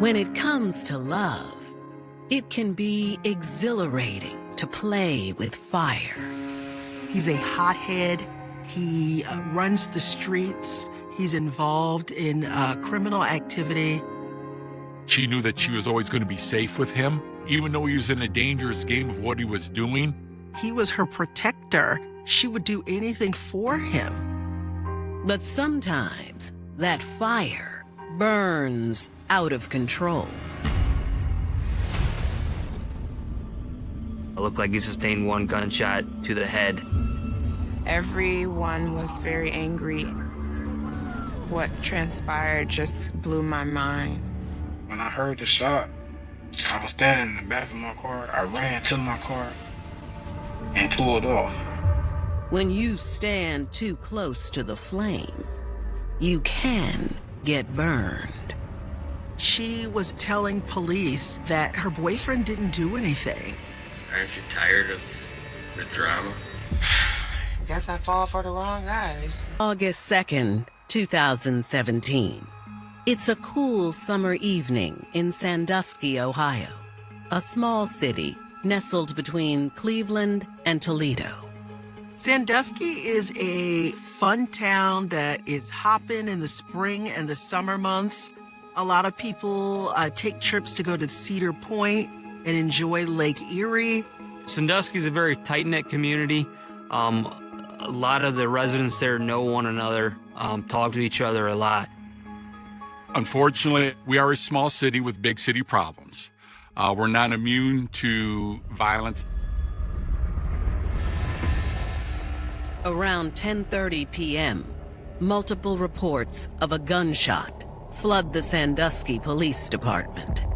When it comes to love, it can be exhilarating to play with fire. He's a hothead. He runs the streets. He's involved in criminal activity. She knew that she was always going to be safe with him, even though he was in a dangerous game of what he was doing. He was her protector. She would do anything for him. But sometimes that fire burns out of control. It looked like he sustained one gunshot to the head. Everyone was very angry. What transpired just blew my mind. When I heard the shot, I was standing in the back of my car. I ran to my car and pulled off. When you stand too close to the flame, you can get burned. She was telling police that her boyfriend didn't do anything. Aren't you tired of the drama? Guess I fall for the wrong guys. August 2nd, 2017. It's a cool summer evening in Sandusky, Ohio, a small city nestled between Cleveland and Toledo. Sandusky is a fun town that is hopping in the spring and the summer months. A lot of people take trips to go to Cedar Point and enjoy Lake Erie. Sandusky is a very tight-knit community. A lot of the residents there know one another, talk to each other a lot. Unfortunately, we are a small city with big city problems. We're not immune to violence. Around 10:30 p.m., multiple reports of a gunshot flood the Sandusky Police Department.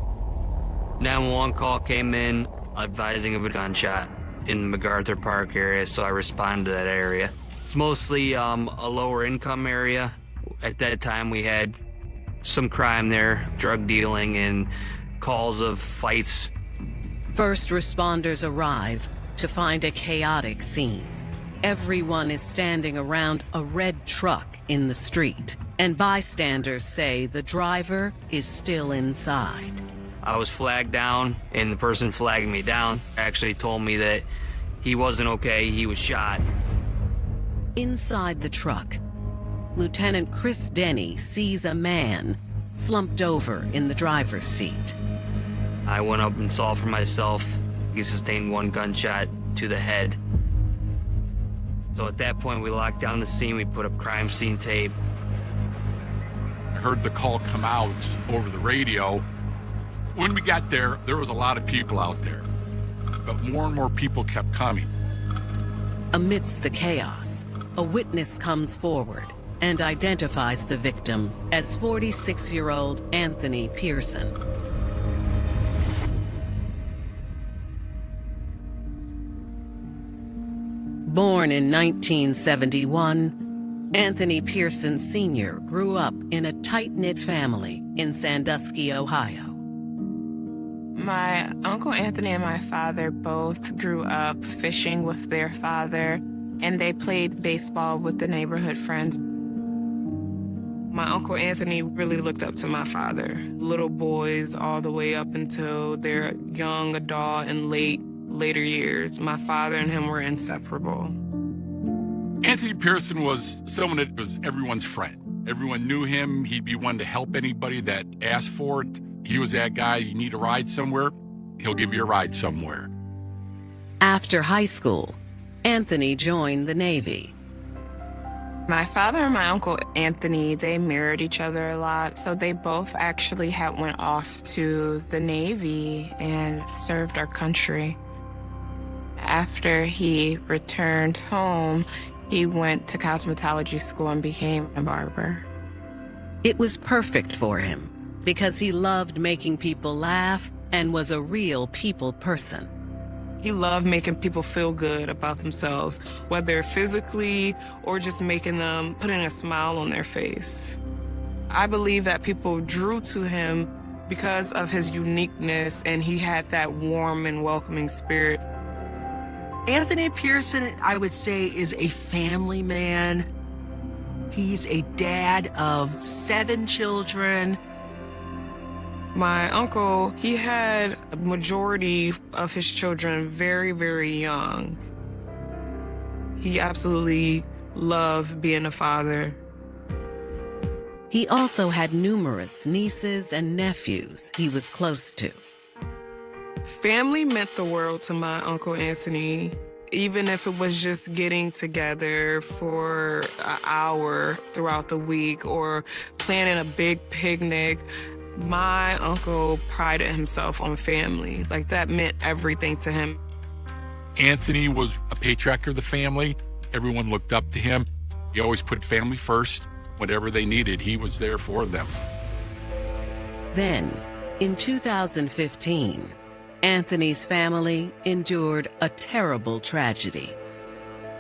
911 call came in advising of a gunshot in the MacArthur Park area, so I responded to that area. It's mostly a lower income area. At that time, we had some crime there, drug dealing and calls of fights. First responders arrive to find a chaotic scene. Everyone is standing around a red truck in the street, and bystanders say the driver is still inside. I was flagged down, and the person flagging me down actually told me that he wasn't okay, he was shot. Inside the truck, Lieutenant Chris Denny sees a man slumped over in the driver's seat. I went up and saw for myself. He sustained one gunshot to the head. So at that point, we locked down the scene, we put up crime scene tape. I heard the call come out over the radio. When we got there, there was a lot of people out there, but more and more people kept coming. Amidst the chaos, a witness comes forward and identifies the victim as 46-year-old Anthony Pearson. Born in 1971, Anthony Pearson Sr. grew up in a tight-knit family in Sandusky, Ohio. My Uncle Anthony and my father both grew up fishing with their father, and they played baseball with the neighborhood friends. My Uncle Anthony really looked up to my father. Little boys all the way up until their young adult and later years, my father and him were inseparable. Anthony Pearson was someone that was everyone's friend. Everyone knew him. He'd be one to help anybody that asked for it. He was that guy, you need a ride somewhere, he'll give you a ride somewhere. After high school, Anthony joined the Navy. My father and my Uncle Anthony, they mirrored each other a lot, so they both actually went off to the Navy and served our country. After he returned home, he went to cosmetology school and became a barber. It was perfect for him because he loved making people laugh and was a real people person. He loved making people feel good about themselves, whether physically or just putting a smile on their face. I believe that people drew to him because of his uniqueness, and he had that warm and welcoming spirit. Anthony Pearson, I would say, is a family man. He's a dad of 7 children. My uncle, he had a majority of his children very, very young. He absolutely loved being a father. He also had numerous nieces and nephews he was close to. Family meant the world to my Uncle Anthony, even if it was just getting together for an hour throughout the week or planning a big picnic. My uncle prided himself on family. Like, that meant everything to him. Anthony was a patriarch of the family. Everyone looked up to him. He always put family first. Whatever they needed, he was there for them. Then, in 2015, Anthony's family endured a terrible tragedy.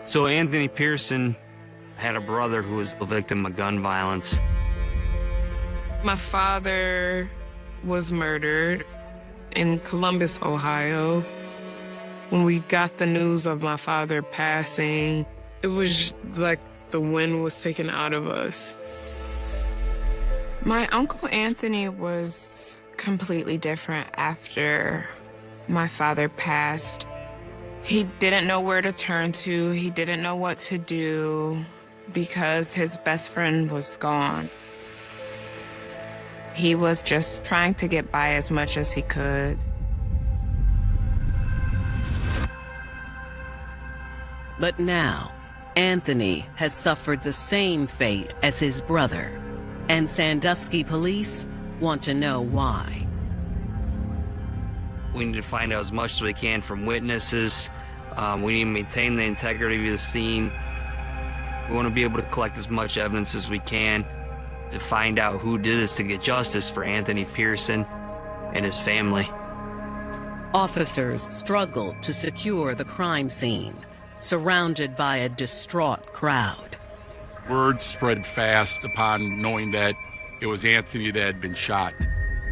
So Anthony Pearson had a brother who was a victim of gun violence. My father was murdered in Columbus, Ohio. When we got the news of my father passing, it was like the wind was taken out of us. My Uncle Anthony was completely different after my father passed. He didn't know where to turn to. He didn't know what to do because his best friend was gone. He was just trying to get by as much as he could. But now, Anthony has suffered the same fate as his brother, and Sandusky police want to know why. We need to find out as much as we can from witnesses. We need to maintain the integrity of the scene. We want to be able to collect as much evidence as we can to find out who did this, to get justice for Anthony Pearson and his family. Officers struggle to secure the crime scene, surrounded by a distraught crowd. Word spread fast upon knowing that it was Anthony that had been shot,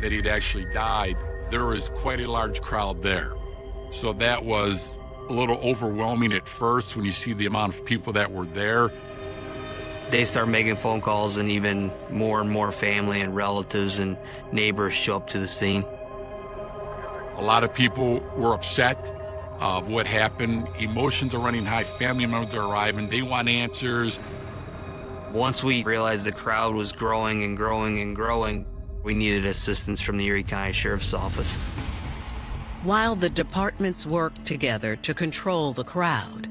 that he'd actually died. There was quite a large crowd there. So that was a little overwhelming at first when you see the amount of people that were there. They start making phone calls, and even more and more family and relatives and neighbors show up to the scene. A lot of people were upset of what happened. Emotions are running high. Family members are arriving. They want answers. Once we realized the crowd was growing and growing and growing, we needed assistance from the Erie County Sheriff's Office. While the departments work together to control the crowd,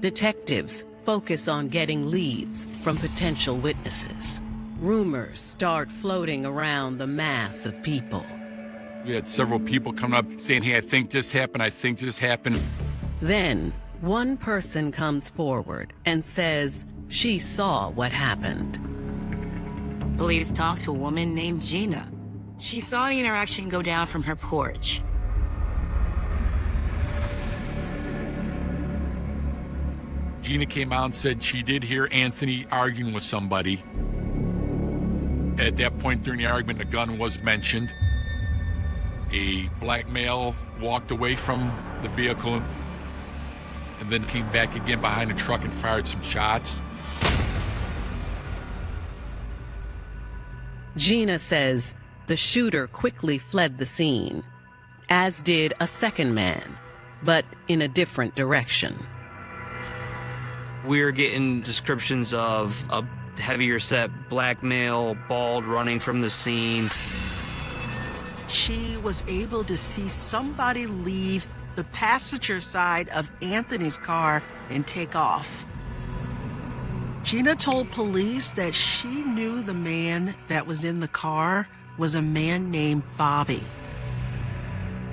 detectives focus on getting leads from potential witnesses. Rumors start floating around the mass of people. We had several people come up saying, hey, I think this happened. I think this happened. Then, one person comes forward and says she saw what happened. Police talked to a woman named Gina. She saw the interaction go down from her porch. Gina came out and said she did hear Anthony arguing with somebody. At that point during the argument, a gun was mentioned. A black male walked away from the vehicle and then came back again behind the truck and fired some shots. Gina says the shooter quickly fled the scene, as did a second man, but in a different direction. We're getting descriptions of a heavier set black male, bald, running from the scene. She was able to see somebody leave the passenger side of Anthony's car and take off. Gina told police that she knew the man that was in the car was a man named Bobby.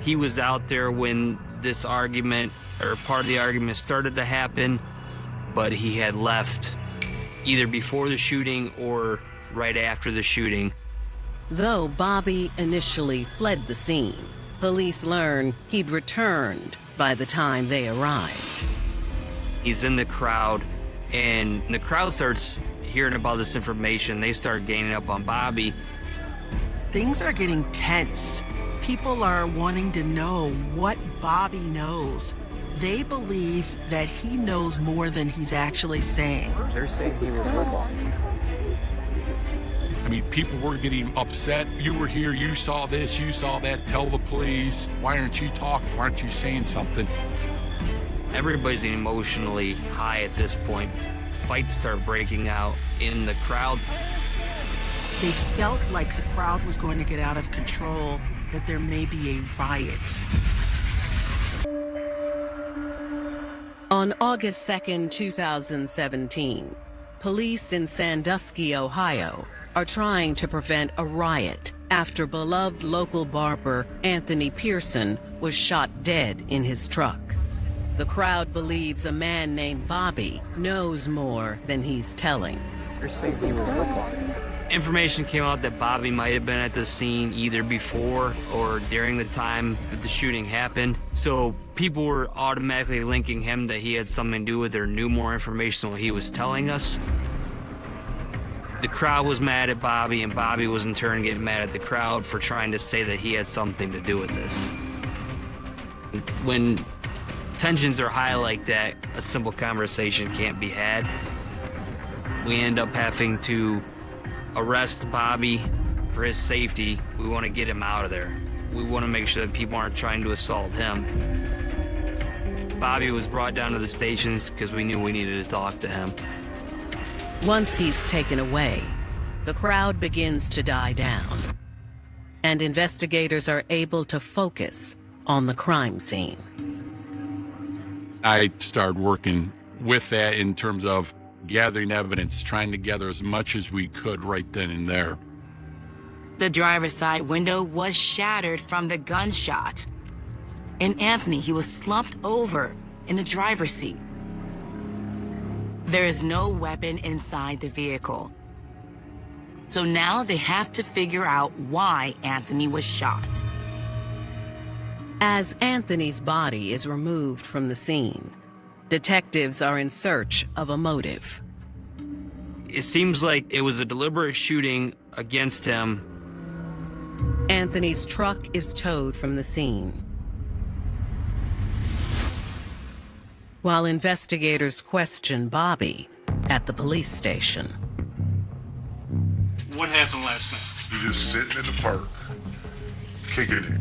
He was out there when this argument, or part of the argument, started to happen, but he had left either before the shooting or right after the shooting. Though Bobby initially fled the scene, police learn he'd returned by the time they arrived. He's in the crowd, and the crowd starts hearing about this information. They start gaining up on Bobby. Things are getting tense. People are wanting to know what Bobby knows. They believe that he knows more than he's actually saying. I mean, people were getting upset. You were here, you saw this, you saw that, tell the police. Why aren't you talking? Why aren't you saying something? Everybody's emotionally high at this point. Fights start breaking out in the crowd. They felt like the crowd was going to get out of control, that there may be a riot. On August 2nd, 2017, police in Sandusky, Ohio, are trying to prevent a riot after beloved local barber Anthony Pearson was shot dead in his truck. The crowd believes a man named Bobby knows more than he's telling. Information came out that Bobby might have been at the scene either before or during the time that the shooting happened. So people were automatically linking him that he had something to do with it or knew more information than what he was telling us. The crowd was mad at Bobby, and Bobby was in turn getting mad at the crowd for trying to say that he had something to do with this. When tensions are high like that, a simple conversation can't be had. We end up having to arrest Bobby for his safety. We want to get him out of there. We want to make sure that people aren't trying to assault him. Bobby was brought down to the stations because we knew we needed to talk to him. Once he's taken away, the crowd begins to die down, and investigators are able to focus on the crime scene. I started working with that in terms of gathering evidence, trying to gather as much as we could right then and there. The driver's side window was shattered from the gunshot. And Anthony, he was slumped over in the driver's seat. There is no weapon inside the vehicle. So now they have to figure out why Anthony was shot. As Anthony's body is removed from the scene, detectives are in search of a motive. It seems like it was a deliberate shooting against him. Anthony's truck is towed from the scene, while investigators question Bobby at the police station. What happened last night? We just sitting in the park, kicking it.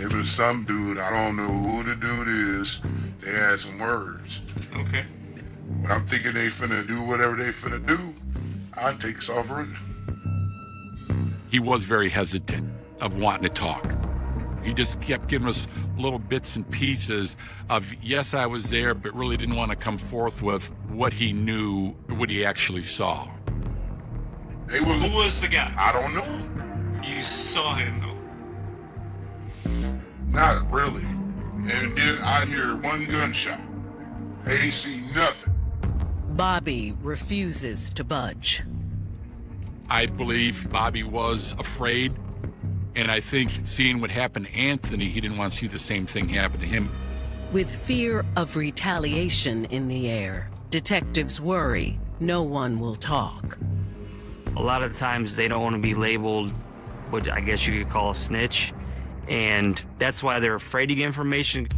It was some dude, I don't know who the dude is, they had some words. Okay. But I'm thinking they finna do whatever they finna do. I take sovereign. He was very hesitant of wanting to talk. He just kept giving us little bits and pieces of, yes, I was there, but really didn't want to come forth with what he knew, what he actually saw. Who was the guy? I don't know. You saw him, though? Not really. And then I hear one gunshot. I ain't see nothing. Bobby refuses to budge. I believe Bobby was afraid, and I think seeing what happened to Anthony, he didn't want to see the same thing happen to him. With fear of retaliation in the air, detectives worry no one will talk. A lot of times they don't want to be labeled what I guess you could call a snitch, and that's why they're afraid to get information.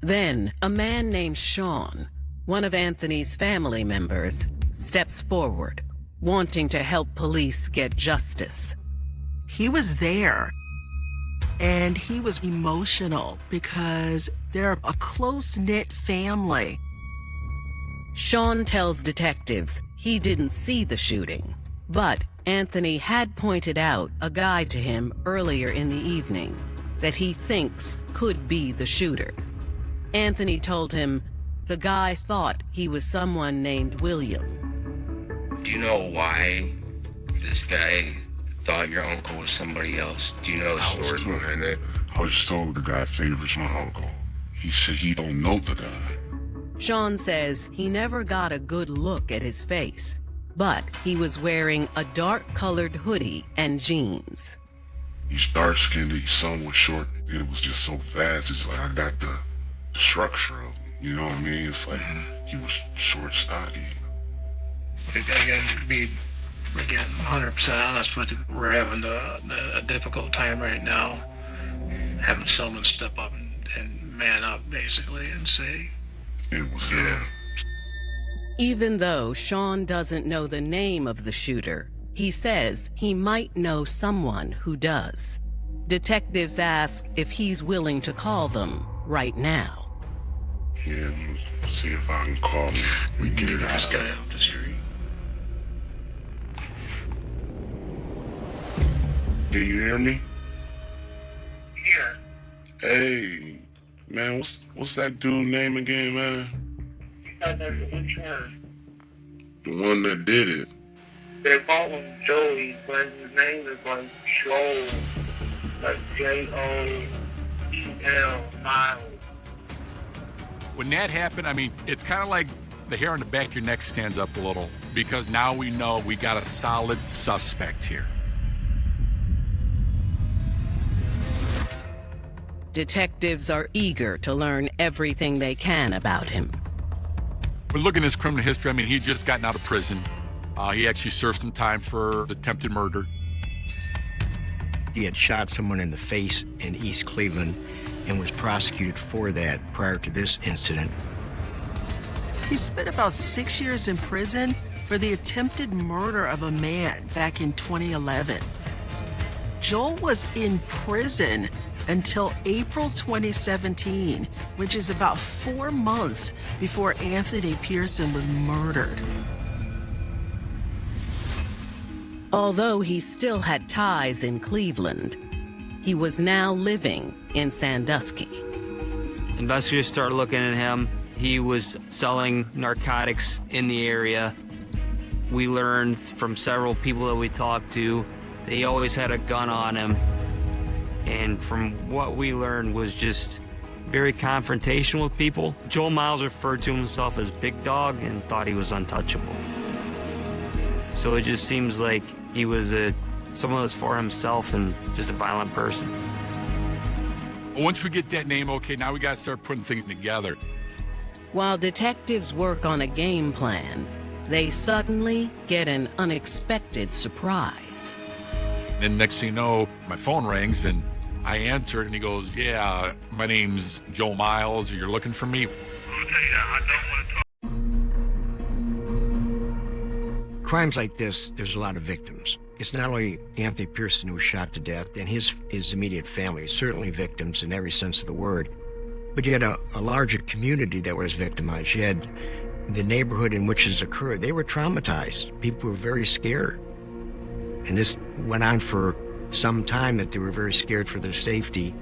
Then, a man named Sean, one of Anthony's family members, steps forward, wanting to help police get justice. He was there, and he was emotional because they're a close-knit family. Sean tells detectives he didn't see the shooting, but Anthony had pointed out a guy to him earlier in the evening that he thinks could be the shooter. Anthony told him the guy thought he was someone named William. Do you know why this guy thought your uncle was somebody else? Do you know the story behind it? I was told the guy favors my uncle. He said he don't know the guy. Sean says he never got a good look at his face, but he was wearing a dark-colored hoodie and jeans. He's dark-skinned, his son was short. It was just so fast. It's like I got the structure of him. You know what I mean? It's like he was short, stocky. I gotta be, again, 100% honest with you. We're having a difficult time right now. Having someone step up and man up, basically, and say, it was him. Even though Sean doesn't know the name of the shooter, he says he might know someone who does. Detectives ask if he's willing to call them right now. Yeah, let's see if I can call him. We get it This out. guy off the street. Do you hear me? Yeah. Hey, man, what's that dude name again, man? Which one? The one that did it. They call him Joey, but his name is like Joel. Like Joel Miles. When that happened, I mean, it's kind of like the hair on the back of your neck stands up a little because now we know we got a solid suspect here. Detectives are eager to learn everything they can about him. We're looking at his criminal history. I mean, he just gotten out of prison. He actually served some time for attempted murder. He had shot someone in the face in East Cleveland and was prosecuted for that prior to this incident. He spent about 6 years in prison for the attempted murder of a man back in 2011. Joel was in prison until April 2017, which is about 4 months before Anthony Pearson was murdered. Although he still had ties in Cleveland, he was now living in Sandusky. Investigators started looking at him. He was selling narcotics in the area. We learned from several people that we talked to that he always had a gun on him. And from what we learned was just very confrontational with people. Joel Miles referred to himself as Big Dog and thought he was untouchable. So it just seems like he was someone that's for himself and just a violent person. Once we get that name, okay, now we got to start putting things together. While detectives work on a game plan, they suddenly get an unexpected surprise. Then next thing you know, my phone rings and I answer it and he goes, yeah, my name's Joe Miles. You're looking for me? I'll tell you that, I don't want to talk. Crimes like this, there's a lot of victims. It's not only Anthony Pearson who was shot to death and his immediate family, certainly victims in every sense of the word, but you had a larger community that was victimized. You had the neighborhood in which this occurred. They were traumatized. People were very scared. And this went on for some time, that they were very scared for their safety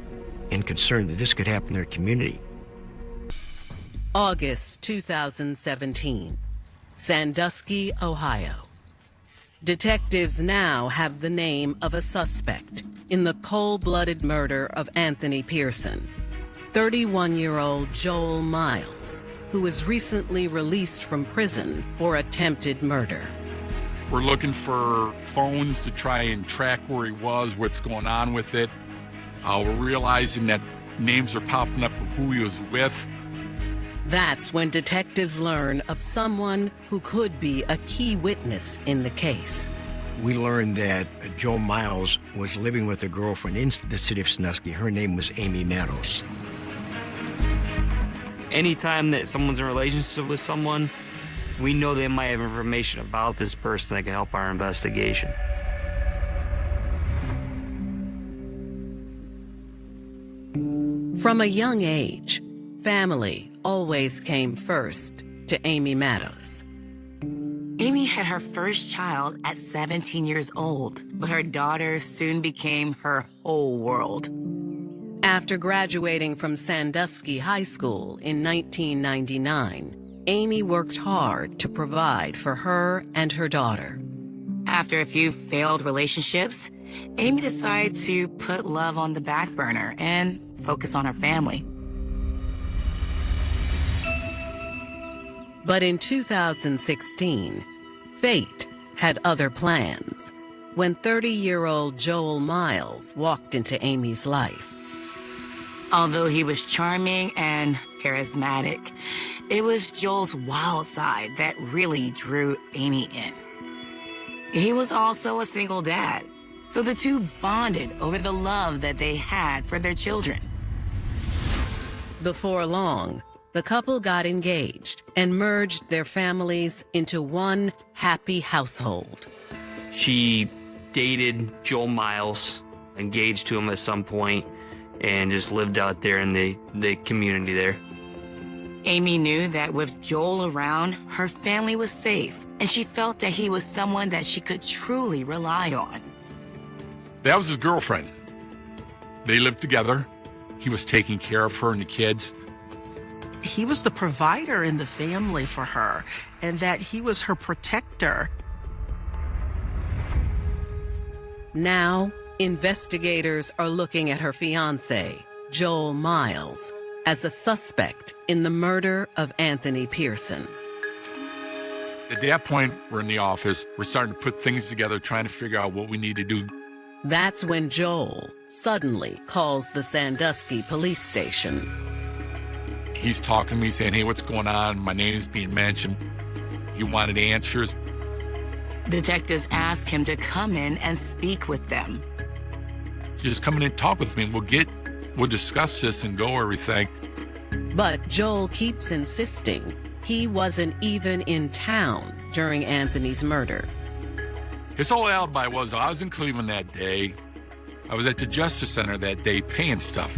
and concerned that this could happen in their community. August 2017, Sandusky, Ohio. Detectives now have the name of a suspect in the cold-blooded murder of Anthony Pearson, 31-year-old Joel Miles, who was recently released from prison for attempted murder. We're looking for phones to try and track where he was, what's going on with it. We're realizing that names are popping up of who he was with. That's when detectives learn of someone who could be a key witness in the case. We learned that Joe Miles was living with a girlfriend in the city of Sandusky. Her name was Amy Meadows. Anytime that someone's in a relationship with someone, we know they might have information about this person that can help our investigation. From a young age, family always came first to Amy Meadows. Amy had her first child at 17 years old, but her daughter soon became her whole world. After graduating from Sandusky High School in 1999, Amy worked hard to provide for her and her daughter. After a few failed relationships, Amy decided to put love on the back burner and focus on her family. But in 2016, fate had other plans when 30-year-old Joel Miles walked into Amy's life. Although he was charming and charismatic, it was Joel's wild side that really drew Amy in. He was also a single dad, so the two bonded over the love that they had for their children. Before long, the couple got engaged and merged their families into one happy household. She dated Joel Miles, engaged to him at some point, and just lived out there in the community there. Amy knew that with Joel around, her family was safe, and she felt that he was someone that she could truly rely on. That was his girlfriend. They lived together. He was taking care of her and the kids. He was the provider in the family for her, and that he was her protector. Now, investigators are looking at her fiancé, Joel Miles, as a suspect in the murder of Anthony Pearson. At that point, we're in the office. We're starting to put things together, trying to figure out what we need to do. That's when Joel suddenly calls the Sandusky police station. He's talking to me, saying, hey, what's going on? My name's being mentioned. He wanted answers. Detectives asked him to come in and speak with them. Just come in and talk with me, and we'll discuss this and go everything. But Joel keeps insisting he wasn't even in town during Anthony's murder. His whole alibi was, I was in Cleveland that day. I was at the Justice Center that day paying stuff.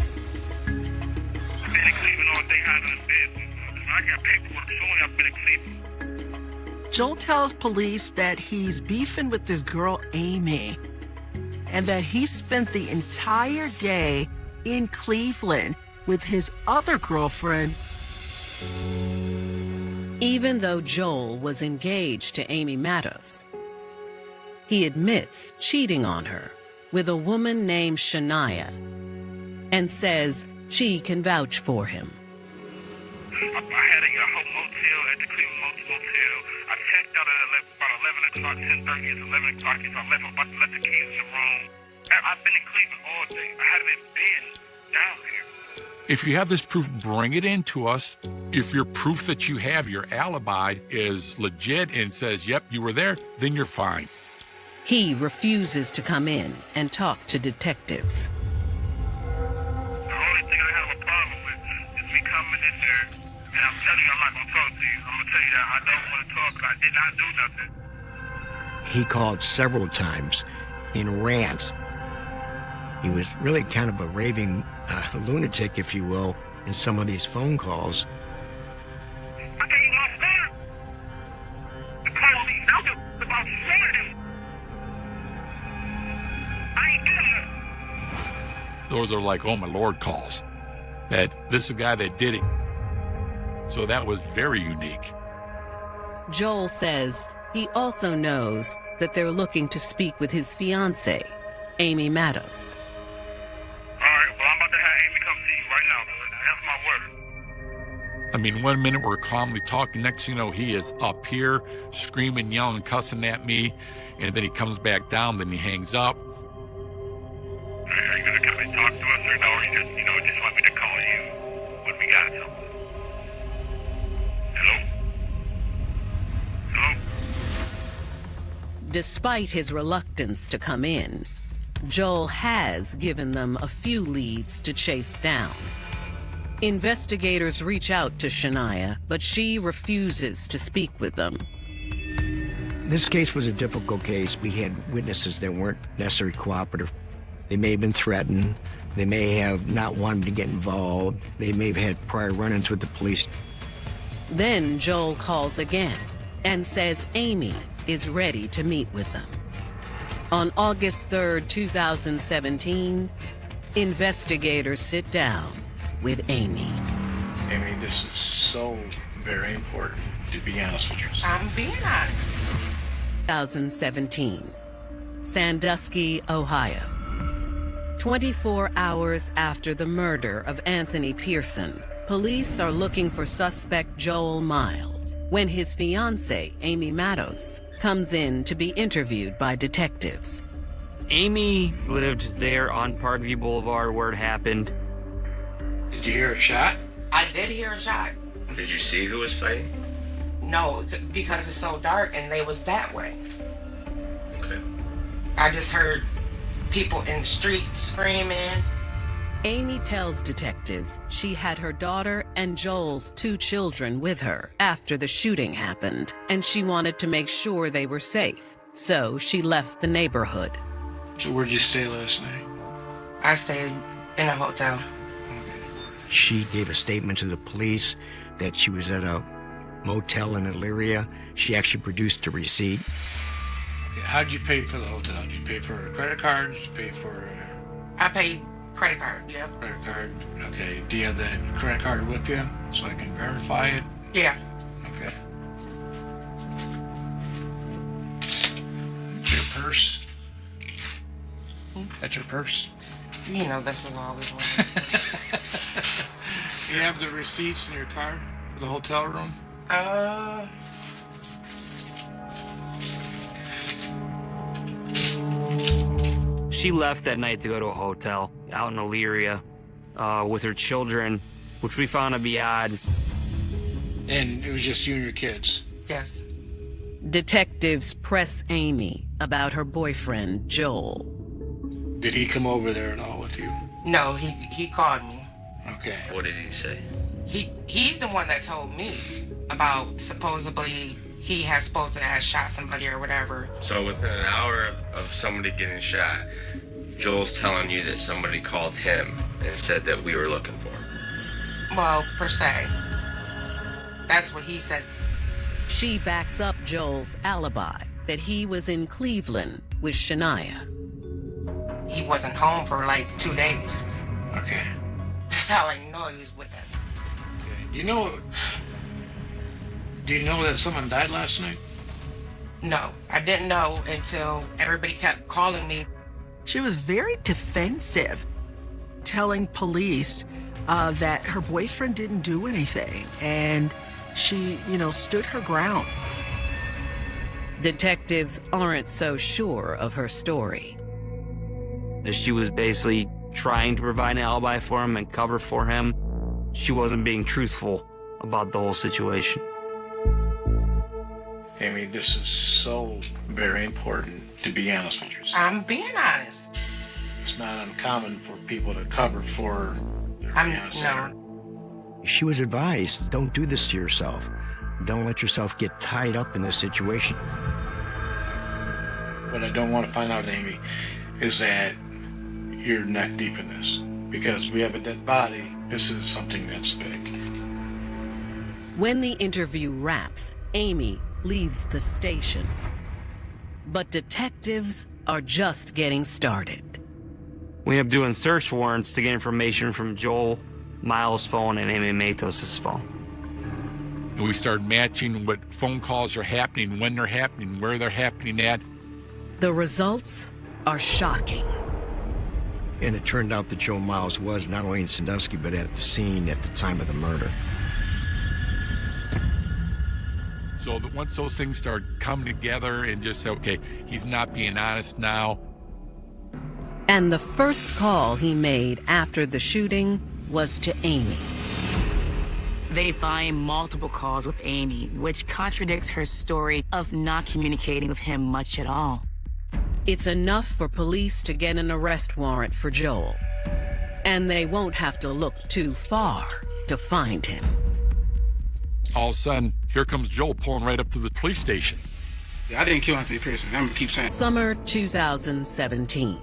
I've been in Cleveland all day handling business. I got paperwork showing I've been in Cleveland. Joel tells police that he's beefing with this girl, Amy, and that he spent the entire day in Cleveland with his other girlfriend. Even though Joel was engaged to Amy Matos, he admits cheating on her with a woman named Shania and says she can vouch for him. I had a motel at the Cleveland Motel. I checked out at about 11 o'clock, 10:30. It's 11 o'clock. So I left about to let the keys in the room. I've been in Cleveland all day. I haven't been down here. If you have this proof, bring it in to us. If your proof that you have, your alibi, is legit and says, yep, you were there, then you're fine. He refuses to come in and talk to detectives. The only thing I have a problem with is me coming in there, and I'm telling you I'm not going to talk to you. I'm going to tell you that I don't want to talk because I did not do nothing. He called several times in rants. He was really kind of a raving lunatic, if you will, in some of these phone calls. I gave you my phone. The police out there about shooting. I ain't doing that. Those are like, oh my Lord calls. That this is the guy that did it. So that was very unique. Joel says he also knows that they're looking to speak with his fiancée, Amy Matos. All right, well, I'm about to have Amy come see you right now. That's my word. I mean, 1 minute we're calmly talking. Next thing you know, he is up here screaming, yelling, cussing at me. And then he comes back down, then he hangs up. Are you going to come and talk to us or no? Or you just want me to call you when we got something? Hello? Hello? Despite his reluctance to come in, Joel has given them a few leads to chase down. Investigators reach out to Shania, but she refuses to speak with them. This case was a difficult case. We had witnesses that weren't necessarily cooperative. They may have been threatened. They may have not wanted to get involved. They may have had prior run-ins with the police. Then Joel calls again and says Amy is ready to meet with them. On August 3rd, 2017, investigators sit down with Amy. Amy, this is so very important, to be honest with you. I'm being honest. 2017, Sandusky, Ohio. 24 hours after the murder of Anthony Pearson, police are looking for suspect Joel Miles when his fiancée, Amy Matos, comes in to be interviewed by detectives. Amy lived there on Parkview Boulevard where it happened. Did you hear a shot? I did hear a shot. Did you see who was fighting? No, because it's so dark and they was that way. Okay. I just heard people in the street screaming. Amy tells detectives she had her daughter and Joel's 2 children with her after the shooting happened, and she wanted to make sure they were safe. So she left the neighborhood. So where'd you stay last night? I stayed in a hotel. She gave a statement to the police that she was at a motel in Elyria. She actually produced a receipt. Okay, how'd you pay for the hotel? Did you pay for a credit card? Did you pay for I paid credit card, yeah. credit card? Okay, do you have that credit card with you so I can verify it? Yeah. Okay. Your purse? That's your purse? You know, this is always one. You have the receipts in your car for the hotel room? She left that night to go to a hotel out in Elyria with her children, which we found to be odd. And it was just you and your kids? Yes. Detectives press Amy about her boyfriend, Joel. Did he come over there at all with you? No, he called me. Okay. What did he say? He's the one that told me about supposedly he has supposed to have shot somebody or whatever. So within an hour of somebody getting shot, Joel's telling you that somebody called him and said that we were looking for him. Well, per se. That's what he said. She backs up Joel's alibi that he was in Cleveland with Shania. He wasn't home for like 2 days. Okay. That's how I know he was with them. Okay. Do you know that someone died last night? No, I didn't know until everybody kept calling me. She was very defensive, telling police that her boyfriend didn't do anything, and she, stood her ground. Detectives aren't so sure of her story. That she was basically trying to provide an alibi for him and cover for him. She wasn't being truthful about the whole situation. Amy, this is so very important to be honest with yourself. I'm being honest. It's not uncommon for people to cover for their fiancé. No. She was advised, don't do this to yourself. Don't let yourself get tied up in this situation. What I don't want to find out, Amy, is that you're neck deep in this. Because we have a dead body, this is something that's big. When the interview wraps, Amy leaves the station. But detectives are just getting started. We end up doing search warrants to get information from Joel, Miles' phone, and Amy Matos' phone. And we started matching what phone calls are happening, when they're happening, where they're happening at. The results are shocking. And it turned out that Joe Miles was not only in Sandusky, but at the scene at the time of the murder. So that once those things start coming together and just say, okay, he's not being honest now. And the first call he made after the shooting was to Amy. They find multiple calls with Amy, which contradicts her story of not communicating with him much at all. It's enough for police to get an arrest warrant for Joel. And they won't have to look too far to find him. All of a sudden, here comes Joel pulling right up to the police station. I didn't kill Anthony Pearson. I'm gonna keep saying. Summer 2017.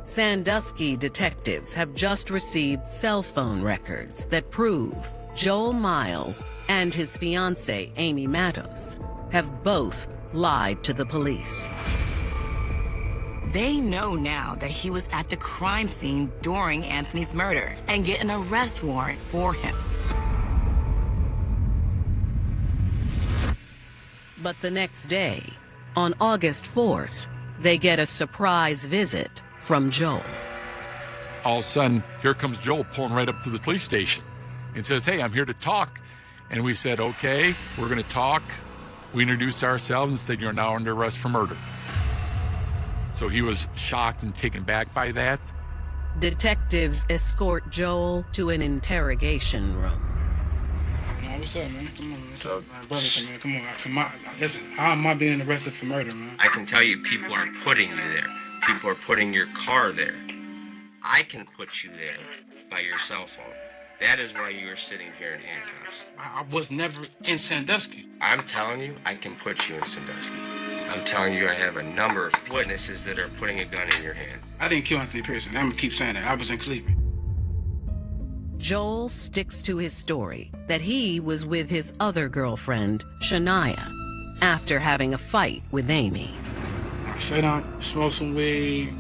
Sandusky detectives have just received cell phone records that prove Joel Miles and his fiancée, Amy Matos, have both lied to the police. They know now that he was at the crime scene during Anthony's murder and get an arrest warrant for him. But the next day, on August 4th, they get a surprise visit from Joel. All of a sudden, here comes Joel pulling right up to the police station and says, hey, I'm here to talk. And we said, okay, we're going to talk. We introduced ourselves and said, you're now under arrest for murder. So he was shocked and taken back by that. Detectives escort Joel to an interrogation room. What's up, man? Come on, man. What's up, man? Brother, man, come on. Listen, how am I being arrested for murder, man? I can tell you people aren't putting you there. People are putting your car there. I can put you there, by your cell phone. That is why you are sitting here in handcuffs. I was never in Sandusky. I'm telling you, I can put you in Sandusky. I'm telling you, I have a number of witnesses that are putting a gun in your hand. I didn't kill Anthony Pearson. I'm gonna keep saying that. I was in Cleveland. Joel sticks to his story that he was with his other girlfriend, Shania, after having a fight with Amy. I sat down, smoked some weed.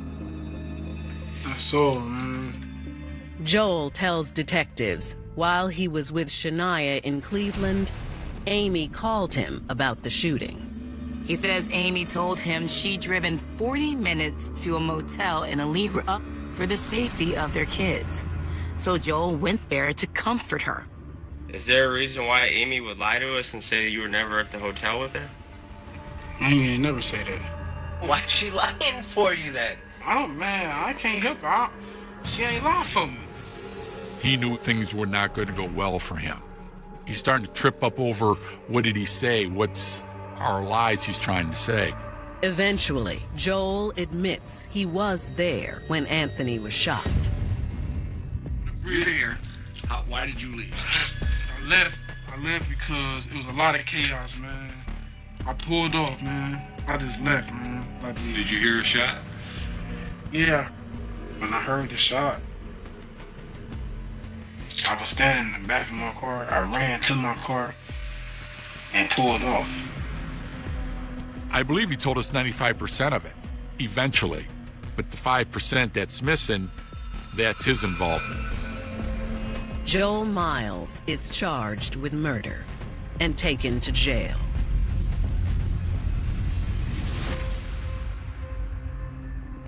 I saw her, man. Joel tells detectives while he was with Shania in Cleveland, Amy called him about the shooting. He says Amy told him she'd driven 40 minutes to a motel in Alegra for the safety of their kids. So Joel went there to comfort her. Is there a reason why Amy would lie to us and say that you were never at the hotel with her? Amy ain't never say that. Why's she lying for you then? I can't help her. She ain't lying for me. He knew things were not going to go well for him. He's starting to trip up over what did he say, what's our lies he's trying to say. Eventually, Joel admits he was there when Anthony was shot. You're there. Why did you leave? I left because it was a lot of chaos, man. I pulled off, man. I just left, man. Did you hear a shot? Yeah. When I heard the shot, I was standing in the back of my car. I ran to my car and pulled off. I believe he told us 95% of it, eventually. But the 5% that's missing, that's his involvement. Joel Miles is charged with murder and taken to jail.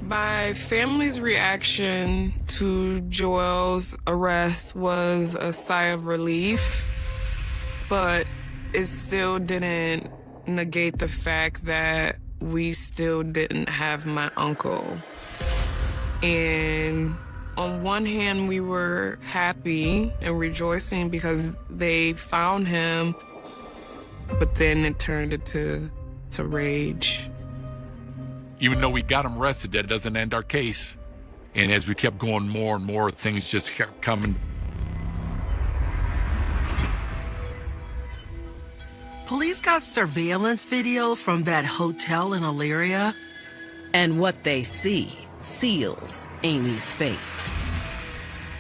My family's reaction to Joel's arrest was a sigh of relief, but it still didn't negate the fact that we still didn't have my uncle. And on one hand, we were happy and rejoicing because they found him, but then it turned into rage. Even though we got him arrested, that doesn't end our case. And as we kept going more and more, things just kept coming. Police got surveillance video from that hotel in Elyria. And what they see seals Amy's fate.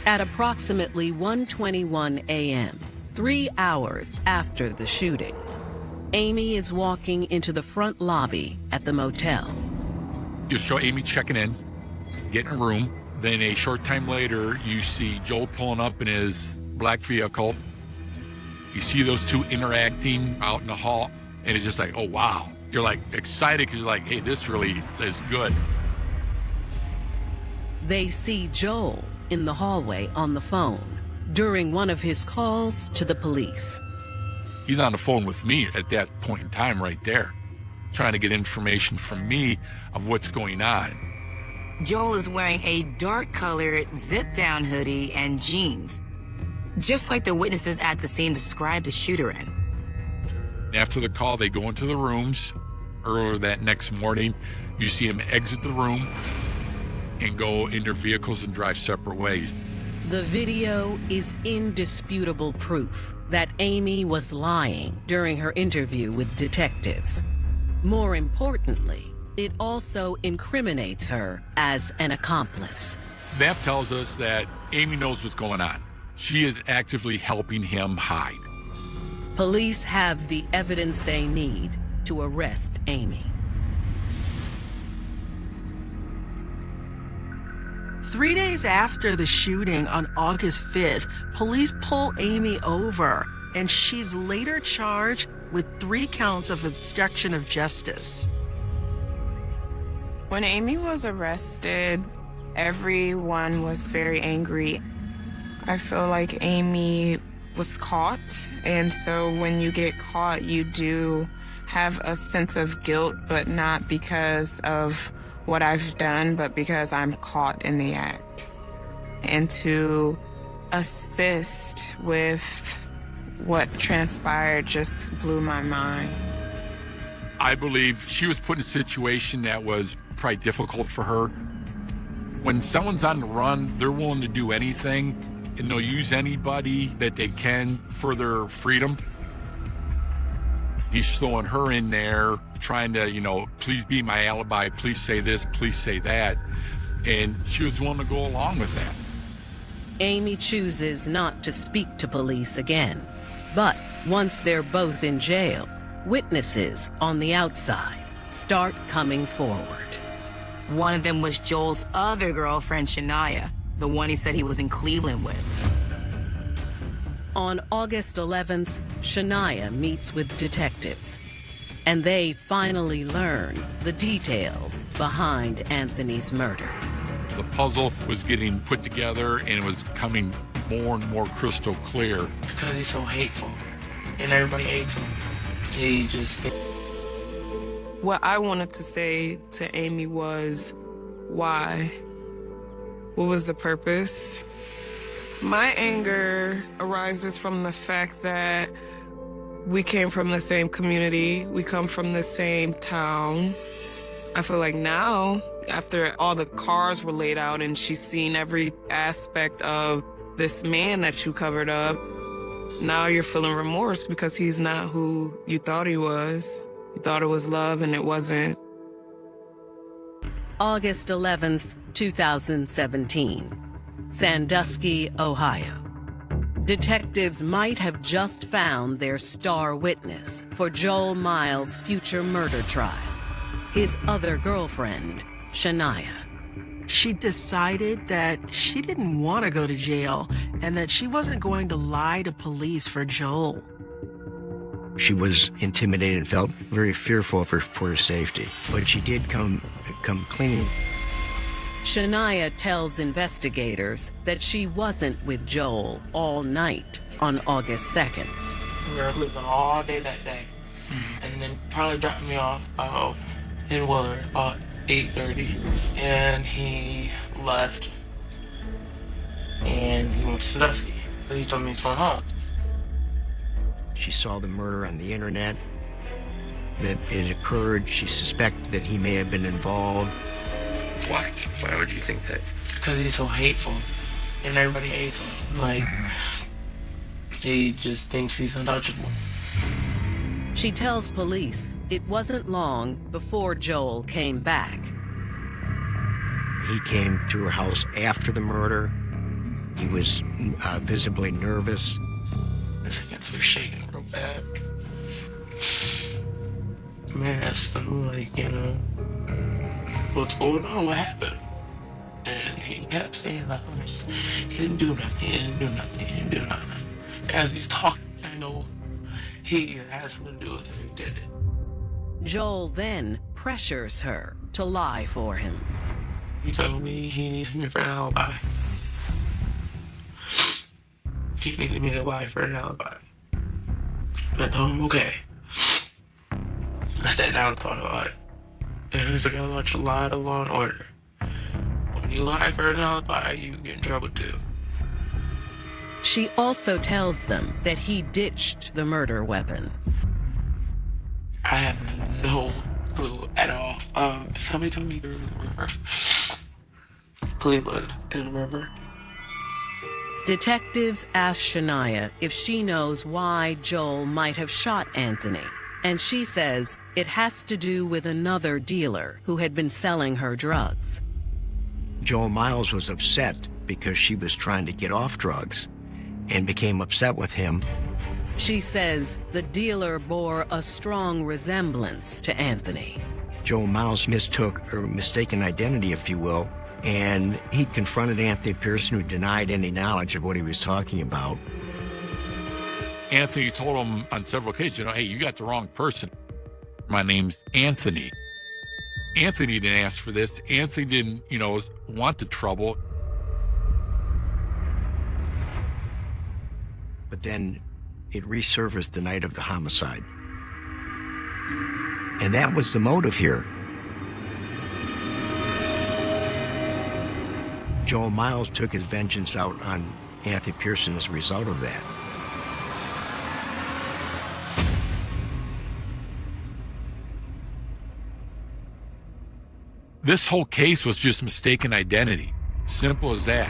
At approximately 1:21 a.m., 3 hours after the shooting, Amy is walking into the front lobby at the motel. You show Amy checking in, getting a room. Then a short time later, you see Joel pulling up in his black vehicle. You see those two interacting out in the hall, and it's just like, oh, wow. You're like excited because you're like, hey, this really is good. They see Joel in the hallway on the phone during one of his calls to the police. He's on the phone with me at that point in time right there, trying to get information from me of what's going on. Joel is wearing a dark-colored zip-down hoodie and jeans, just like the witnesses at the scene described the shooter in. After the call, they go into the rooms. Earlier that next morning, you see them exit the room and go in their vehicles and drive separate ways. The video is indisputable proof that Amy was lying during her interview with detectives. More importantly, it also incriminates her as an accomplice. That tells us that Amy knows what's going on. She is actively helping him hide. Police have the evidence they need to arrest Amy. 3 days after the shooting on August 5th, police pull Amy over, and she's later charged with 3 counts of obstruction of justice. When Amy was arrested, everyone was very angry. I feel like Amy was caught, and so when you get caught, you do have a sense of guilt, but not because of what I've done, but because I'm caught in the act. And to assist with what transpired just blew my mind. I believe she was put in a situation that was probably difficult for her. When someone's on the run, they're willing to do anything and they'll use anybody that they can for their freedom. He's throwing her in there, trying to, please be my alibi, please say this, please say that. And she was willing to go along with that. Amy chooses not to speak to police again. But once they're both in jail, witnesses on the outside start coming forward. One of them was Joel's other girlfriend, Shania, the one he said he was in Cleveland with. On August 11th, Shania meets with detectives, and they finally learn the details behind Anthony's murder. The puzzle was getting put together, and it was coming more and more crystal clear. Because he's so hateful, and everybody hates him. He just... What I wanted to say to Amy was, why? What was the purpose? My anger arises from the fact that we came from the same community, we come from the same town. I feel like now, after all the cars were laid out and she's seen every aspect of this man that you covered up, now you're feeling remorse because he's not who you thought he was. You thought it was love and it wasn't. August 11th, 2017, Sandusky, Ohio. Detectives might have just found their star witness for Joel Miles' future murder trial, his other girlfriend, Shania. She decided that she didn't want to go to jail and that she wasn't going to lie to police for Joel. She was intimidated and felt very fearful for her safety, but she did come clean. Shania tells investigators that she wasn't with Joel all night on August 2nd. We were sleeping all day that day, and then probably dropped me off in Willard about 8:30, and he left, and he went to Sandusky. He told me he's going home. She saw the murder on the internet, that it occurred. She suspected that he may have been involved. Why? Why would you think that? Because he's so hateful, and everybody hates him. Like, he just thinks he's untouchable. She tells police it wasn't long before Joel came back. He came to her house after the murder. He was visibly nervous. His hands were shaking real bad. Man, asked him, what's going on? What happened? And he kept saying, he didn't do nothing. As he's talking, I know he has something to do with it. He did it. Joel then pressures her to lie for him. He told me he needed me for an alibi. He needed me to lie for an alibi. I told him, okay. I sat down and thought about it. And he's like, I watch a lot of Law and Order. When you lie for an alibi, you get in trouble too. She also tells them that he ditched the murder weapon. I have no clue at all. Somebody told me through the river. Cleveland in the river. Detectives ask Shania if she knows why Joel might have shot Anthony, and she says it has to do with another dealer who had been selling her drugs. Joel Miles was upset because she was trying to get off drugs and became upset with him. She says the dealer bore a strong resemblance to Anthony. Joel Miles mistook or mistaken identity, if you will, and he confronted Anthony Pearson, who denied any knowledge of what he was talking about. Anthony told him on several occasions, hey, you got the wrong person. My name's Anthony. Anthony didn't ask for this. Anthony didn't, want the trouble. But then it resurfaced the night of the homicide. And that was the motive here. Joel Miles took his vengeance out on Anthony Pearson as a result of that. This whole case was just mistaken identity. Simple as that.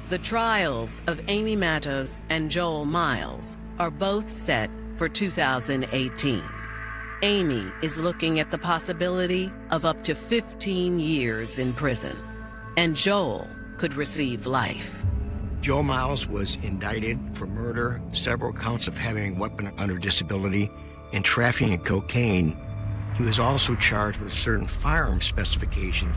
The trials of Amy Matos and Joel Miles are both set for 2018. Amy is looking at the possibility of up to 15 years in prison, and Joel could receive life. Joe Miles was indicted for murder, several counts of having a weapon under disability, and trafficking in cocaine. He was also charged with certain firearm specifications.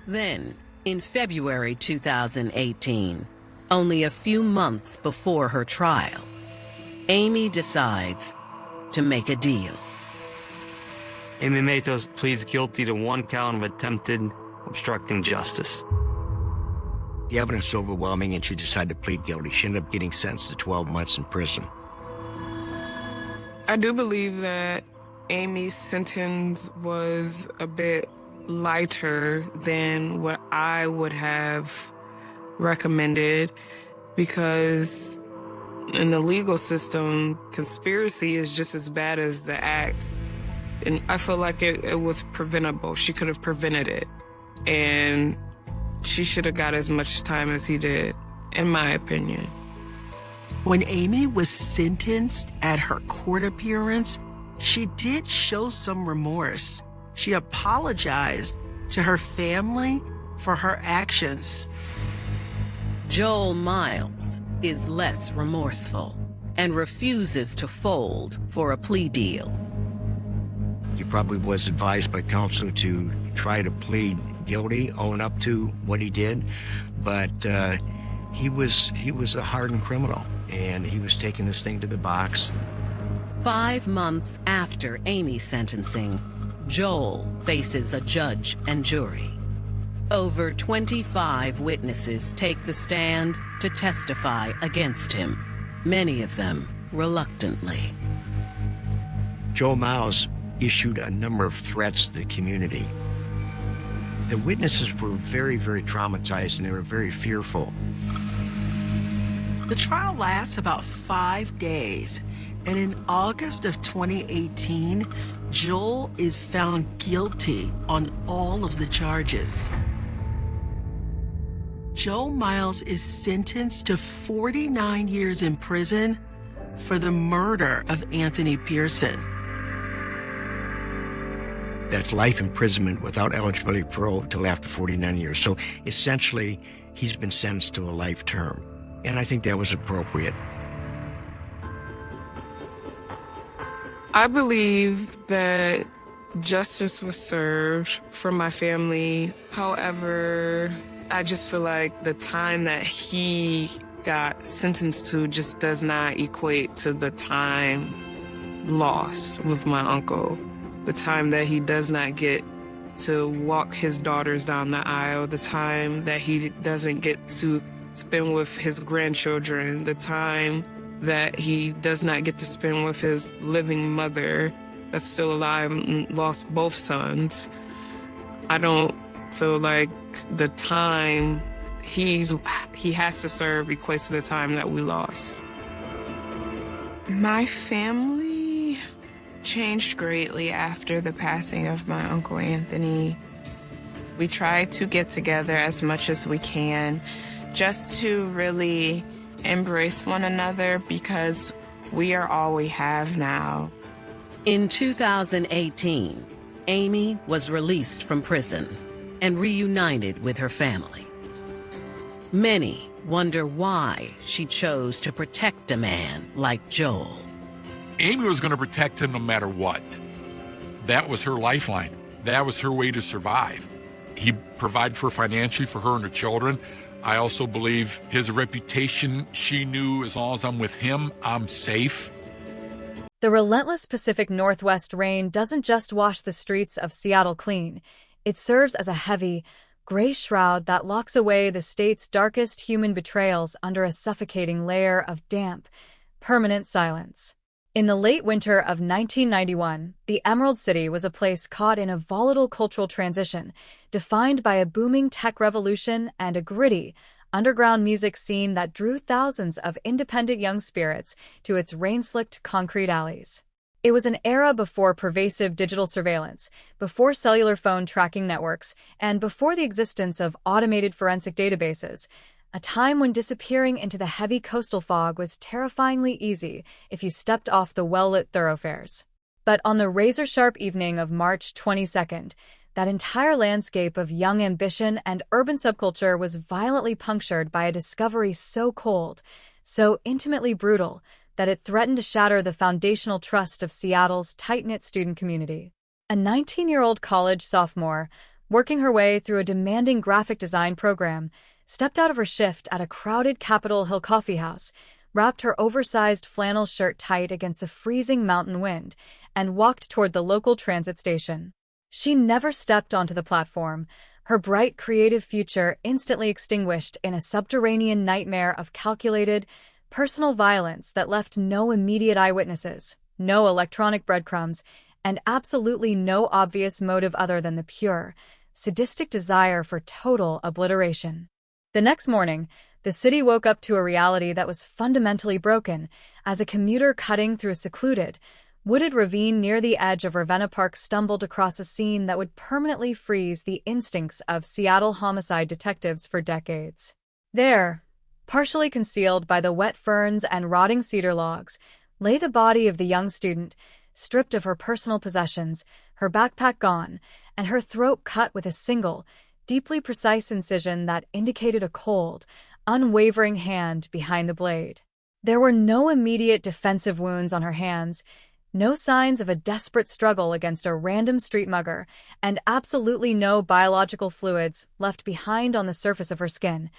Then, in February 2018, only a few months before her trial, Amy decides to make a deal. Amy Matos pleads guilty to 1 count of attempted obstructing justice. The evidence was overwhelming, and she decided to plead guilty. She ended up getting sentenced to 12 months in prison. I do believe that Amy's sentence was a bit lighter than what I would have recommended, because in the legal system, conspiracy is just as bad as the act. And I feel like it was preventable. She could have prevented it. And she should have got as much time as he did, in my opinion. When Amy was sentenced at her court appearance, she did show some remorse. She apologized to her family for her actions. Joel Miles is less remorseful and refuses to fold for a plea deal. He probably was advised by counsel to try to plead guilty, own up to what he did, but he was a hardened criminal, and he was taking this thing to the box. 5 months after Amy's sentencing, Joel faces a judge and jury. Over 25 witnesses take the stand to testify against him, many of them reluctantly. Joe Miles issued a number of threats to the community. The witnesses were very, very traumatized, and they were very fearful. The trial lasts about 5 days, and in August of 2018, Joel is found guilty on all of the charges. Joe Miles is sentenced to 49 years in prison for the murder of Anthony Pearson. That's life imprisonment without eligibility for parole until after 49 years. So essentially, he's been sentenced to a life term. And I think that was appropriate. I believe that justice was served for my family. However, I just feel like the time that he got sentenced to just does not equate to the time lost with my uncle. The time that he does not get to walk his daughters down the aisle, the time that he doesn't get to spend with his grandchildren, the time that he does not get to spend with his living mother that's still alive and lost both sons. I don't feel like the time he has to serve equates to the time that we lost. My family changed greatly after the passing of my Uncle Anthony. We try to get together as much as we can just to really embrace one another, because we are all we have now. In 2018, Amy was released from prison and reunited with her family. Many wonder why she chose to protect a man like Joel. Amy was going to protect him no matter what. That was her lifeline. That was her way to survive. He provided for financially for her and her children. I also believe his reputation, she knew as long as I'm with him, I'm safe. The relentless Pacific Northwest rain doesn't just wash the streets of Seattle clean. It serves as a heavy, gray shroud that locks away the state's darkest human betrayals under a suffocating layer of damp, permanent silence. In the late winter of 1991, the Emerald City was a place caught in a volatile cultural transition, defined by a booming tech revolution and a gritty, underground music scene that drew thousands of independent young spirits to its rain-slicked concrete alleys. It was an era before pervasive digital surveillance, before cellular phone tracking networks, and before the existence of automated forensic databases, a time when disappearing into the heavy coastal fog was terrifyingly easy if you stepped off the well-lit thoroughfares. But on the razor-sharp evening of March 22nd, that entire landscape of young ambition and urban subculture was violently punctured by a discovery so cold, so intimately brutal, that it threatened to shatter the foundational trust of Seattle's tight-knit student community. A 19-year-old college sophomore, working her way through a demanding graphic design program, stepped out of her shift at a crowded Capitol Hill coffeehouse, wrapped her oversized flannel shirt tight against the freezing mountain wind, and walked toward the local transit station. She never stepped onto the platform, her bright creative future instantly extinguished in a subterranean nightmare of calculated, personal violence that left no immediate eyewitnesses, no electronic breadcrumbs, and absolutely no obvious motive other than the pure, sadistic desire for total obliteration. The next morning, the city woke up to a reality that was fundamentally broken as a commuter cutting through a secluded, wooded ravine near the edge of Ravenna Park stumbled across a scene that would permanently freeze the instincts of Seattle homicide detectives for decades. There, partially concealed by the wet ferns and rotting cedar logs, lay the body of the young student, stripped of her personal possessions, her backpack gone, and her throat cut with a single, deeply precise incision that indicated a cold, unwavering hand behind the blade. There were no immediate defensive wounds on her hands, no signs of a desperate struggle against a random street mugger, and absolutely no biological fluids left behind on the surface of her skin,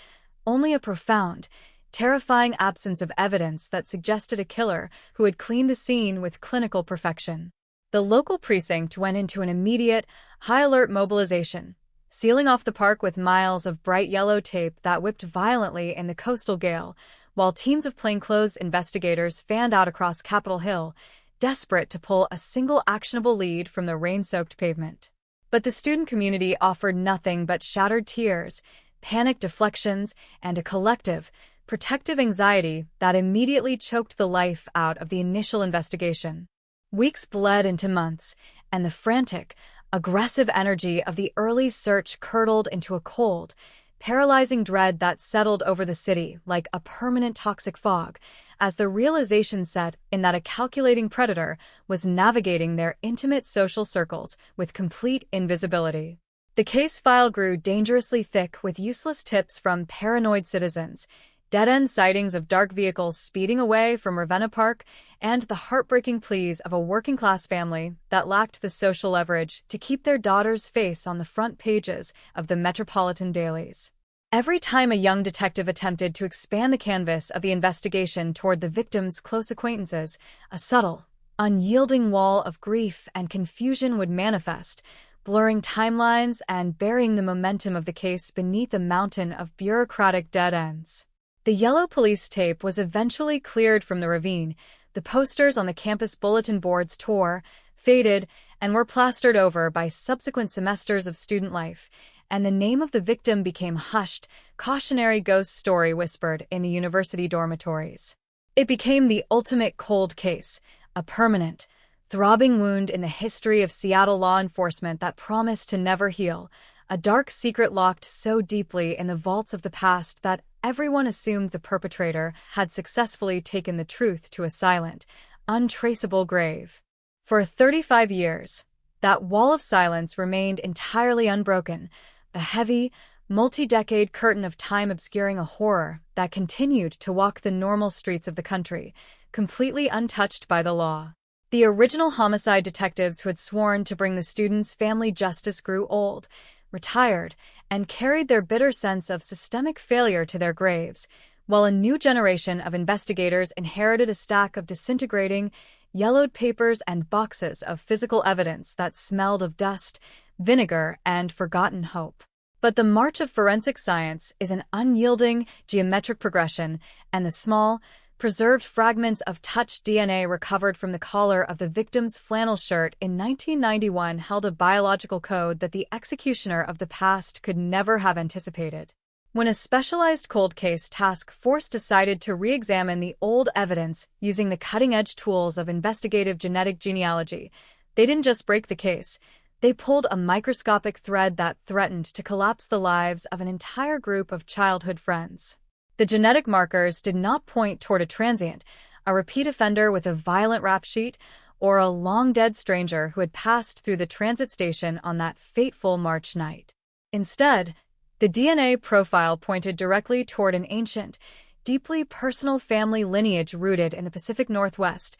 only a profound, terrifying absence of evidence that suggested a killer who had cleaned the scene with clinical perfection. The local precinct went into an immediate, high-alert mobilization, sealing off the park with miles of bright yellow tape that whipped violently in the coastal gale, while teams of plainclothes investigators fanned out across Capitol Hill, desperate to pull a single actionable lead from the rain-soaked pavement. But the student community offered nothing but shattered tears, panic deflections, and a collective, protective anxiety that immediately choked the life out of the initial investigation. Weeks bled into months, and the frantic, aggressive energy of the early search curdled into a cold, paralyzing dread that settled over the city like a permanent toxic fog, as the realization set in that a calculating predator was navigating their intimate social circles with complete invisibility. The case file grew dangerously thick with useless tips from paranoid citizens, dead-end sightings of dark vehicles speeding away from Ravenna Park, and the heartbreaking pleas of a working-class family that lacked the social leverage to keep their daughter's face on the front pages of the metropolitan dailies. Every time a young detective attempted to expand the canvas of the investigation toward the victim's close acquaintances, a subtle, unyielding wall of grief and confusion would manifest, blurring timelines and burying the momentum of the case beneath a mountain of bureaucratic dead ends. The yellow police tape was eventually cleared from the ravine, the posters on the campus bulletin boards tore, faded, and were plastered over by subsequent semesters of student life, and the name of the victim became hushed, cautionary ghost story whispered in the university dormitories. It became the ultimate cold case, a permanent, throbbing wound in the history of Seattle law enforcement that promised to never heal, a dark secret locked so deeply in the vaults of the past that everyone assumed the perpetrator had successfully taken the truth to a silent, untraceable grave. For 35 years, that wall of silence remained entirely unbroken, a heavy, multi-decade curtain of time obscuring a horror that continued to walk the normal streets of the country, completely untouched by the law. The original homicide detectives who had sworn to bring the students' family justice grew old, retired, and carried their bitter sense of systemic failure to their graves, while a new generation of investigators inherited a stack of disintegrating, yellowed papers and boxes of physical evidence that smelled of dust, vinegar, and forgotten hope. But the march of forensic science is an unyielding, geometric progression, and the small, preserved fragments of touched DNA recovered from the collar of the victim's flannel shirt in 1991 held a biological code that the executioner of the past could never have anticipated. When a specialized cold case task force decided to re-examine the old evidence using the cutting-edge tools of investigative genetic genealogy, they didn't just break the case. They pulled a microscopic thread that threatened to collapse the lives of an entire group of childhood friends. The genetic markers did not point toward a transient, a repeat offender with a violent rap sheet, or a long-dead stranger who had passed through the transit station on that fateful March night. Instead, the DNA profile pointed directly toward an ancient, deeply personal family lineage rooted in the Pacific Northwest,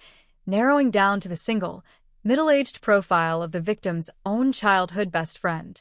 narrowing down to the single, middle-aged profile of the victim's own childhood best friend.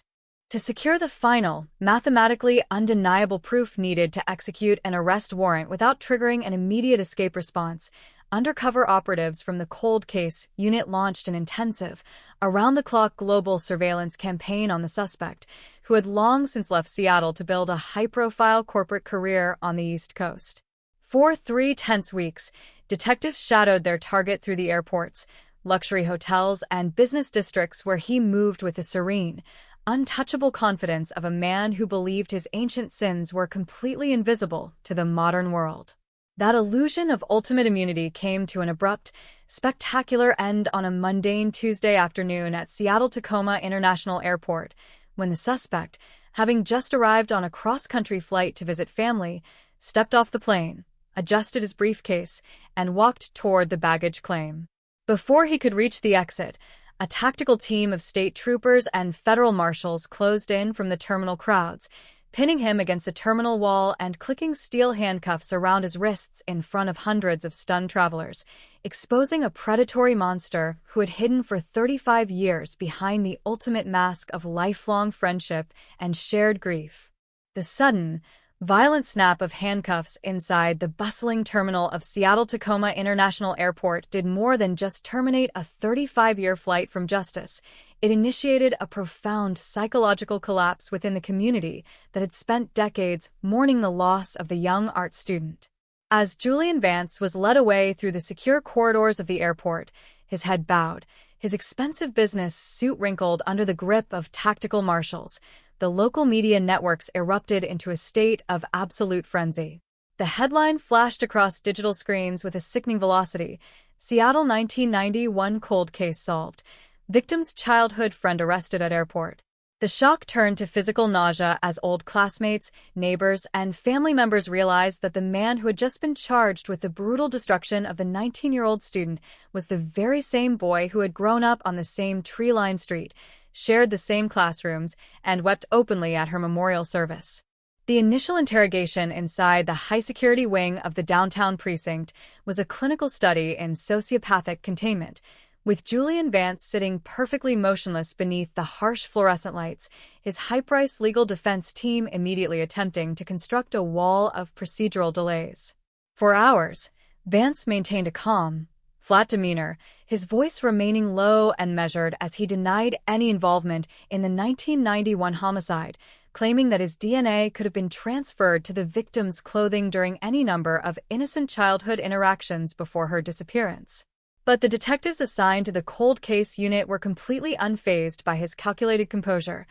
To secure the final, mathematically undeniable proof needed to execute an arrest warrant without triggering an immediate escape response, undercover operatives from the Cold Case Unit launched an intensive, around-the-clock global surveillance campaign on the suspect, who had long since left Seattle to build a high-profile corporate career on the East Coast. For 3 tense weeks, detectives shadowed their target through the airports, luxury hotels, and business districts where he moved with the serene, untouchable confidence of a man who believed his ancient sins were completely invisible to the modern world. That illusion of ultimate immunity came to an abrupt, spectacular end on a mundane Tuesday afternoon at Seattle-Tacoma International Airport, when the suspect, having just arrived on a cross-country flight to visit family, stepped off the plane, adjusted his briefcase, and walked toward the baggage claim. Before he could reach the exit, a tactical team of state troopers and federal marshals closed in from the terminal crowds, pinning him against the terminal wall and clicking steel handcuffs around his wrists in front of hundreds of stunned travelers, exposing a predatory monster who had hidden for 35 years behind the ultimate mask of lifelong friendship and shared grief. The sudden, violent snap of handcuffs inside the bustling terminal of Seattle-Tacoma International Airport did more than just terminate a 35-year flight from justice. It initiated a profound psychological collapse within the community that had spent decades mourning the loss of the young art student. As Julian Vance was led away through the secure corridors of the airport, his head bowed, his expensive business suit wrinkled under the grip of tactical marshals, the local media networks erupted into a state of absolute frenzy. The headline flashed across digital screens with a sickening velocity: Seattle 1991 cold case solved. Victim's childhood friend arrested at airport. The shock turned to physical nausea as old classmates, neighbors, and family members realized that the man who had just been charged with the brutal destruction of the 19-year-old student was the very same boy who had grown up on the same tree-lined street, shared the same classrooms, and wept openly at her memorial service. The initial interrogation inside the high-security wing of the downtown precinct was a clinical study in sociopathic containment, with Julian Vance sitting perfectly motionless beneath the harsh fluorescent lights, his high-priced legal defense team immediately attempting to construct a wall of procedural delays. For hours, Vance maintained a calm, flat demeanor, his voice remaining low and measured as he denied any involvement in the 1991 homicide, claiming that his DNA could have been transferred to the victim's clothing during any number of innocent childhood interactions before her disappearance. But the detectives assigned to the cold case unit were completely unfazed by his calculated composure.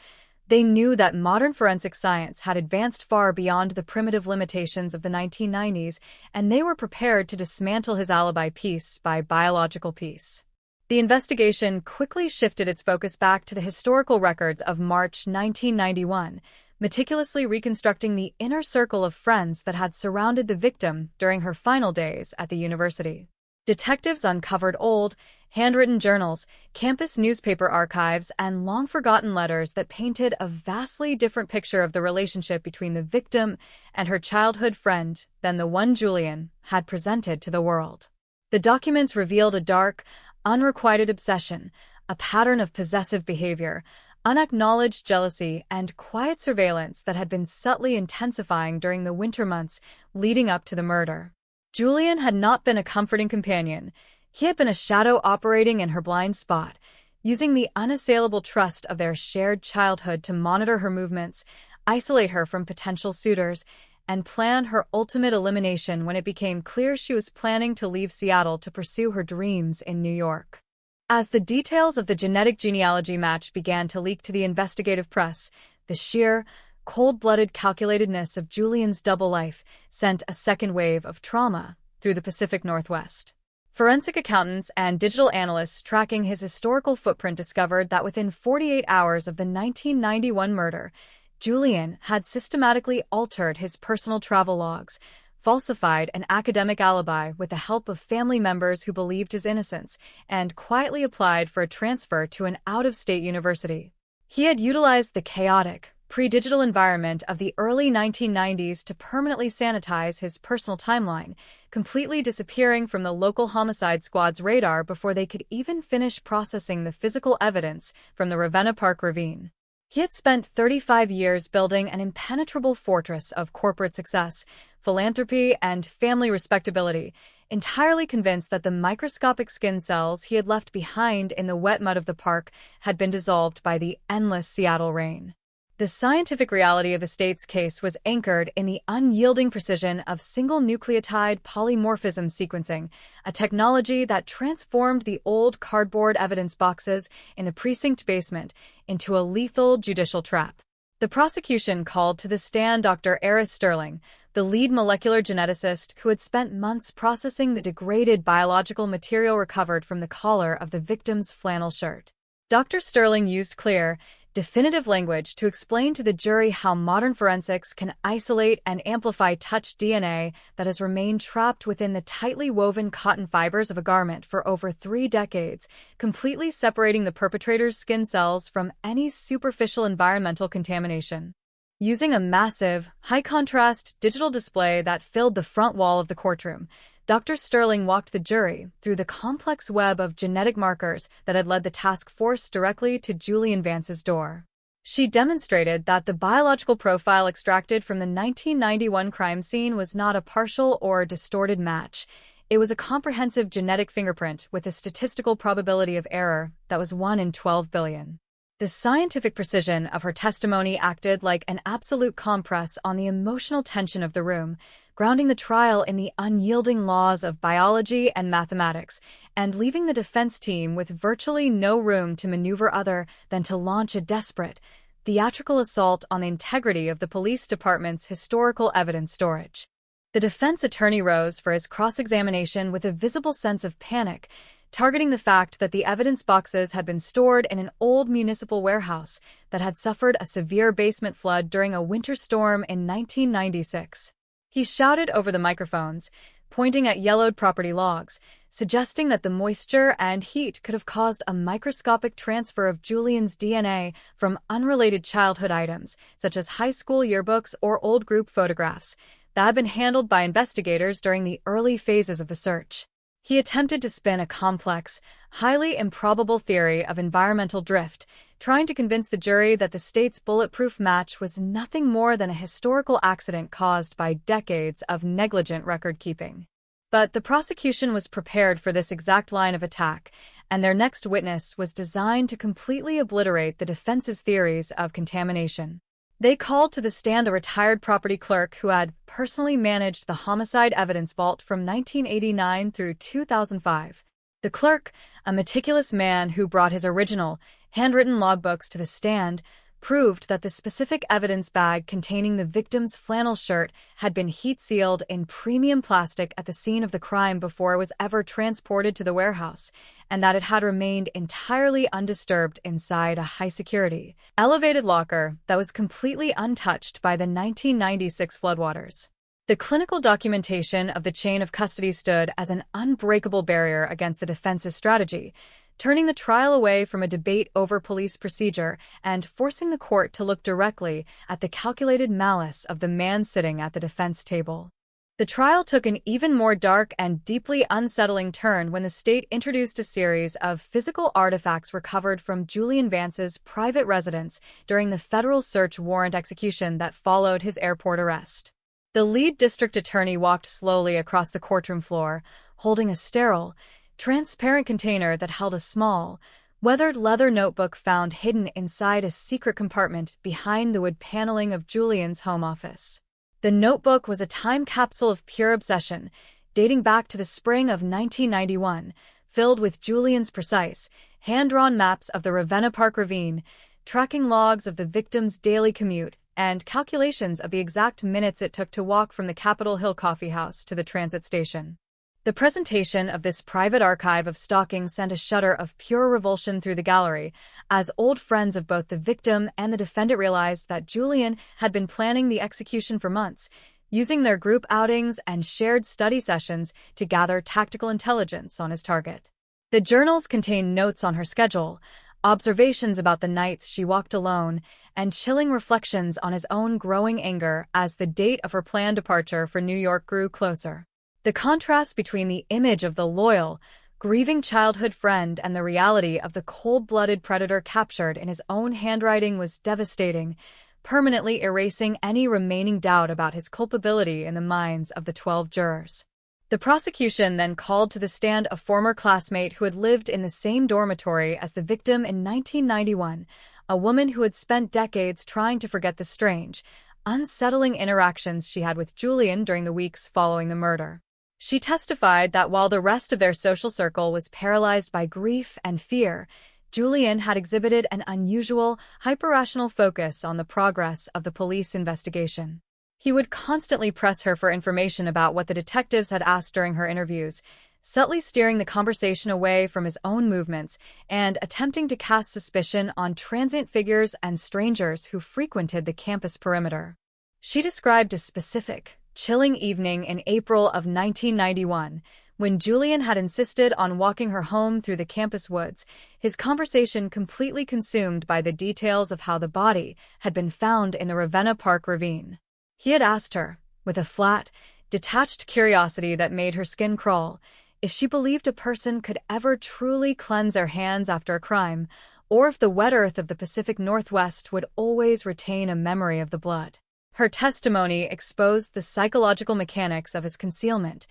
They knew that modern forensic science had advanced far beyond the primitive limitations of the 1990s, and they were prepared to dismantle his alibi piece by biological piece. The investigation quickly shifted its focus back to the historical records of March 1991, meticulously reconstructing the inner circle of friends that had surrounded the victim during her final days at the university. Detectives uncovered old, handwritten journals, campus newspaper archives, and long-forgotten letters that painted a vastly different picture of the relationship between the victim and her childhood friend than the one Julian had presented to the world. The documents revealed a dark, unrequited obsession, a pattern of possessive behavior, unacknowledged jealousy, and quiet surveillance that had been subtly intensifying during the winter months leading up to the murder. Julian had not been a comforting companion. He had been a shadow operating in her blind spot, using the unassailable trust of their shared childhood to monitor her movements, isolate her from potential suitors, and plan her ultimate elimination when it became clear she was planning to leave Seattle to pursue her dreams in New York. As the details of the genetic genealogy match began to leak to the investigative press, the sheer, cold-blooded calculatedness of Julian's double life sent a second wave of trauma through the Pacific Northwest. Forensic accountants and digital analysts tracking his historical footprint discovered that within 48 hours of the 1991 murder, Julian had systematically altered his personal travel logs, falsified an academic alibi with the help of family members who believed his innocence, and quietly applied for a transfer to an out-of-state university. He had utilized the chaotic, pre-digital environment of the early 1990s to permanently sanitize his personal timeline, completely disappearing from the local homicide squad's radar before they could even finish processing the physical evidence from the Ravenna Park ravine. He had spent 35 years building an impenetrable fortress of corporate success, philanthropy, and family respectability, entirely convinced that the microscopic skin cells he had left behind in the wet mud of the park had been dissolved by the endless Seattle rain. The scientific reality of Estate's case was anchored in the unyielding precision of single nucleotide polymorphism sequencing, a technology that transformed the old cardboard evidence boxes in the precinct basement into a lethal judicial trap. The prosecution called to the stand Dr. Eris Sterling, the lead molecular geneticist who had spent months processing the degraded biological material recovered from the collar of the victim's flannel shirt. Dr. Sterling used clear, definitive language to explain to the jury how modern forensics can isolate and amplify touch DNA that has remained trapped within the tightly woven cotton fibers of a garment for over 3 decades, completely separating the perpetrator's skin cells from any superficial environmental contamination. Using a massive, high-contrast digital display that filled the front wall of the courtroom, Dr. Sterling walked the jury through the complex web of genetic markers that had led the task force directly to Julian Vance's door. She demonstrated that the biological profile extracted from the 1991 crime scene was not a partial or distorted match. It was a comprehensive genetic fingerprint with a statistical probability of error that was 1 in 12 billion. The scientific precision of her testimony acted like an absolute compress on the emotional tension of the room, grounding the trial in the unyielding laws of biology and mathematics, and leaving the defense team with virtually no room to maneuver other than to launch a desperate, theatrical assault on the integrity of the police department's historical evidence storage. The defense attorney rose for his cross-examination with a visible sense of panic, targeting the fact that the evidence boxes had been stored in an old municipal warehouse that had suffered a severe basement flood during a winter storm in 1996. He shouted over the microphones, pointing at yellowed property logs, suggesting that the moisture and heat could have caused a microscopic transfer of Julian's DNA from unrelated childhood items, such as high school yearbooks or old group photographs, that had been handled by investigators during the early phases of the search. He attempted to spin a complex, highly improbable theory of environmental drift, trying to convince the jury that the state's bulletproof match was nothing more than a historical accident caused by decades of negligent record-keeping. But the prosecution was prepared for this exact line of attack, and their next witness was designed to completely obliterate the defense's theories of contamination. They called to the stand the retired property clerk who had personally managed the homicide evidence vault from 1989 through 2005. The clerk, a meticulous man who brought his original, handwritten logbooks to the stand, proved that the specific evidence bag containing the victim's flannel shirt had been heat-sealed in premium plastic at the scene of the crime before it was ever transported to the warehouse, and that it had remained entirely undisturbed inside a high-security, elevated locker that was completely untouched by the 1996 floodwaters. The clinical documentation of the chain of custody stood as an unbreakable barrier against the defense's strategy, turning the trial away from a debate over police procedure and forcing the court to look directly at the calculated malice of the man sitting at the defense table. The trial took an even more dark and deeply unsettling turn when the state introduced a series of physical artifacts recovered from Julian Vance's private residence during the federal search warrant execution that followed his airport arrest. The lead district attorney walked slowly across the courtroom floor, holding a sterile, transparent container that held a small, weathered leather notebook found hidden inside a secret compartment behind the wood paneling of Julian's home office. The notebook was a time capsule of pure obsession, dating back to the spring of 1991, filled with Julian's precise, hand-drawn maps of the Ravenna Park ravine, tracking logs of the victim's daily commute, and calculations of the exact minutes it took to walk from the Capitol Hill Coffee House to the transit station. The presentation of this private archive of stalking sent a shudder of pure revulsion through the gallery, as old friends of both the victim and the defendant realized that Julian had been planning the execution for months, using their group outings and shared study sessions to gather tactical intelligence on his target. The journals contained notes on her schedule, observations about the nights she walked alone, and chilling reflections on his own growing anger as the date of her planned departure for New York grew closer. The contrast between the image of the loyal, grieving childhood friend and the reality of the cold-blooded predator captured in his own handwriting was devastating, permanently erasing any remaining doubt about his culpability in the minds of the 12 jurors. The prosecution then called to the stand a former classmate who had lived in the same dormitory as the victim in 1991, a woman who had spent decades trying to forget the strange, unsettling interactions she had with Julian during the weeks following the murder. She testified that while the rest of their social circle was paralyzed by grief and fear, Julian had exhibited an unusual, hyper-rational focus on the progress of the police investigation. He would constantly press her for information about what the detectives had asked during her interviews, subtly steering the conversation away from his own movements and attempting to cast suspicion on transient figures and strangers who frequented the campus perimeter. She described a specific, chilling evening in April of 1991, when Julian had insisted on walking her home through the campus woods, his conversation completely consumed by the details of how the body had been found in the Ravenna Park ravine. He had asked her, with a flat, detached curiosity that made her skin crawl, if she believed a person could ever truly cleanse their hands after a crime, or if the wet earth of the Pacific Northwest would always retain a memory of the blood. Her testimony exposed the psychological mechanics of his concealment,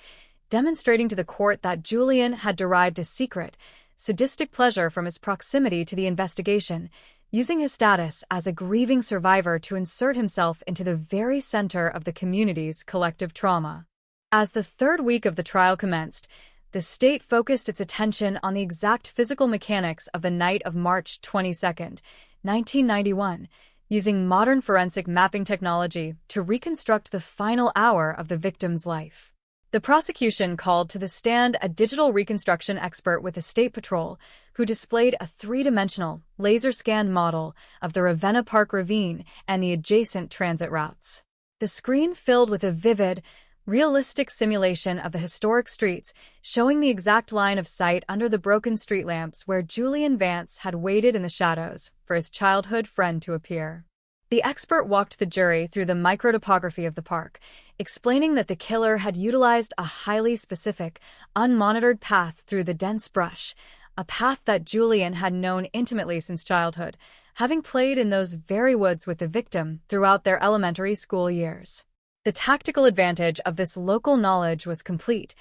demonstrating to the court that Julian had derived a secret, sadistic pleasure from his proximity to the investigation, using his status as a grieving survivor to insert himself into the very center of the community's collective trauma. As the third week of the trial commenced, the state focused its attention on the exact physical mechanics of the night of March 22, 1991, using modern forensic mapping technology to reconstruct the final hour of the victim's life. The prosecution called to the stand a digital reconstruction expert with the State Patrol, who displayed a three-dimensional, laser-scanned model of the Ravenna Park ravine and the adjacent transit routes. The screen filled with a vivid, realistic simulation of the historic streets, showing the exact line of sight under the broken street lamps where Julian Vance had waited in the shadows for his childhood friend to appear. The expert walked the jury through the microtopography of the park, explaining that the killer had utilized a highly specific, unmonitored path through the dense brush, a path that Julian had known intimately since childhood, having played in those very woods with the victim throughout their elementary school years. The tactical advantage of this local knowledge was complete.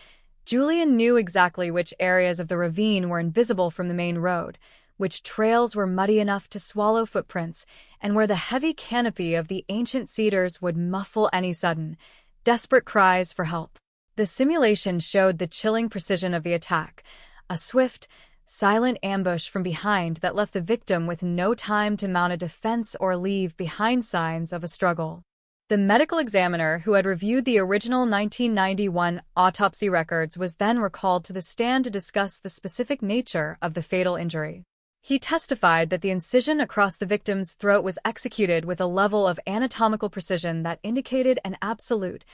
Julian knew exactly which areas of the ravine were invisible from the main road, which trails were muddy enough to swallow footprints, and where the heavy canopy of the ancient cedars would muffle any sudden, desperate cries for help. The simulation showed the chilling precision of the attack, a swift, silent ambush from behind that left the victim with no time to mount a defense or leave behind signs of a struggle. The medical examiner who had reviewed the original 1991 autopsy records was then recalled to the stand to discuss the specific nature of the fatal injury. He testified that the incision across the victim's throat was executed with a level of anatomical precision that indicated an absolute,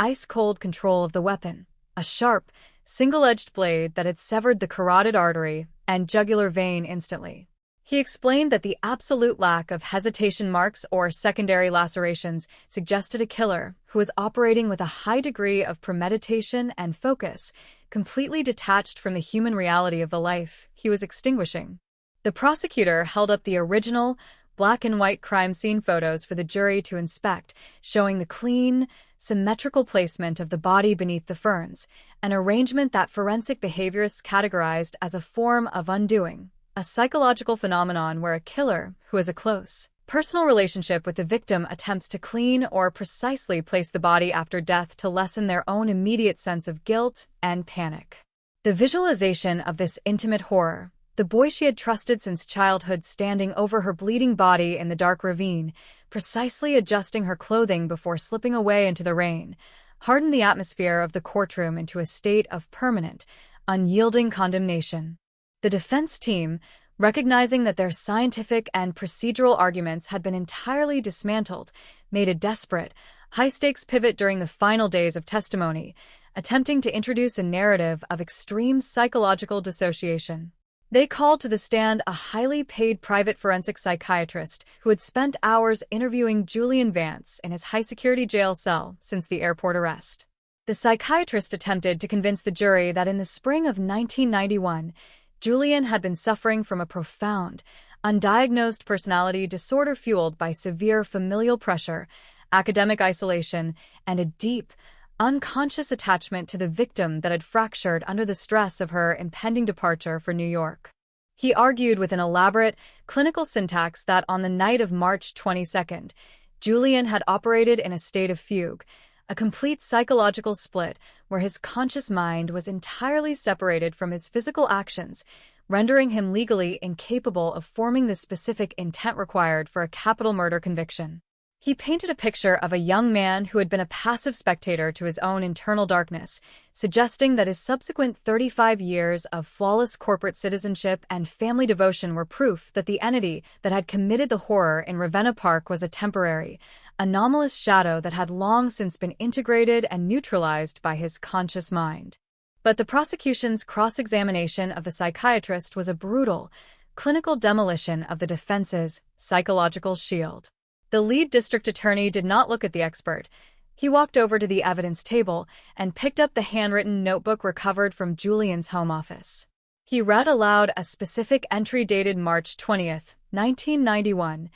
ice-cold control of the weapon, a sharp, single-edged blade that had severed the carotid artery and jugular vein instantly. He explained that the absolute lack of hesitation marks or secondary lacerations suggested a killer who was operating with a high degree of premeditation and focus, completely detached from the human reality of the life he was extinguishing. The prosecutor held up the original, black-and-white crime scene photos for the jury to inspect, showing the clean, symmetrical placement of the body beneath the ferns, an arrangement that forensic behaviorists categorized as a form of undoing, a psychological phenomenon where a killer, who has a close, personal relationship with the victim, attempts to clean or precisely place the body after death to lessen their own immediate sense of guilt and panic. The visualization of this intimate horror, The boy she had trusted since childhood standing over her bleeding body in the dark ravine, precisely adjusting her clothing before slipping away into the rain, hardened the atmosphere of the courtroom into a state of permanent, unyielding condemnation. The defense team, recognizing that their scientific and procedural arguments had been entirely dismantled, made a desperate, high-stakes pivot during the final days of testimony, attempting to introduce a narrative of extreme psychological dissociation. They called to the stand a highly paid private forensic psychiatrist who had spent hours interviewing Julian Vance in his high-security jail cell since the airport arrest. The psychiatrist attempted to convince the jury that in the spring of 1991, Julian had been suffering from a profound, undiagnosed personality disorder fueled by severe familial pressure, academic isolation, and a deep, unconscious attachment to the victim that had fractured under the stress of her impending departure for New York. He argued with an elaborate, clinical syntax that on the night of March 22nd, Julian had operated in a state of fugue, a complete psychological split where his conscious mind was entirely separated from his physical actions, rendering him legally incapable of forming the specific intent required for a capital murder conviction. He painted a picture of a young man who had been a passive spectator to his own internal darkness, suggesting that his subsequent 35 years of flawless corporate citizenship and family devotion were proof that the entity that had committed the horror in Ravenna Park was a temporary, anomalous shadow that had long since been integrated and neutralized by his conscious mind. But the prosecution's cross-examination of the psychiatrist was a brutal, clinical demolition of the defense's psychological shield. The lead district attorney did not look at the expert. He walked over to the evidence table and picked up the handwritten notebook recovered from Julian's home office. He read aloud a specific entry dated March 20th, 1991,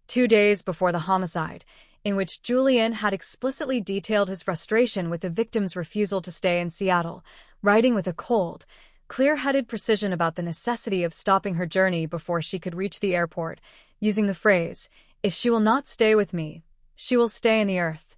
2 days before the homicide, in which Julian had explicitly detailed his frustration with the victim's refusal to stay in Seattle, writing with a cold, clear-headed precision about the necessity of stopping her journey before she could reach the airport, using the phrase, "If she will not stay with me, she will stay in the earth."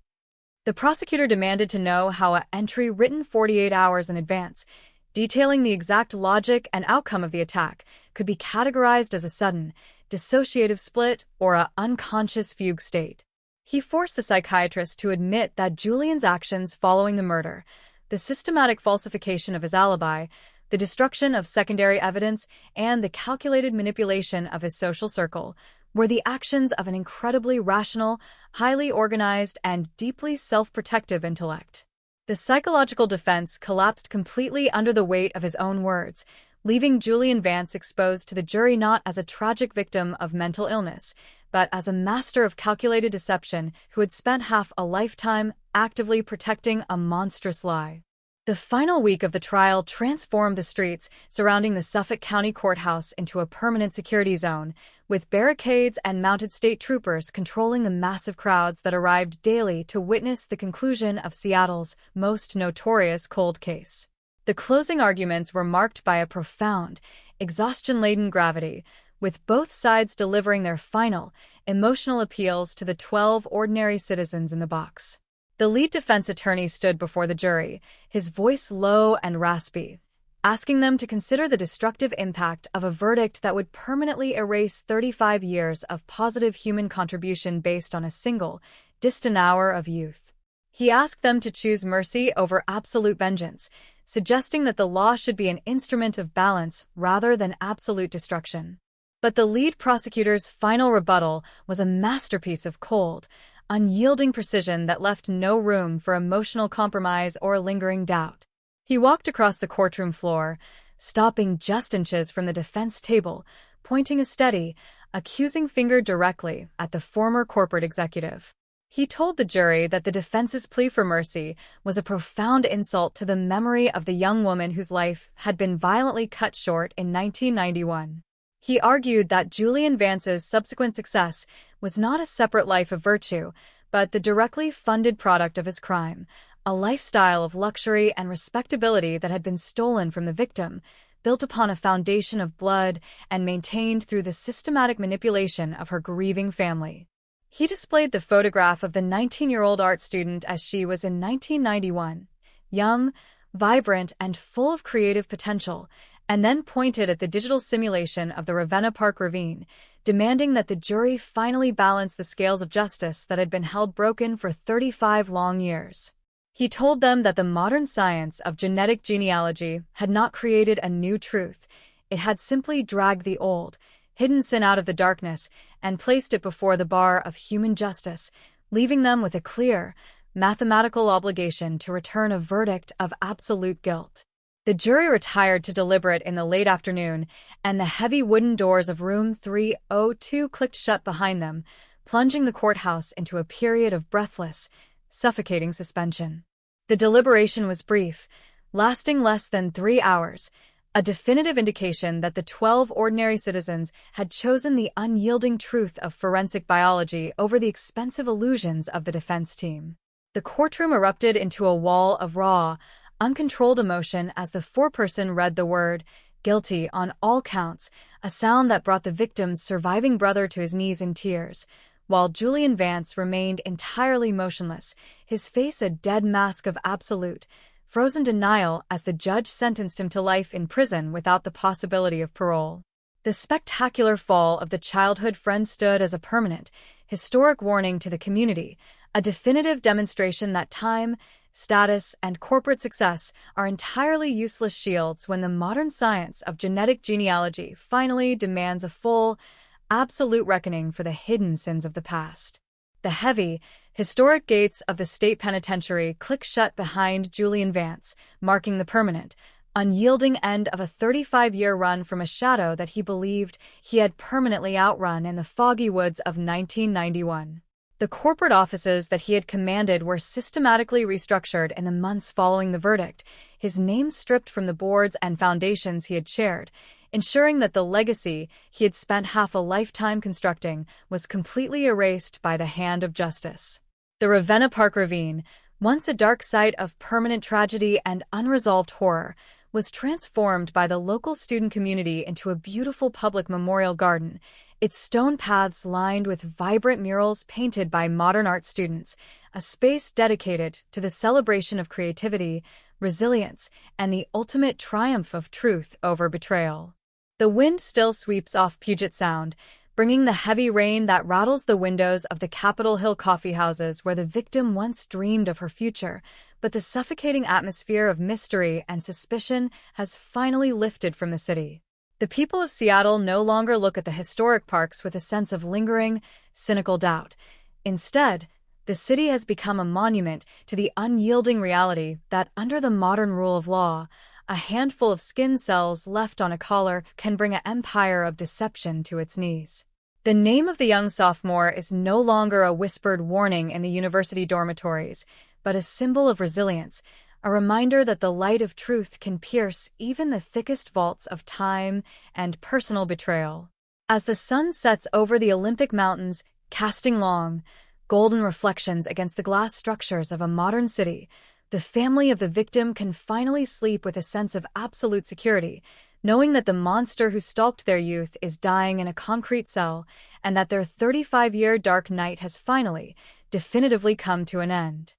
The prosecutor demanded to know how an entry written 48 hours in advance, detailing the exact logic and outcome of the attack, could be categorized as a sudden, dissociative split or an unconscious fugue state. He forced the psychiatrist to admit that Julian's actions following the murder, the systematic falsification of his alibi, the destruction of secondary evidence, and the calculated manipulation of his social circle, were the actions of an incredibly rational, highly organized, and deeply self-protective intellect. The psychological defense collapsed completely under the weight of his own words, leaving Julian Vance exposed to the jury not as a tragic victim of mental illness, but as a master of calculated deception who had spent half a lifetime actively protecting a monstrous lie. The final week of the trial transformed the streets surrounding the Suffolk County Courthouse into a permanent security zone, with barricades and mounted state troopers controlling the massive crowds that arrived daily to witness the conclusion of Seattle's most notorious cold case. The closing arguments were marked by a profound, exhaustion-laden gravity, with both sides delivering their final, emotional appeals to the 12 ordinary citizens in the box. The lead defense attorney stood before the jury, his voice low and raspy, asking them to consider the destructive impact of a verdict that would permanently erase 35 years of positive human contribution based on a single, distant hour of youth. He asked them to choose mercy over absolute vengeance, suggesting that the law should be an instrument of balance rather than absolute destruction. But the lead prosecutor's final rebuttal was a masterpiece of cold, unyielding precision that left no room for emotional compromise or lingering doubt. He walked across the courtroom floor, stopping just inches from the defense table, pointing a steady, accusing finger directly at the former corporate executive. He told the jury that the defense's plea for mercy was a profound insult to the memory of the young woman whose life had been violently cut short in 1991. He argued that Julian Vance's subsequent success was not a separate life of virtue, but the directly funded product of his crime, a lifestyle of luxury and respectability that had been stolen from the victim, built upon a foundation of blood and maintained through the systematic manipulation of her grieving family. He displayed the photograph of the 19-year-old art student as she was in 1991, young, vibrant, and full of creative potential, and then pointed at the digital simulation of the Ravenna Park ravine, demanding that the jury finally balance the scales of justice that had been held broken for 35 long years. He told them that the modern science of genetic genealogy had not created a new truth. It had simply dragged the old, hidden sin out of the darkness and placed it before the bar of human justice, leaving them with a clear, mathematical obligation to return a verdict of absolute guilt. The jury retired to deliberate in the late afternoon, and the heavy wooden doors of room 302 clicked shut behind them, plunging the courthouse into a period of breathless, suffocating suspension. The deliberation was brief, lasting less than 3 hours, a definitive indication that the 12 ordinary citizens had chosen the unyielding truth of forensic biology over the expensive illusions of the defense team. The courtroom erupted into a wall of raw, uncontrolled emotion as the foreperson read the word guilty on all counts, a sound that brought the victim's surviving brother to his knees in tears, while Julian Vance remained entirely motionless, his face a dead mask of absolute, frozen denial as the judge sentenced him to life in prison without the possibility of parole. The spectacular fall of the childhood friend stood as a permanent, historic warning to the community, a definitive demonstration that time, status, and corporate success are entirely useless shields when the modern science of genetic genealogy finally demands a full, absolute reckoning for the hidden sins of the past. The heavy, historic gates of the state penitentiary click shut behind Julian Vance, marking the permanent, unyielding end of a 35-year run from a shadow that he believed he had permanently outrun in the foggy woods of 1991. The corporate offices that he had commanded were systematically restructured in the months following the verdict, his name stripped from the boards and foundations he had chaired, ensuring that the legacy he had spent half a lifetime constructing was completely erased by the hand of justice. The Ravenna Park ravine, once a dark site of permanent tragedy and unresolved horror, was transformed by the local student community into a beautiful public memorial garden, its stone paths lined with vibrant murals painted by modern art students, a space dedicated to the celebration of creativity, resilience, and the ultimate triumph of truth over betrayal. The wind still sweeps off Puget Sound, bringing the heavy rain that rattles the windows of the Capitol Hill coffee houses where the victim once dreamed of her future, but the suffocating atmosphere of mystery and suspicion has finally lifted from the city. The people of Seattle no longer look at the historic parks with a sense of lingering, cynical doubt. Instead, the city has become a monument to the unyielding reality that, under the modern rule of law, a handful of skin cells left on a collar can bring an empire of deception to its knees. The name of the young sophomore is no longer a whispered warning in the university dormitories, but a symbol of resilience, a reminder that the light of truth can pierce even the thickest vaults of time and personal betrayal. As the sun sets over the Olympic Mountains, casting long, golden reflections against the glass structures of a modern city, the family of the victim can finally sleep with a sense of absolute security, knowing that the monster who stalked their youth is dying in a concrete cell and that their 35-year dark night has finally, definitively come to an end.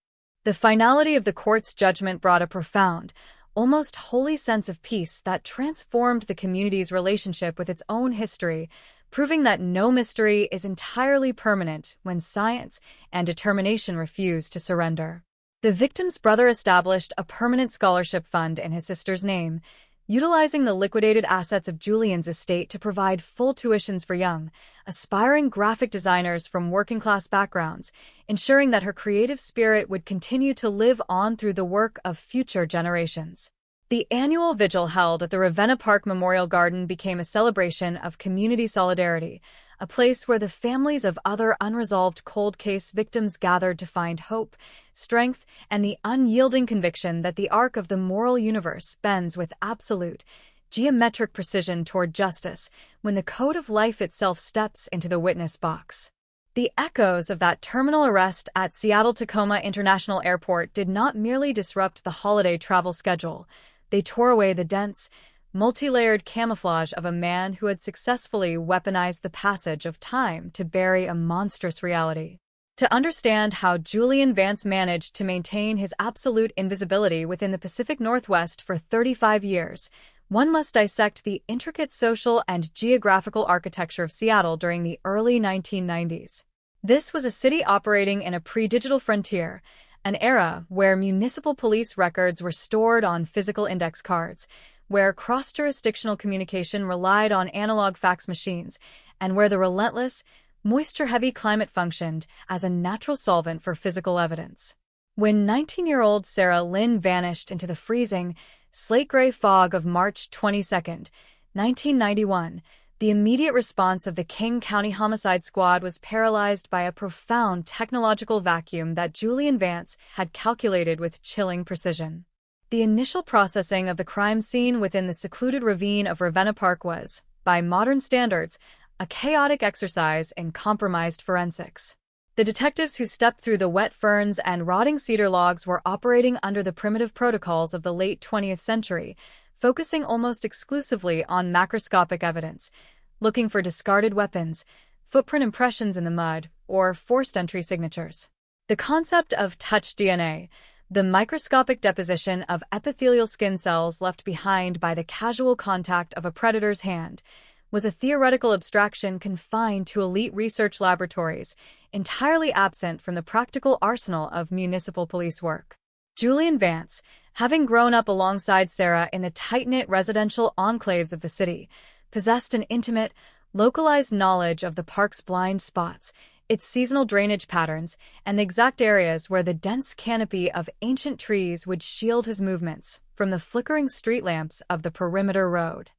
The finality of the court's judgment brought a profound, almost holy sense of peace that transformed the community's relationship with its own history, proving that no mystery is entirely permanent when science and determination refuse to surrender. The victim's brother established a permanent scholarship fund in his sister's name, utilizing the liquidated assets of Julian's estate to provide full tuitions for young, aspiring graphic designers from working-class backgrounds, ensuring that her creative spirit would continue to live on through the work of future generations. The annual vigil held at the Ravenna Park Memorial Garden became a celebration of community solidarity, a place where the families of other unresolved cold case victims gathered to find hope, strength, and the unyielding conviction that the arc of the moral universe bends with absolute, geometric precision toward justice when the code of life itself steps into the witness box. The echoes of that terminal arrest at Seattle-Tacoma International Airport did not merely disrupt the holiday travel schedule. They tore away the dense, multi-layered camouflage of a man who had successfully weaponized the passage of time to bury a monstrous reality. To understand how Julian Vance managed to maintain his absolute invisibility within the Pacific Northwest for 35 years, one must dissect the intricate social and geographical architecture of Seattle during the early 1990s. This was a city operating in a pre-digital frontier, an era where municipal police records were stored on physical index cards, where cross-jurisdictional communication relied on analog fax machines, and where the relentless, moisture-heavy climate functioned as a natural solvent for physical evidence. When 19-year-old Sarah Lynn vanished into the freezing, slate-gray fog of March 22, 1991, the immediate response of the King County Homicide Squad was paralyzed by a profound technological vacuum that Julian Vance had calculated with chilling precision. The initial processing of the crime scene within the secluded ravine of Ravenna Park was, by modern standards, a chaotic exercise in compromised forensics. The detectives who stepped through the wet ferns and rotting cedar logs were operating under the primitive protocols of the late 20th century, focusing almost exclusively on macroscopic evidence, looking for discarded weapons, footprint impressions in the mud, or forced entry signatures. The concept of touch DNA, the microscopic deposition of epithelial skin cells left behind by the casual contact of a predator's hand, was a theoretical abstraction confined to elite research laboratories, entirely absent from the practical arsenal of municipal police work. Julian Vance, having grown up alongside Sarah in the tight-knit residential enclaves of the city, possessed an intimate, localized knowledge of the park's blind spots, its seasonal drainage patterns, and the exact areas where the dense canopy of ancient trees would shield his movements from the flickering street lamps of the perimeter road.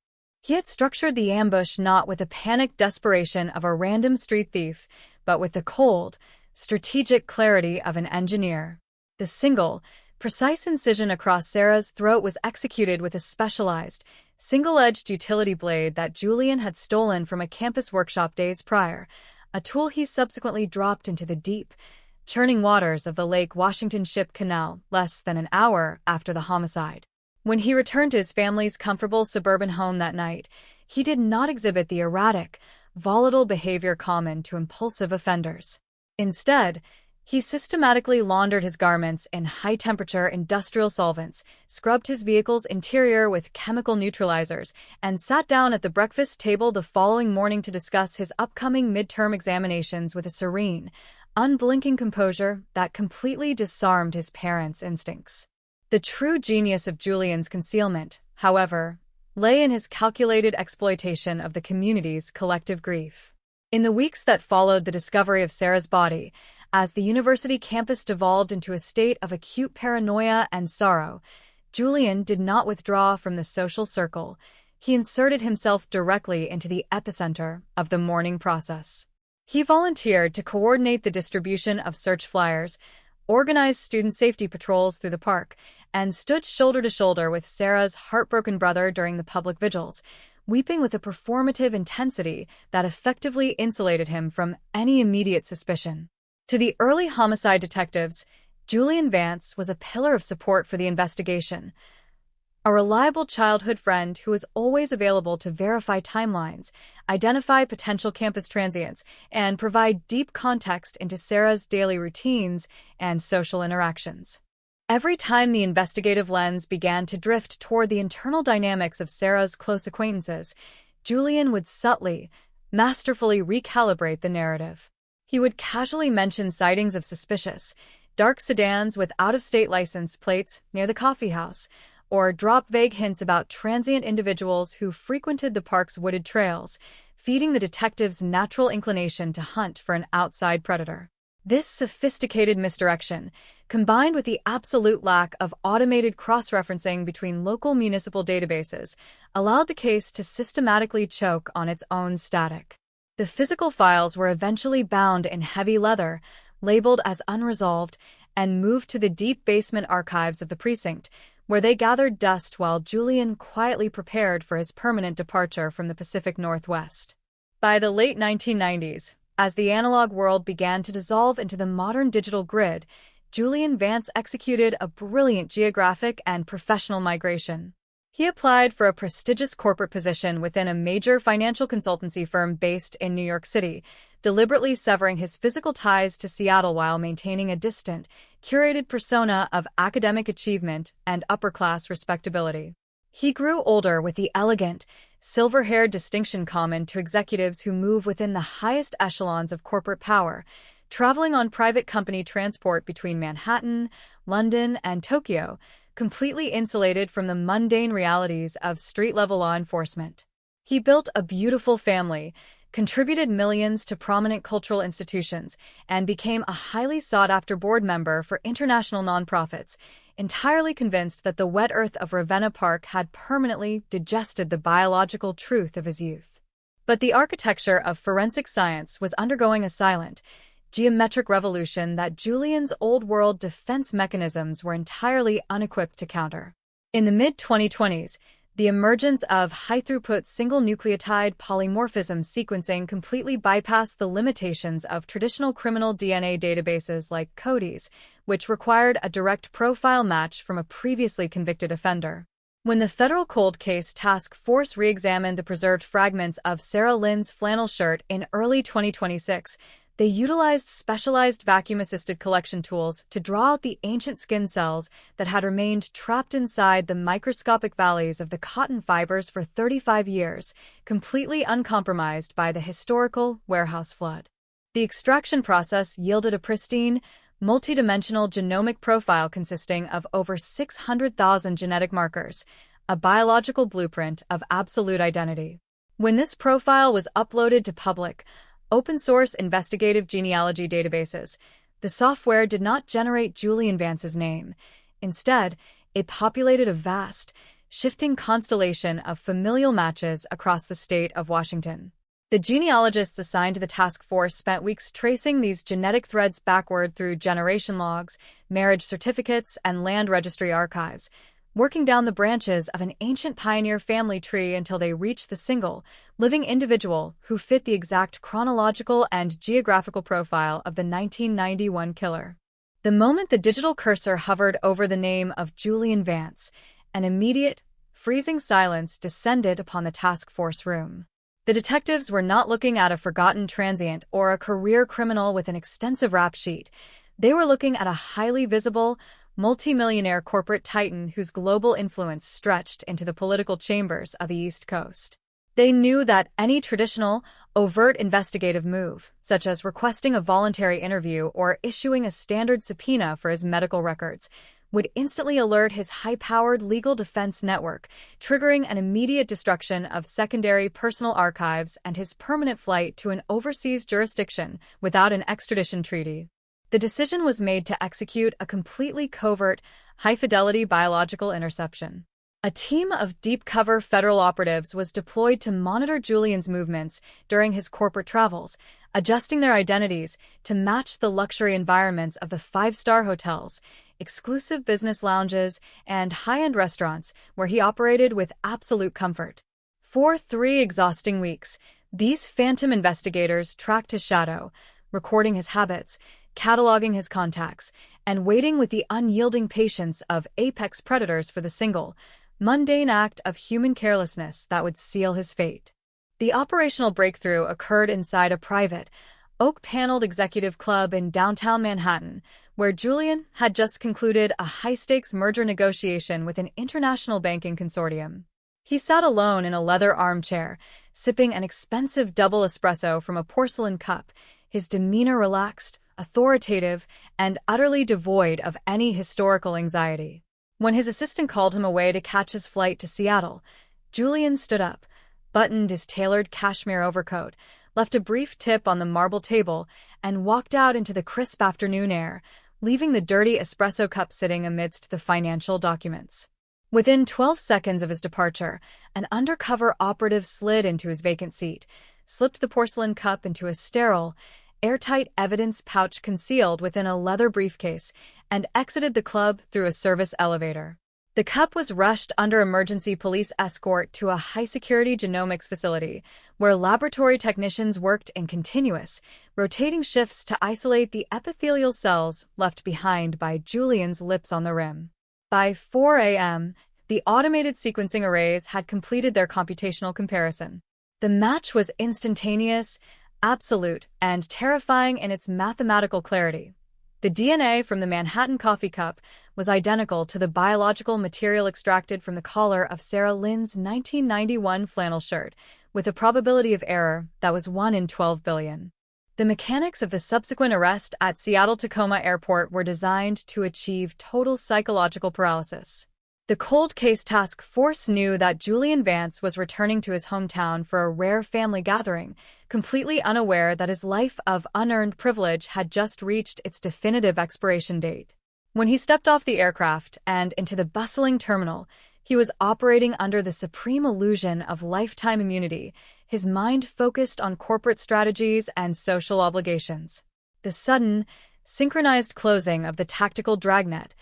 He had structured the ambush not with the panicked desperation of a random street thief, but with the cold, strategic clarity of an engineer. The single, precise incision across Sarah's throat was executed with a specialized, single-edged utility blade that Julian had stolen from a campus workshop days prior, a tool he subsequently dropped into the deep, churning waters of the Lake Washington Ship Canal less than an hour after the homicide. When he returned to his family's comfortable suburban home that night, he did not exhibit the erratic, volatile behavior common to impulsive offenders. Instead, he systematically laundered his garments in high-temperature industrial solvents, scrubbed his vehicle's interior with chemical neutralizers, and sat down at the breakfast table the following morning to discuss his upcoming midterm examinations with a serene, unblinking composure that completely disarmed his parents' instincts. The true genius of Julian's concealment, however, lay in his calculated exploitation of the community's collective grief. In the weeks that followed the discovery of Sarah's body, as the university campus devolved into a state of acute paranoia and sorrow, Julian did not withdraw from the social circle. He inserted himself directly into the epicenter of the mourning process. He volunteered to coordinate the distribution of search flyers, organized student safety patrols through the park, and stood shoulder to shoulder with Sarah's heartbroken brother during the public vigils, weeping with a performative intensity that effectively insulated him from any immediate suspicion. To the early homicide detectives, Julian Vance was a pillar of support for the investigation, a reliable childhood friend who was always available to verify timelines, identify potential campus transients, and provide deep context into Sarah's daily routines and social interactions. Every time the investigative lens began to drift toward the internal dynamics of Sarah's close acquaintances, Julian would subtly, masterfully recalibrate the narrative. He would casually mention sightings of suspicious, dark sedans with out-of-state license plates near the coffee house, or drop vague hints about transient individuals who frequented the park's wooded trails, feeding the detective's natural inclination to hunt for an outside predator. This sophisticated misdirection, combined with the absolute lack of automated cross-referencing between local municipal databases, allowed the case to systematically choke on its own static. The physical files were eventually bound in heavy leather, labeled as unresolved, and moved to the deep basement archives of the precinct, where they gathered dust while Julian quietly prepared for his permanent departure from the Pacific Northwest. By the late 1990s, as the analog world began to dissolve into the modern digital grid, Julian Vance executed a brilliant geographic and professional migration. He applied for a prestigious corporate position within a major financial consultancy firm based in New York City, deliberately severing his physical ties to Seattle while maintaining a distant, curated persona of academic achievement and upper-class respectability. He grew older with the elegant, silver-haired distinction common to executives who move within the highest echelons of corporate power, traveling on private company transport between Manhattan, London, and Tokyo, completely insulated from the mundane realities of street-level law enforcement. He built a beautiful family, contributed millions to prominent cultural institutions, and became a highly sought-after board member for international nonprofits, entirely convinced that the wet earth of Ravenna Park had permanently digested the biological truth of his youth. But the architecture of forensic science was undergoing a silent, geometric revolution that Julian's old-world defense mechanisms were entirely unequipped to counter. In the mid-2020s, the emergence of high-throughput single-nucleotide polymorphism sequencing completely bypassed the limitations of traditional criminal DNA databases like CODIS, which required a direct profile match from a previously convicted offender. When the Federal Cold Case Task Force re-examined the preserved fragments of Sarah Lynn's flannel shirt in early 2026, they utilized specialized vacuum-assisted collection tools to draw out the ancient skin cells that had remained trapped inside the microscopic valleys of the cotton fibers for 35 years, completely uncompromised by the historical warehouse flood. The extraction process yielded a pristine, multidimensional genomic profile consisting of over 600,000 genetic markers, a biological blueprint of absolute identity. When this profile was uploaded to public, open-source investigative genealogy databases, the software did not generate Julian Vance's name. Instead, it populated a vast, shifting constellation of familial matches across the state of Washington. The genealogists assigned to the task force spent weeks tracing these genetic threads backward through generation logs, marriage certificates, and land registry archives, working down the branches of an ancient pioneer family tree until they reached the single, living individual who fit the exact chronological and geographical profile of the 1991 killer. The moment the digital cursor hovered over the name of Julian Vance, an immediate, freezing silence descended upon the task force room. The detectives were not looking at a forgotten transient or a career criminal with an extensive rap sheet. They were looking at a highly visible, multi-millionaire corporate titan whose global influence stretched into the political chambers of the East Coast. They knew that any traditional, overt investigative move, such as requesting a voluntary interview or issuing a standard subpoena for his medical records, would instantly alert his high-powered legal defense network, triggering an immediate destruction of secondary personal archives and his permanent flight to an overseas jurisdiction without an extradition treaty. The decision was made to execute a completely covert, high-fidelity biological interception. A team of deep-cover federal operatives was deployed to monitor Julian's movements during his corporate travels, adjusting their identities to match the luxury environments of the five-star hotels, exclusive business lounges, and high-end restaurants where he operated with absolute comfort. For 3 exhausting weeks, these phantom investigators tracked his shadow, recording his habits, cataloging his contacts, and waiting with the unyielding patience of apex predators for the single, mundane act of human carelessness that would seal his fate. The operational breakthrough occurred inside a private, oak-paneled executive club in downtown Manhattan, where Julian had just concluded a high-stakes merger negotiation with an international banking consortium. He sat alone in a leather armchair, sipping an expensive double espresso from a porcelain cup, his demeanor relaxed, authoritative, and utterly devoid of any historical anxiety. When his assistant called him away to catch his flight to Seattle, Julian stood up, buttoned his tailored cashmere overcoat, left a brief tip on the marble table, and walked out into the crisp afternoon air, leaving the dirty espresso cup sitting amidst the financial documents. Within 12 seconds of his departure, an undercover operative slid into his vacant seat, slipped the porcelain cup into a sterile, airtight evidence pouch concealed within a leather briefcase, and exited the club through a service elevator. The cup was rushed under emergency police escort to a high-security genomics facility, where laboratory technicians worked in continuous, rotating shifts to isolate the epithelial cells left behind by Julian's lips on the rim. By 4 a.m., the automated sequencing arrays had completed their computational comparison. The match was instantaneous, absolute, and terrifying in its mathematical clarity. The DNA from the Manhattan coffee cup was identical to the biological material extracted from the collar of Sarah Lynn's 1991 flannel shirt, with a probability of error that was 1 in 12 billion. The mechanics of the subsequent arrest at Seattle-Tacoma Airport were designed to achieve total psychological paralysis. The Cold Case Task Force knew that Julian Vance was returning to his hometown for a rare family gathering, completely unaware that his life of unearned privilege had just reached its definitive expiration date. When he stepped off the aircraft and into the bustling terminal, he was operating under the supreme illusion of lifetime immunity, his mind focused on corporate strategies and social obligations. The sudden, synchronized closing of the tactical dragnet,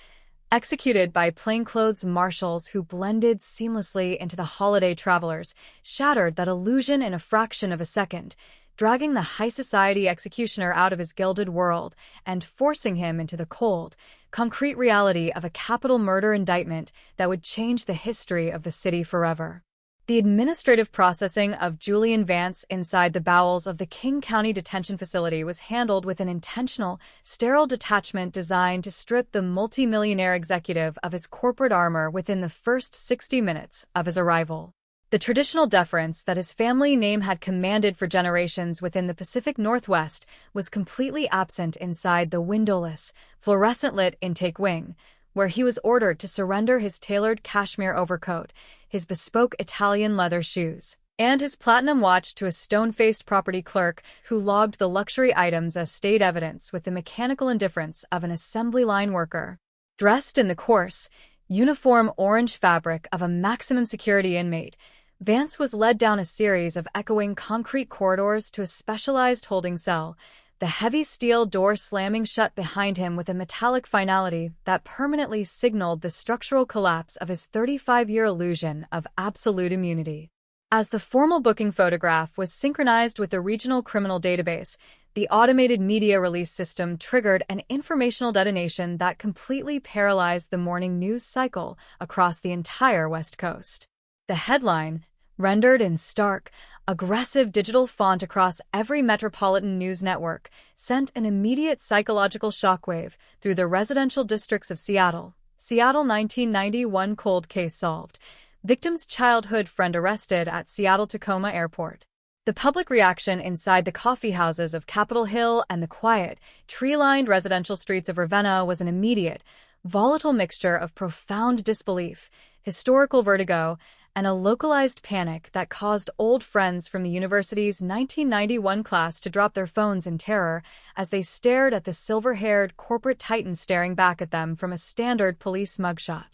executed by plainclothes marshals who blended seamlessly into the holiday travelers, shattered that illusion in a fraction of a second, dragging the high society executioner out of his gilded world and forcing him into the cold, concrete reality of a capital murder indictment that would change the history of the city forever. The administrative processing of Julian Vance inside the bowels of the King County Detention Facility was handled with an intentional, sterile detachment designed to strip the multimillionaire executive of his corporate armor within the first 60 minutes of his arrival. The traditional deference that his family name had commanded for generations within the Pacific Northwest was completely absent inside the windowless, fluorescent-lit intake wing, where he was ordered to surrender his tailored cashmere overcoat, his bespoke Italian leather shoes, and his platinum watch to a stone-faced property clerk who logged the luxury items as state evidence with the mechanical indifference of an assembly line worker. Dressed in the coarse, uniform orange fabric of a maximum security inmate, Vance was led down a series of echoing concrete corridors to a specialized holding cell, the heavy steel door slamming shut behind him with a metallic finality that permanently signaled the structural collapse of his 35-year illusion of absolute immunity. As the formal booking photograph was synchronized with the regional criminal database, the automated media release system triggered an informational detonation that completely paralyzed the morning news cycle across the entire West Coast. The headline, rendered in stark, aggressive digital font across every metropolitan news network, sent an immediate psychological shockwave through the residential districts of Seattle. Seattle 1991 cold case solved. Victim's childhood friend arrested at Seattle-Tacoma Airport. The public reaction inside the coffee houses of Capitol Hill and the quiet, tree-lined residential streets of Ravenna was an immediate, volatile mixture of profound disbelief, historical vertigo, and a localized panic that caused old friends from the university's 1991 class to drop their phones in terror as they stared at the silver-haired corporate titan staring back at them from a standard police mugshot.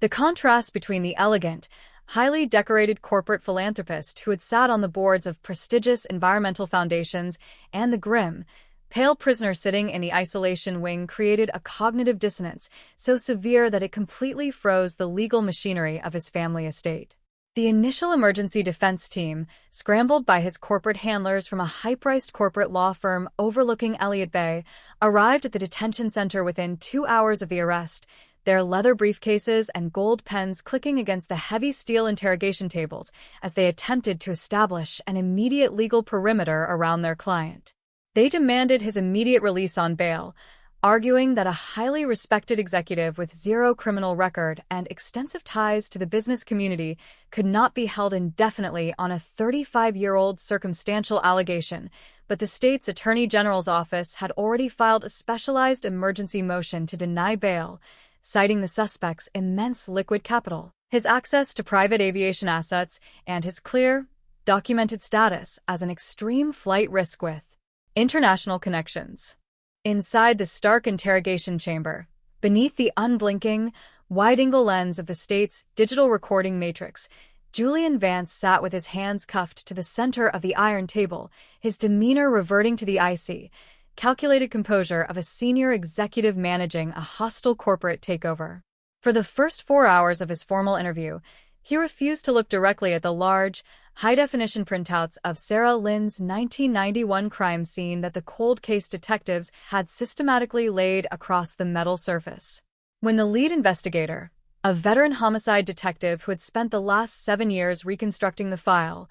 The contrast between the elegant, highly decorated corporate philanthropist who had sat on the boards of prestigious environmental foundations and the grim, pale prisoner sitting in the isolation wing created a cognitive dissonance so severe that it completely froze the legal machinery of his family estate. The initial emergency defense team, scrambled by his corporate handlers from a high-priced corporate law firm overlooking Elliott Bay, arrived at the detention center within 2 hours of the arrest, their leather briefcases and gold pens clicking against the heavy steel interrogation tables as they attempted to establish an immediate legal perimeter around their client. They demanded his immediate release on bail, arguing that a highly respected executive with zero criminal record and extensive ties to the business community could not be held indefinitely on a 35-year-old circumstantial allegation, but the state's attorney general's office had already filed a specialized emergency motion to deny bail, citing the suspect's immense liquid capital, his access to private aviation assets, and his clear, documented status as an extreme flight risk with international connections. Inside the stark interrogation chamber, beneath the unblinking, wide-angle lens of the state's digital recording matrix, Julian Vance sat with his hands cuffed to the center of the iron table, his demeanor reverting to the icy, calculated composure of a senior executive managing a hostile corporate takeover. For the first 4 hours of his formal interview, he refused to look directly at the large, high-definition printouts of Sarah Lynn's 1991 crime scene that the cold case detectives had systematically laid across the metal surface. When the lead investigator, a veteran homicide detective who had spent the last 7 years reconstructing the file,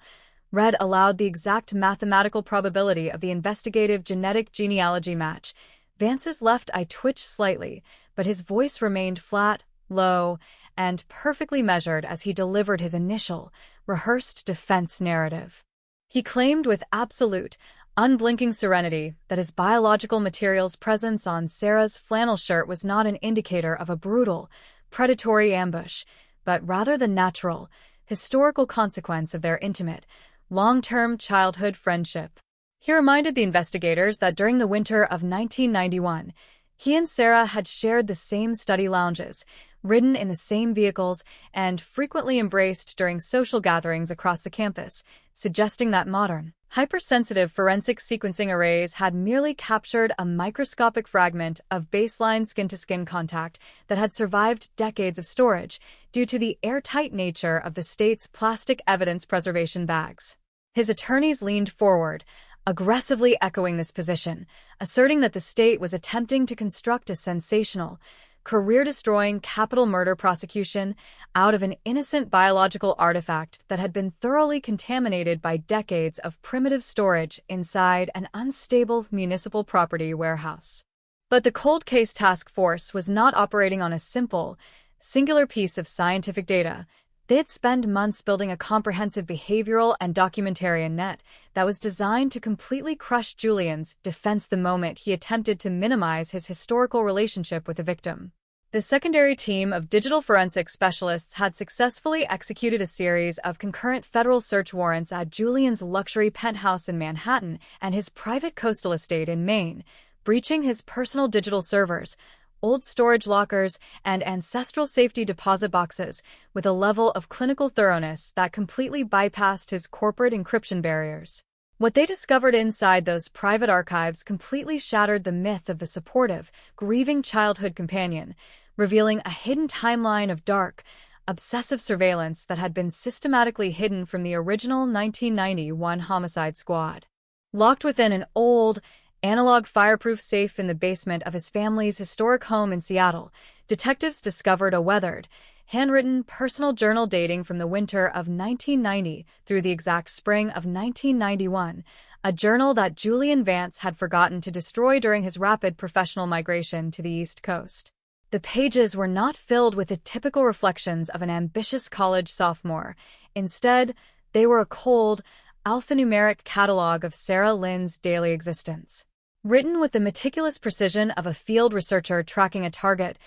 read aloud the exact mathematical probability of the investigative genetic genealogy match, Vance's left eye twitched slightly, but his voice remained flat, low, and perfectly measured as he delivered his initial, rehearsed defense narrative. He claimed with absolute, unblinking serenity that his biological material's presence on Sarah's flannel shirt was not an indicator of a brutal, predatory ambush, but rather the natural, historical consequence of their intimate, long-term childhood friendship. He reminded the investigators that during the winter of 1991, he and Sarah had shared the same study lounges, ridden in the same vehicles, and frequently embraced during social gatherings across the campus, suggesting that modern, hypersensitive forensic sequencing arrays had merely captured a microscopic fragment of baseline skin-to-skin contact that had survived decades of storage due to the airtight nature of the state's plastic evidence preservation bags. His attorneys leaned forward, aggressively echoing this position, asserting that the state was attempting to construct a sensational, career-destroying capital murder prosecution out of an innocent biological artifact that had been thoroughly contaminated by decades of primitive storage inside an unstable municipal property warehouse. But the Cold Case Task Force was not operating on a simple, singular piece of scientific data. They'd spend months building a comprehensive behavioral and documentarian net that was designed to completely crush Julian's defense the moment he attempted to minimize his historical relationship with the victim. The secondary team of digital forensic specialists had successfully executed a series of concurrent federal search warrants at Julian's luxury penthouse in Manhattan and his private coastal estate in Maine, breaching his personal digital servers, old storage lockers, and ancestral safety deposit boxes with a level of clinical thoroughness that completely bypassed his corporate encryption barriers. What they discovered inside those private archives completely shattered the myth of the supportive, grieving childhood companion, revealing a hidden timeline of dark, obsessive surveillance that had been systematically hidden from the original 1991 homicide squad. Locked within an old, analog fireproof safe in the basement of his family's historic home in Seattle, detectives discovered a weathered, handwritten personal journal dating from the winter of 1990 through the exact spring of 1991, a journal that Julian Vance had forgotten to destroy during his rapid professional migration to the East Coast. The pages were not filled with the typical reflections of an ambitious college sophomore. Instead, they were a cold, alphanumeric catalog of Sarah Lynn's daily existence. Written with the meticulous precision of a field researcher tracking a target,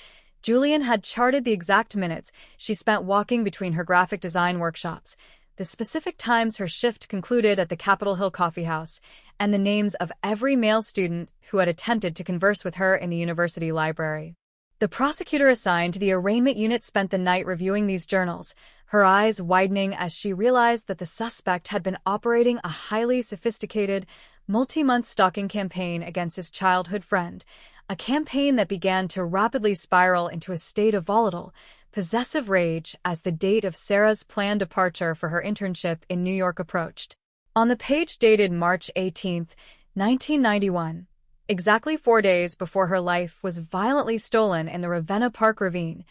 Julian had charted the exact minutes she spent walking between her graphic design workshops, the specific times her shift concluded at the Capitol Hill Coffee House, and the names of every male student who had attempted to converse with her in the university library. The prosecutor assigned to the arraignment unit spent the night reviewing these journals, her eyes widening as she realized that the suspect had been operating a highly sophisticated, multi-month stalking campaign against his childhood friend, a campaign that began to rapidly spiral into a state of volatile, possessive rage as the date of Sarah's planned departure for her internship in New York approached. On the page dated March 18, 1991, exactly 4 days before her life was violently stolen in the Ravenna Park ravine,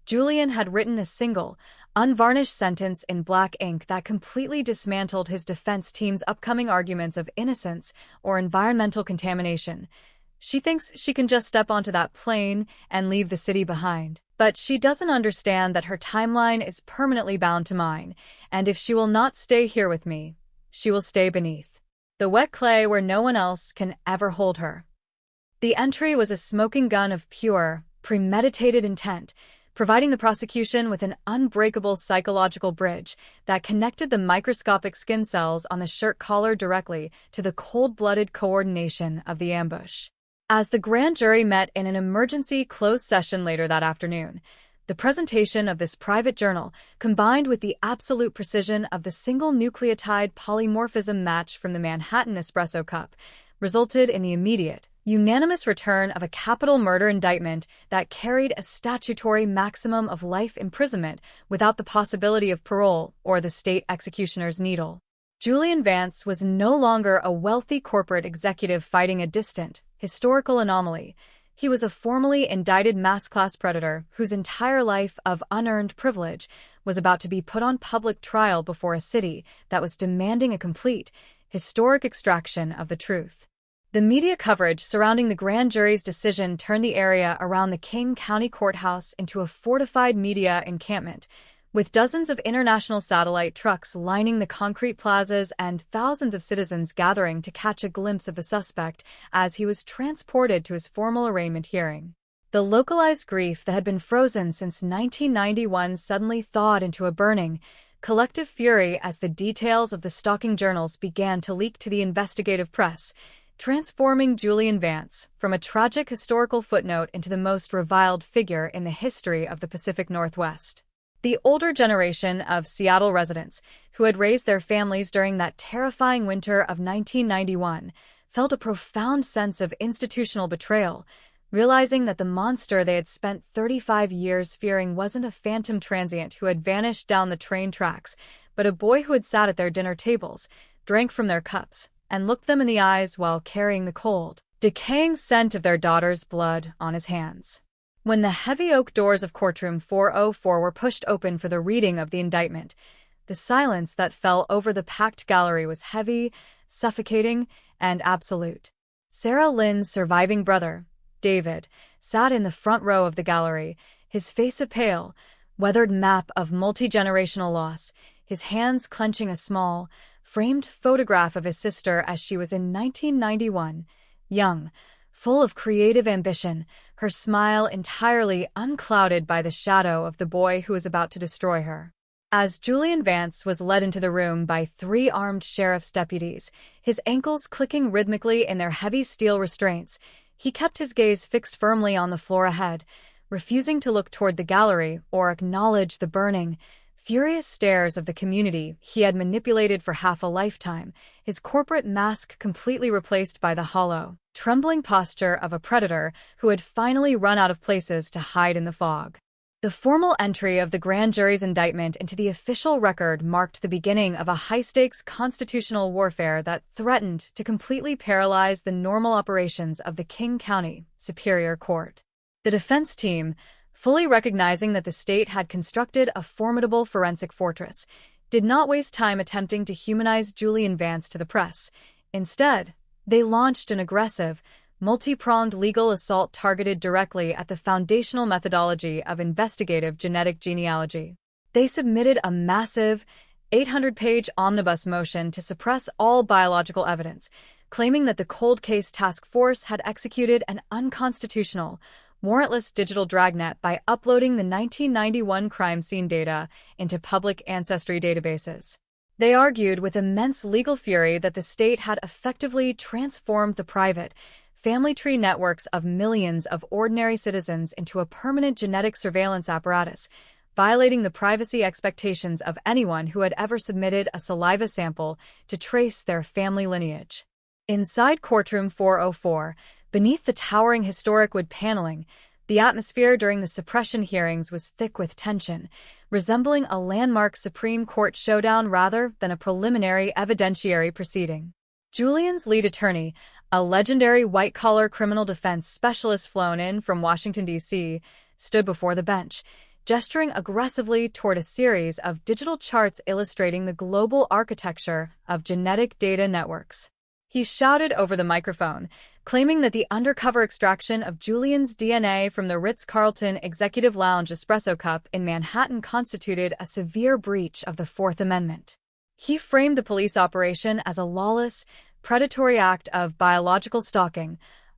Julian had written a single, unvarnished sentence in black ink that completely dismantled his defense team's upcoming arguments of innocence or environmental contamination. She thinks she can just step onto that plane and leave the city behind. But she doesn't understand that her timeline is permanently bound to mine, and if she will not stay here with me, she will stay beneath the wet clay where no one else can ever hold her. The entry was a smoking gun of pure, premeditated intent, providing the prosecution with an unbreakable psychological bridge that connected the microscopic skin cells on the shirt collar directly to the cold-blooded coordination of the ambush. As the grand jury met in an emergency closed session later that afternoon, the presentation of this private journal, combined with the absolute precision of the single nucleotide polymorphism match from the Manhattan espresso cup, resulted in the immediate, unanimous return of a capital murder indictment that carried a statutory maximum of life imprisonment without the possibility of parole or the state executioner's needle. Julian Vance was no longer a wealthy corporate executive fighting a distant, historical anomaly. He was a formally indicted mass-class predator whose entire life of unearned privilege was about to be put on public trial before a city that was demanding a complete, historic extraction of the truth. The media coverage surrounding the grand jury's decision turned the area around the King County Courthouse into a fortified media encampment, with dozens of international satellite trucks lining the concrete plazas and thousands of citizens gathering to catch a glimpse of the suspect as he was transported to his formal arraignment hearing. The localized grief that had been frozen since 1991 suddenly thawed into a burning, collective fury as the details of the stalking journals began to leak to the investigative press, transforming Julian Vance from a tragic historical footnote into the most reviled figure in the history of the Pacific Northwest. The older generation of Seattle residents, who had raised their families during that terrifying winter of 1991, felt a profound sense of institutional betrayal, realizing that the monster they had spent 35 years fearing wasn't a phantom transient who had vanished down the train tracks, but a boy who had sat at their dinner tables, drank from their cups, and looked them in the eyes while carrying the cold, decaying scent of their daughter's blood on his hands. When the heavy oak doors of courtroom 404 were pushed open for the reading of the indictment, the silence that fell over the packed gallery was heavy, suffocating, and absolute. Sarah Lynn's surviving brother, David, sat in the front row of the gallery, his face a pale, weathered map of multi-generational loss, his hands clenching a small, framed photograph of his sister as she was in 1991, young, full of creative ambition, her smile entirely unclouded by the shadow of the boy who was about to destroy her. As Julian Vance was led into the room by 3 armed sheriff's deputies, his ankles clicking rhythmically in their heavy steel restraints, he kept his gaze fixed firmly on the floor ahead, refusing to look toward the gallery or acknowledge the burning, furious stares of the community he had manipulated for half a lifetime, his corporate mask completely replaced by the hollow, trembling posture of a predator who had finally run out of places to hide in the fog. The formal entry of the grand jury's indictment into the official record marked the beginning of a high-stakes constitutional warfare that threatened to completely paralyze the normal operations of the King County Superior Court. The defense team, fully recognizing that the state had constructed a formidable forensic fortress, did not waste time attempting to humanize Julian Vance to the press. Instead, they launched an aggressive, multi-pronged legal assault targeted directly at the foundational methodology of investigative genetic genealogy. They submitted a massive, 800-page omnibus motion to suppress all biological evidence, claiming that the Cold Case Task Force had executed an unconstitutional, warrantless digital dragnet by uploading the 1991 crime scene data into public ancestry databases. They argued with immense legal fury that the state had effectively transformed the private, family tree networks of millions of ordinary citizens into a permanent genetic surveillance apparatus, violating the privacy expectations of anyone who had ever submitted a saliva sample to trace their family lineage. Inside courtroom 404, beneath the towering historic wood paneling, the atmosphere during the suppression hearings was thick with tension, resembling a landmark Supreme Court showdown rather than a preliminary evidentiary proceeding. Julian's lead attorney, a legendary white-collar criminal defense specialist flown in from Washington, D.C., stood before the bench, gesturing aggressively toward a series of digital charts illustrating the global architecture of genetic data networks. He shouted over the microphone, claiming that the undercover extraction of Julian's DNA from the Ritz-Carlton Executive Lounge espresso cup in Manhattan constituted a severe breach of the Fourth Amendment. He framed the police operation as a lawless, predatory act of biological stalking,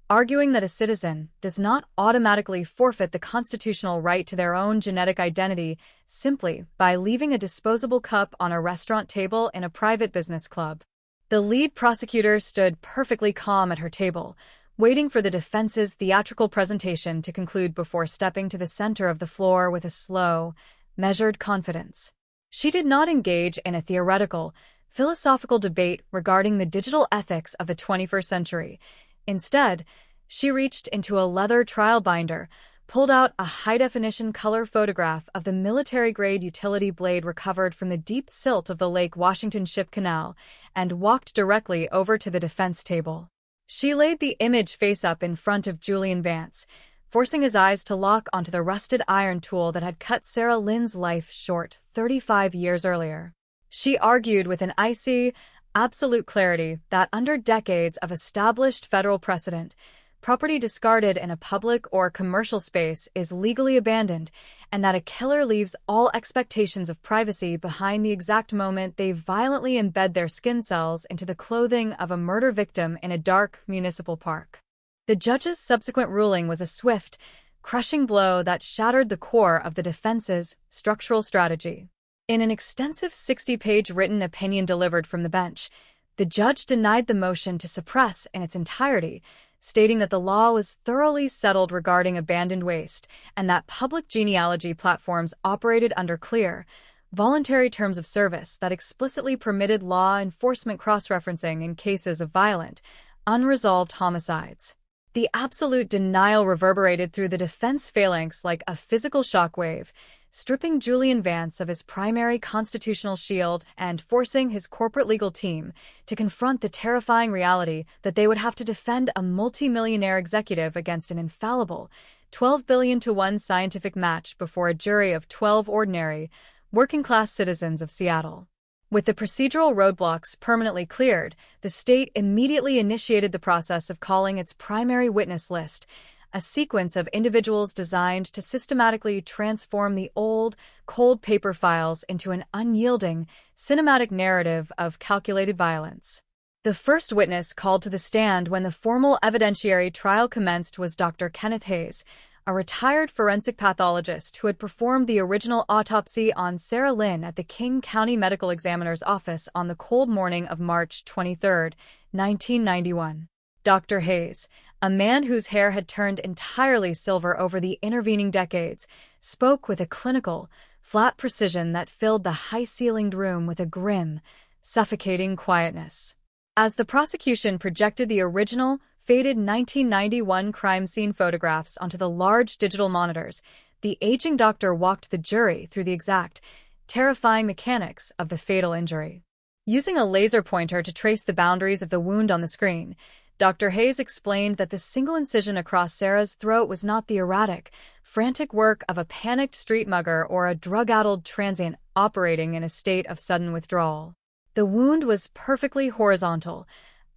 arguing that a citizen does not automatically forfeit the constitutional right to their own genetic identity simply by leaving a disposable cup on a restaurant table in a private business club. The lead prosecutor stood perfectly calm at her table, waiting for the defense's theatrical presentation to conclude before stepping to the center of the floor with a slow, measured confidence. She did not engage in a theoretical, philosophical debate regarding the digital ethics of the 21st century. Instead, she reached into a leather trial binder, pulled out a high-definition color photograph of the military-grade utility blade recovered from the deep silt of the Lake Washington Ship Canal, and walked directly over to the defense table. She laid the image face-up in front of Julian Vance, forcing his eyes to lock onto the rusted iron tool that had cut Sarah Lynn's life short 35 years earlier. She argued with an icy, absolute clarity that under decades of established federal precedent, property discarded in a public or commercial space is legally abandoned, and that a killer leaves all expectations of privacy behind the exact moment they violently embed their skin cells into the clothing of a murder victim in a dark municipal park. The judge's subsequent ruling was a swift, crushing blow that shattered the core of the defense's structural strategy. In an extensive 60-page written opinion delivered from the bench, the judge denied the motion to suppress in its entirety, stating that the law was thoroughly settled regarding abandoned waste and that public genealogy platforms operated under clear, voluntary terms of service that explicitly permitted law enforcement cross-referencing in cases of violent, unresolved homicides. The absolute denial reverberated through the defense phalanx like a physical shockwave, stripping Julian Vance of his primary constitutional shield and forcing his corporate legal team to confront the terrifying reality that they would have to defend a multi-millionaire executive against an infallible 12 billion to 1 scientific match before a jury of 12 ordinary, working-class citizens of Seattle. With the procedural roadblocks permanently cleared, the state immediately initiated the process of calling its primary witness list, a sequence of individuals designed to systematically transform the old, cold paper files into an unyielding, cinematic narrative of calculated violence. The first witness called to the stand when the formal evidentiary trial commenced was Dr. Kenneth Hayes, a retired forensic pathologist who had performed the original autopsy on Sarah Lynn at the King County Medical Examiner's office on the cold morning of March 23, 1991. Dr. Hayes, a man whose hair had turned entirely silver over the intervening decades, spoke with a clinical, flat precision that filled the high-ceilinged room with a grim, suffocating quietness. As the prosecution projected the original, faded 1991 crime scene photographs onto the large digital monitors, the aging doctor walked the jury through the exact, terrifying mechanics of the fatal injury. Using a laser pointer to trace the boundaries of the wound on the screen, Dr. Hayes explained that the single incision across Sarah's throat was not the erratic, frantic work of a panicked street mugger or a drug-addled transient operating in a state of sudden withdrawal. The wound was perfectly horizontal,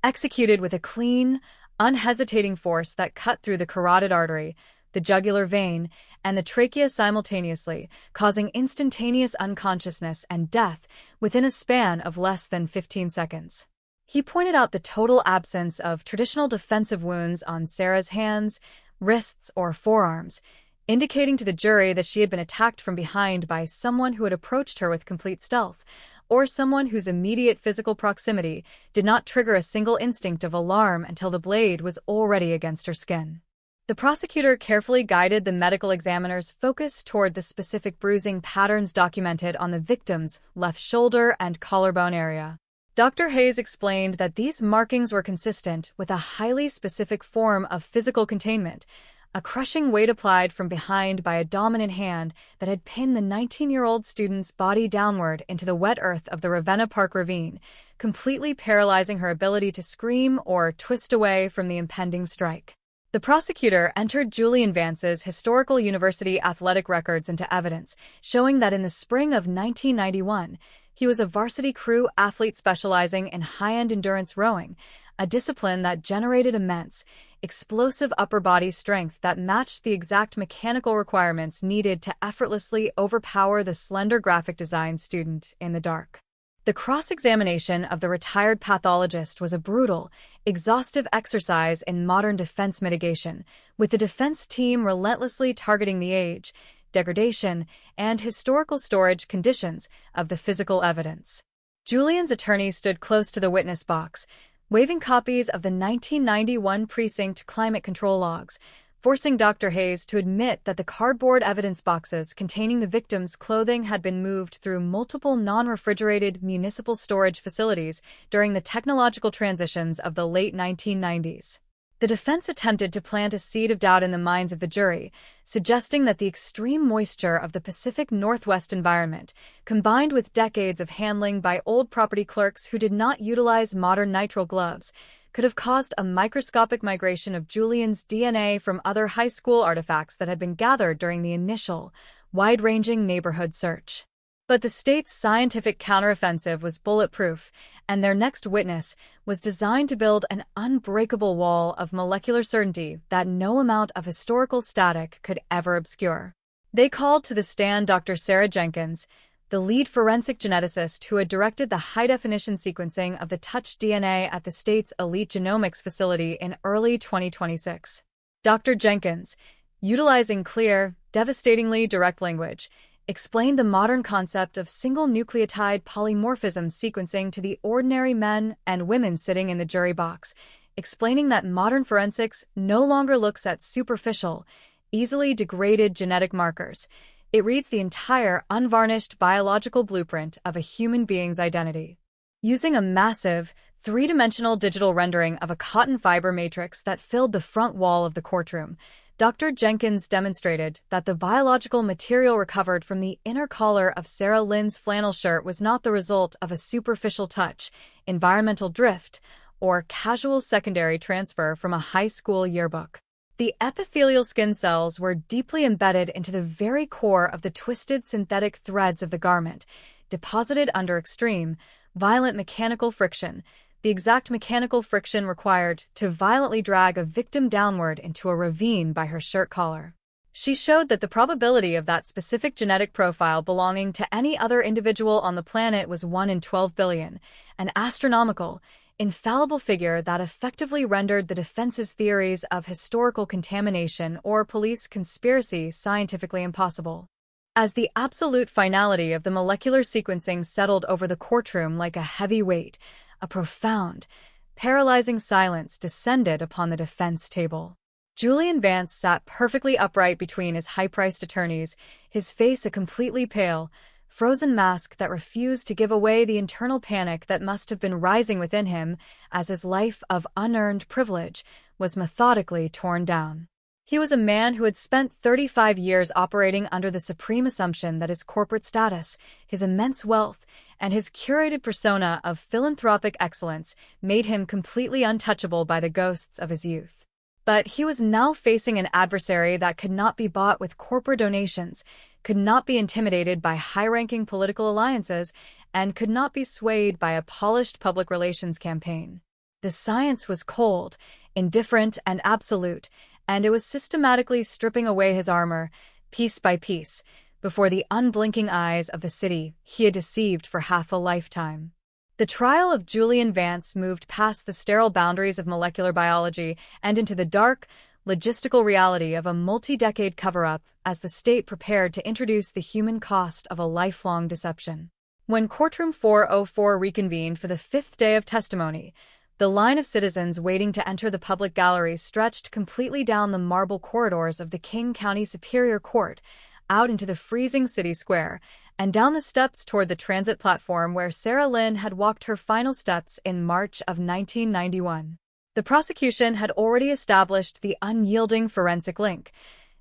executed with a clean, unhesitating force that cut through the carotid artery, the jugular vein, and the trachea simultaneously, causing instantaneous unconsciousness and death within a span of less than 15 seconds. He pointed out the total absence of traditional defensive wounds on Sarah's hands, wrists, or forearms, indicating to the jury that she had been attacked from behind by someone who had approached her with complete stealth, or someone whose immediate physical proximity did not trigger a single instinct of alarm until the blade was already against her skin. The prosecutor carefully guided the medical examiner's focus toward the specific bruising patterns documented on the victim's left shoulder and collarbone area. Dr. Hayes explained that these markings were consistent with a highly specific form of physical containment, a crushing weight applied from behind by a dominant hand that had pinned the 19-year-old student's body downward into the wet earth of the Ravenna Park ravine, completely paralyzing her ability to scream or twist away from the impending strike. The prosecutor entered Julian Vance's historical university athletic records into evidence, showing that in the spring of 1991, he was a varsity crew athlete specializing in high-end endurance rowing, a discipline that generated immense, explosive upper body strength that matched the exact mechanical requirements needed to effortlessly overpower the slender graphic design student in the dark. The cross-examination of the retired pathologist was a brutal, exhaustive exercise in modern defense mitigation, with the defense team relentlessly targeting the age, degradation, and historical storage conditions of the physical evidence. Julian's attorney stood close to the witness box, waving copies of the 1991 precinct climate control logs, forcing Dr. Hayes to admit that the cardboard evidence boxes containing the victim's clothing had been moved through multiple non-refrigerated municipal storage facilities during the technological transitions of the late 1990s. The defense attempted to plant a seed of doubt in the minds of the jury, suggesting that the extreme moisture of the Pacific Northwest environment, combined with decades of handling by old property clerks who did not utilize modern nitrile gloves, could have caused a microscopic migration of Julian's DNA from other high school artifacts that had been gathered during the initial, wide-ranging neighborhood search. But the state's scientific counteroffensive was bulletproof, and their next witness was designed to build an unbreakable wall of molecular certainty that no amount of historical static could ever obscure. They called to the stand Dr. Sarah Jenkins, the lead forensic geneticist who had directed the high-definition sequencing of the Touch DNA at the state's elite genomics facility in early 2026. Dr. Jenkins, utilizing clear, devastatingly direct language, explained the modern concept of single nucleotide polymorphism sequencing to the ordinary men and women sitting in the jury box, explaining that modern forensics no longer looks at superficial, easily degraded genetic markers. It reads the entire unvarnished biological blueprint of a human being's identity. Using a massive, three-dimensional digital rendering of a cotton fiber matrix that filled the front wall of the courtroom, Dr. Jenkins demonstrated that the biological material recovered from the inner collar of Sarah Lynn's flannel shirt was not the result of a superficial touch, environmental drift, or casual secondary transfer from a high school yearbook. The epithelial skin cells were deeply embedded into the very core of the twisted synthetic threads of the garment, deposited under extreme, violent mechanical friction, the exact mechanical friction required to violently drag a victim downward into a ravine by her shirt collar. She showed that the probability of that specific genetic profile belonging to any other individual on the planet was 1 in 12 billion, an astronomical, infallible figure that effectively rendered the defense's theories of historical contamination or police conspiracy scientifically impossible. As the absolute finality of the molecular sequencing settled over the courtroom like a heavy weight, a profound, paralyzing silence descended upon the defense table. Julian Vance sat perfectly upright between his high-priced attorneys, his face a completely pale, frozen mask that refused to give away the internal panic that must have been rising within him as his life of unearned privilege was methodically torn down. He was a man who had spent 35 years operating under the supreme assumption that his corporate status, his immense wealth, and his curated persona of philanthropic excellence made him completely untouchable by the ghosts of his youth. But he was now facing an adversary that could not be bought with corporate donations, could not be intimidated by high-ranking political alliances, and could not be swayed by a polished public relations campaign. The science was cold, indifferent, and absolute, and it was systematically stripping away his armor, piece by piece, before the unblinking eyes of the city he had deceived for half a lifetime. The trial of Julian Vance moved past the sterile boundaries of molecular biology and into the dark, logistical reality of a multi-decade cover-up as the state prepared to introduce the human cost of a lifelong deception. When Courtroom 404 reconvened for the fifth day of testimony, the line of citizens waiting to enter the public gallery stretched completely down the marble corridors of the King County Superior Court, out into the freezing city square, and down the steps toward the transit platform where Sarah Lynn had walked her final steps in March of 1991. The prosecution had already established the unyielding forensic link.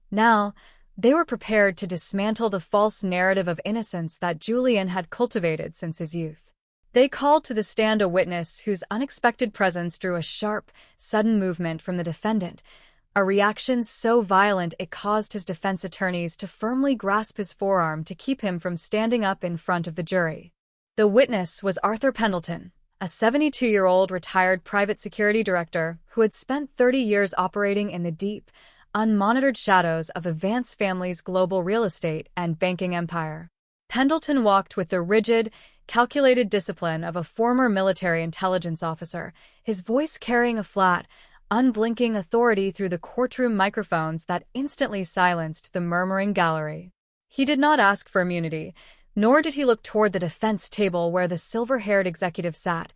Now, they were prepared to dismantle the false narrative of innocence that Julian had cultivated since his youth. They called to the stand a witness whose unexpected presence drew a sharp, sudden movement from the defendant, a reaction so violent it caused his defense attorneys to firmly grasp his forearm to keep him from standing up in front of the jury. The witness was Arthur Pendleton, a 72-year-old retired private security director who had spent 30 years operating in the deep, unmonitored shadows of the Vance family's global real estate and banking empire. Pendleton walked with the rigid, calculated discipline of a former military intelligence officer, his voice carrying a flat, unblinking authority through the courtroom microphones that instantly silenced the murmuring gallery. He did not ask for immunity, nor did he look toward the defense table where the silver-haired executive sat.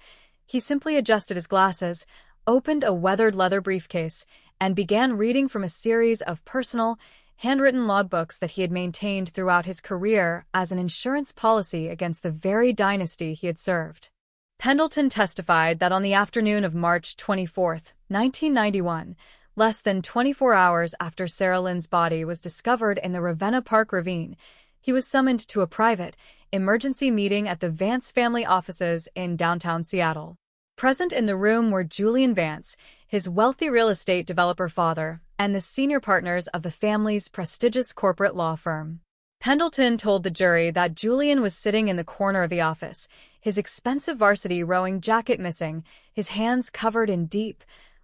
He simply adjusted his glasses, opened a weathered leather briefcase, and began reading from a series of personal, handwritten logbooks that he had maintained throughout his career as an insurance policy against the very dynasty he had served. Pendleton testified that on the afternoon of March 24, 1991, less than 24 hours after Sarah Lynn's body was discovered in the Ravenna Park ravine, he was summoned to a private, emergency meeting at the Vance family offices in downtown Seattle. Present in the room were Julian Vance, his wealthy real estate developer father, and the senior partners of the family's prestigious corporate law firm. Pendleton told the jury that Julian was sitting in the corner of the office, his expensive varsity rowing jacket missing, his hands covered in deep,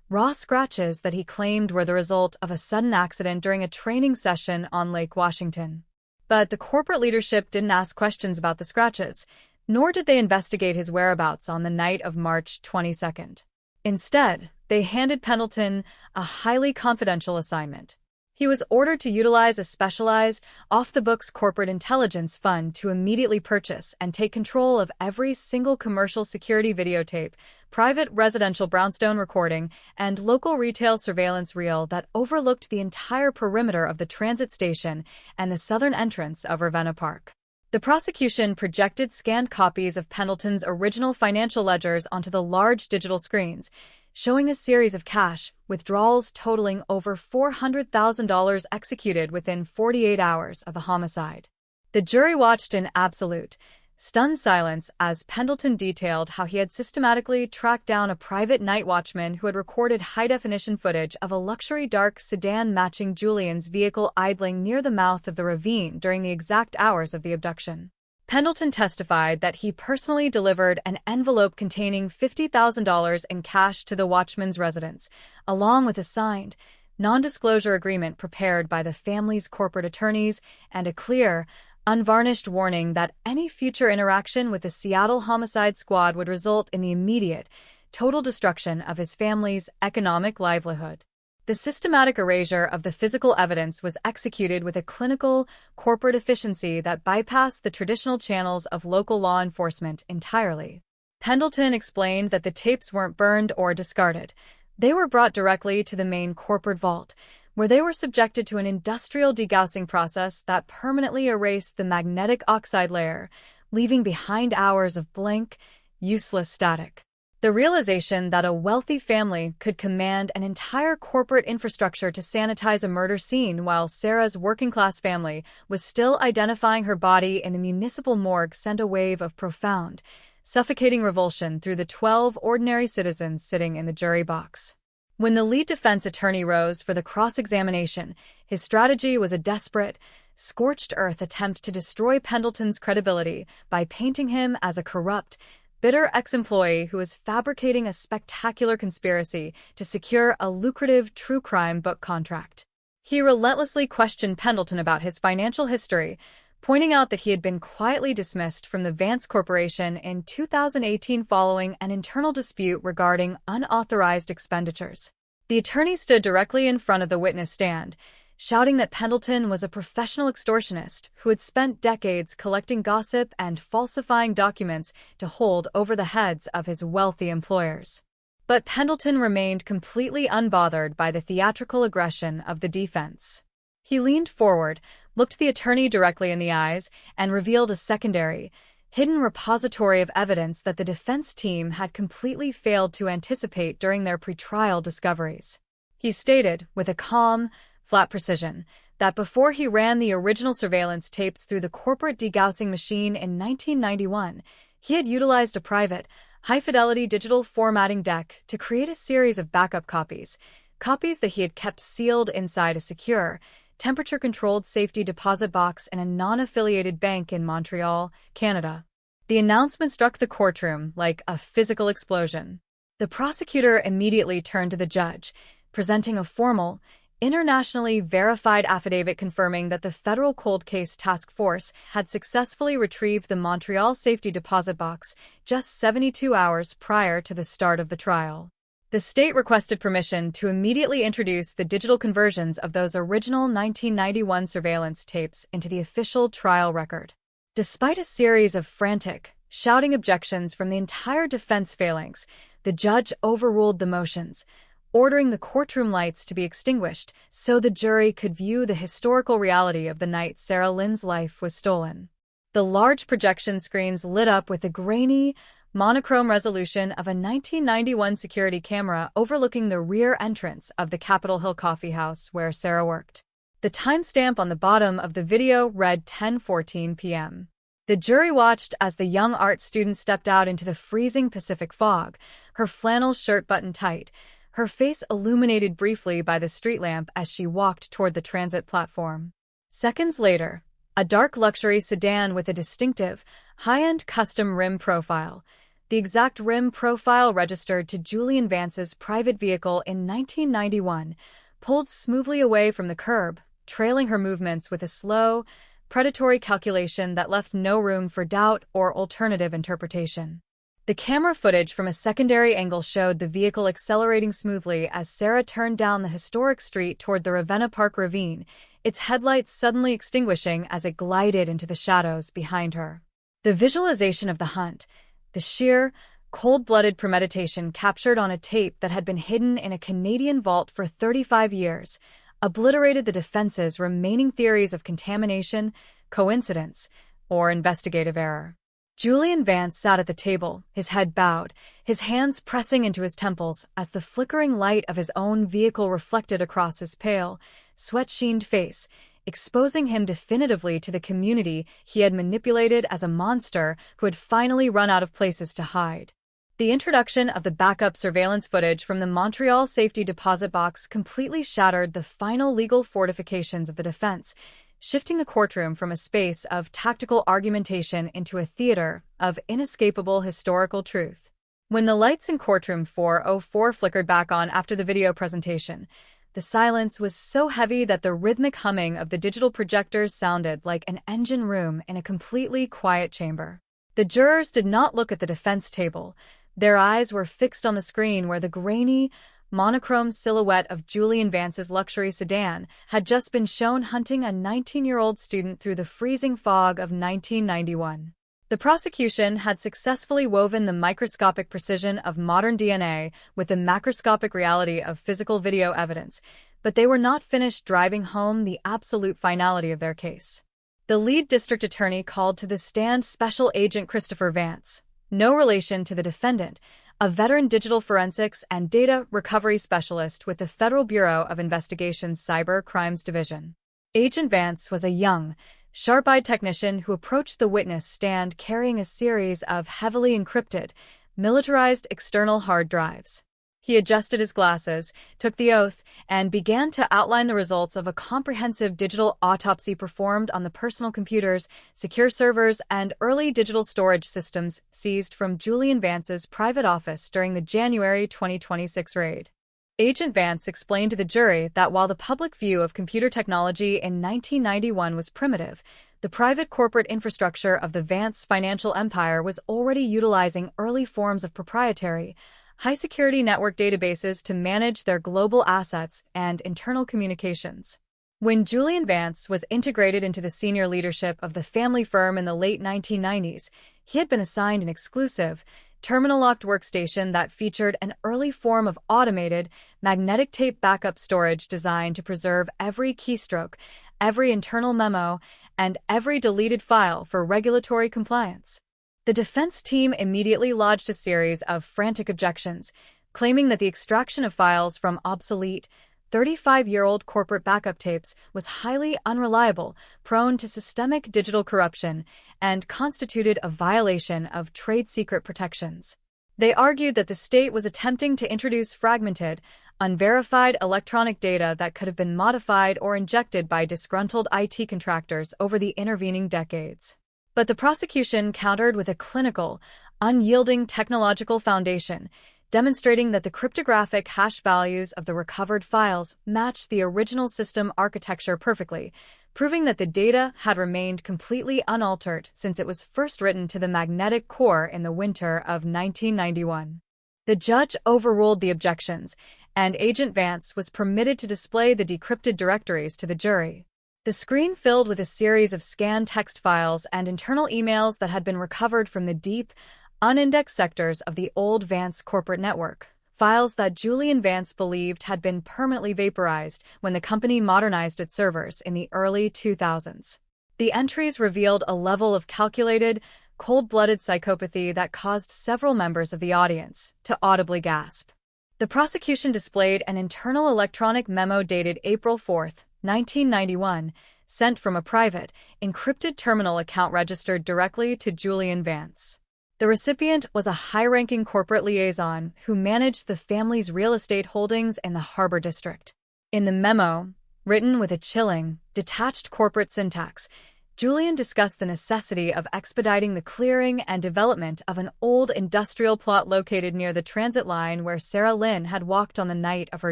raw scratches that he claimed were the result of a sudden accident during a training session on Lake Washington. But the corporate leadership didn't ask questions about the scratches, nor did they investigate his whereabouts on the night of March 22nd. Instead, they handed Pendleton a highly confidential assignment. He was ordered to utilize a specialized, off-the-books corporate intelligence fund to immediately purchase and take control of every single commercial security videotape, private residential brownstone recording, and local retail surveillance reel that overlooked the entire perimeter of the transit station and the southern entrance of Ravenna Park. The prosecution projected scanned copies of Pendleton's original financial ledgers onto the large digital screens, showing a series of cash withdrawals totaling over $400,000 executed within 48 hours of the homicide. The jury watched in absolute, stunned silence as Pendleton detailed how he had systematically tracked down a private night watchman who had recorded high-definition footage of a luxury dark sedan matching Julian's vehicle idling near the mouth of the ravine during the exact hours of the abduction. Pendleton testified that he personally delivered an envelope containing $50,000 in cash to the watchman's residence, along with a signed, non-disclosure agreement prepared by the family's corporate attorneys and a clear, unvarnished warning that any future interaction with the Seattle Homicide Squad would result in the immediate, total destruction of his family's economic livelihood. The systematic erasure of the physical evidence was executed with a clinical, corporate efficiency that bypassed the traditional channels of local law enforcement entirely. Pendleton explained that the tapes weren't burned or discarded. They were brought directly to the main corporate vault, where they were subjected to an industrial degaussing process that permanently erased the magnetic oxide layer, leaving behind hours of blank, useless static. The realization that a wealthy family could command an entire corporate infrastructure to sanitize a murder scene while Sarah's working-class family was still identifying her body in the municipal morgue sent a wave of profound, suffocating revulsion through the 12 ordinary citizens sitting in the jury box. When the lead defense attorney rose for the cross-examination, his strategy was a desperate, scorched earth attempt to destroy Pendleton's credibility by painting him as a corrupt, bitter ex-employee who was fabricating a spectacular conspiracy to secure a lucrative true crime book contract. He relentlessly questioned Pendleton about his financial history, pointing out that he had been quietly dismissed from the Vance Corporation in 2018 following an internal dispute regarding unauthorized expenditures. The attorney stood directly in front of the witness stand, shouting that Pendleton was a professional extortionist who had spent decades collecting gossip and falsifying documents to hold over the heads of his wealthy employers. But Pendleton remained completely unbothered by the theatrical aggression of the defense. He leaned forward, looked the attorney directly in the eyes, and revealed a secondary, hidden repository of evidence that the defense team had completely failed to anticipate during their pretrial discoveries. He stated, with a calm, flat precision, that before he ran the original surveillance tapes through the corporate degaussing machine in 1991, he had utilized a private, high-fidelity digital formatting deck to create a series of backup copies that he had kept sealed inside a secure, temperature-controlled safety deposit box in a non-affiliated bank in Montreal, Canada. The announcement struck the courtroom like a physical explosion. The prosecutor immediately turned to the judge, presenting a formal, internationally verified affidavit confirming that the Federal Cold Case Task Force had successfully retrieved the Montreal safety deposit box just 72 hours prior to the start of the trial. The state requested permission to immediately introduce the digital conversions of those original 1991 surveillance tapes into the official trial record. Despite a series of frantic, shouting objections from the entire defense phalanx, the judge overruled the motions, ordering the courtroom lights to be extinguished so the jury could view the historical reality of the night Sarah Lynn's life was stolen. The large projection screens lit up with the grainy, monochrome resolution of a 1991 security camera overlooking the rear entrance of the Capitol Hill Coffee House where Sarah worked. The timestamp on the bottom of the video read 10:14 p.m. The jury watched as the young art student stepped out into the freezing Pacific fog, her flannel shirt buttoned tight, her face illuminated briefly by the street lamp as she walked toward the transit platform. Seconds later, a dark luxury sedan with a distinctive, high-end custom rim profile. The exact rim profile registered to Julian Vance's private vehicle in 1991 pulled smoothly away from the curb, trailing her movements with a slow, predatory calculation that left no room for doubt or alternative interpretation. The camera footage from a secondary angle showed the vehicle accelerating smoothly as Sarah turned down the historic street toward the Ravenna Park ravine, its headlights suddenly extinguishing as it glided into the shadows behind her. The visualization of the hunt, the sheer, cold-blooded premeditation captured on a tape that had been hidden in a Canadian vault for 35 years, obliterated the defense's remaining theories of contamination, coincidence, or investigative error. Julian Vance sat at the table, his head bowed, his hands pressing into his temples as the flickering light of his own vehicle reflected across his pale, sweat-sheened face, exposing him definitively to the community he had manipulated as a monster who had finally run out of places to hide. The introduction of the backup surveillance footage from the Montreal Safety Deposit Box completely shattered the final legal fortifications of the defense, shifting the courtroom from a space of tactical argumentation into a theater of inescapable historical truth. When the lights in courtroom 404 flickered back on after the video presentation, the silence was so heavy that the rhythmic humming of the digital projectors sounded like an engine room in a completely quiet chamber. The jurors did not look at the defense table. Their eyes were fixed on the screen where the grainy, monochrome silhouette of Julian Vance's luxury sedan had just been shown hunting a 19-year-old student through the freezing fog of 1991. The prosecution had successfully woven the microscopic precision of modern DNA with the macroscopic reality of physical video evidence, but they were not finished driving home the absolute finality of their case. The lead district attorney called to the stand Special Agent Christopher Vance, no relation to the defendant, a veteran digital forensics and data recovery specialist with the Federal Bureau of Investigation's Cyber Crimes Division. Agent Vance was a young, sharp-eyed technician who approached the witness stand carrying a series of heavily encrypted, militarized external hard drives. He adjusted his glasses, took the oath, and began to outline the results of a comprehensive digital autopsy performed on the personal computers, secure servers, and early digital storage systems seized from Julian Vance's private office during the January 2026 raid. Agent Vance explained to the jury that while the public view of computer technology in 1991 was primitive, the private corporate infrastructure of the Vance financial empire was already utilizing early forms of proprietary, high-security network databases to manage their global assets and internal communications. When Julian Vance was integrated into the senior leadership of the family firm in the late 1990s, he had been assigned an exclusive, terminal-locked workstation that featured an early form of automated, magnetic tape backup storage designed to preserve every keystroke, every internal memo, and every deleted file for regulatory compliance. The defense team immediately lodged a series of frantic objections, claiming that the extraction of files from obsolete, 35-year-old corporate backup tapes was highly unreliable, prone to systemic digital corruption, and constituted a violation of trade secret protections. They argued that the state was attempting to introduce fragmented, unverified electronic data that could have been modified or injected by disgruntled IT contractors over the intervening decades. But the prosecution countered with a clinical, unyielding technological foundation, demonstrating that the cryptographic hash values of the recovered files matched the original system architecture perfectly, proving that the data had remained completely unaltered since it was first written to the magnetic core in the winter of 1991. The judge overruled the objections, and Agent Vance was permitted to display the decrypted directories to the jury. The screen filled with a series of scanned text files and internal emails that had been recovered from the deep, unindexed sectors of the old Vance corporate network, files that Julian Vance believed had been permanently vaporized when the company modernized its servers in the early 2000s. The entries revealed a level of calculated, cold-blooded psychopathy that caused several members of the audience to audibly gasp. The prosecution displayed an internal electronic memo dated April 4, 1991, sent from a private, encrypted terminal account registered directly to Julian Vance. The recipient was a high-ranking corporate liaison who managed the family's real estate holdings in the Harbor District. In the memo, written with a chilling, detached corporate syntax, Julian discussed the necessity of expediting the clearing and development of an old industrial plot located near the transit line where Sarah Lynn had walked on the night of her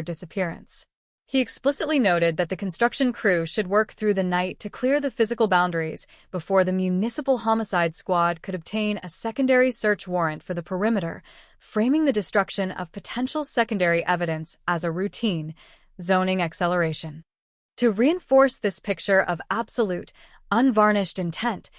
disappearance. He explicitly noted that the construction crew should work through the night to clear the physical boundaries before the municipal homicide squad could obtain a secondary search warrant for the perimeter, framing the destruction of potential secondary evidence as a routine zoning acceleration. To reinforce this picture of absolute, unvarnished intent,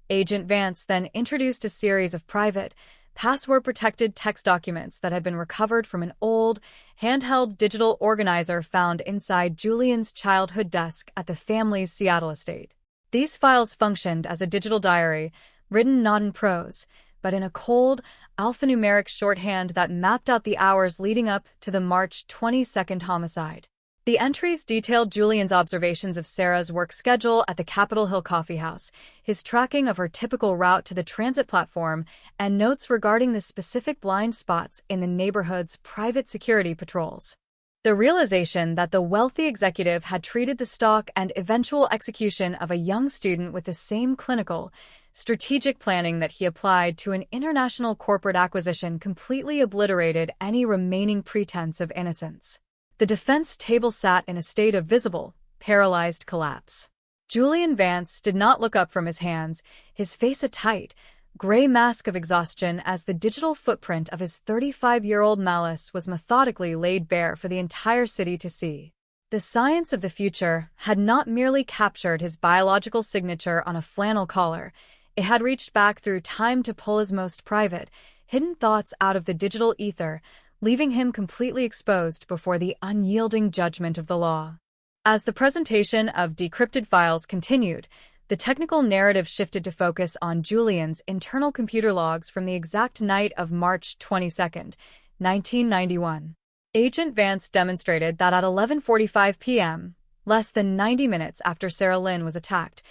Agent Vance then introduced a series of private, password-protected text documents that had been recovered from an old, handheld digital organizer found inside Julian's childhood desk at the family's Seattle estate. These files functioned as a digital diary, written not in prose, but in a cold, alphanumeric shorthand that mapped out the hours leading up to the March 22nd homicide. The entries detailed Julian's observations of Sarah's work schedule at the Capitol Hill Coffee House, his tracking of her typical route to the transit platform, and notes regarding the specific blind spots in the neighborhood's private security patrols. The realization that the wealthy executive had treated the stalk and eventual execution of a young student with the same clinical, strategic planning that he applied to an international corporate acquisition completely obliterated any remaining pretense of innocence. The defense table sat in a state of visible, paralyzed collapse. Julian Vance did not look up from his hands, his face a tight, gray mask of exhaustion as the digital footprint of his 35-year-old malice was methodically laid bare for the entire city to see. The science of the future had not merely captured his biological signature on a flannel collar, it had reached back through time to pull his most private, hidden thoughts out of the digital ether, leaving him completely exposed before the unyielding judgment of the law. As the presentation of decrypted files continued, the technical narrative shifted to focus on Julian's internal computer logs from the exact night of March 22, 1991. Agent Vance demonstrated that at 11:45 p.m., less than 90 minutes after Sarah Lynn was attacked,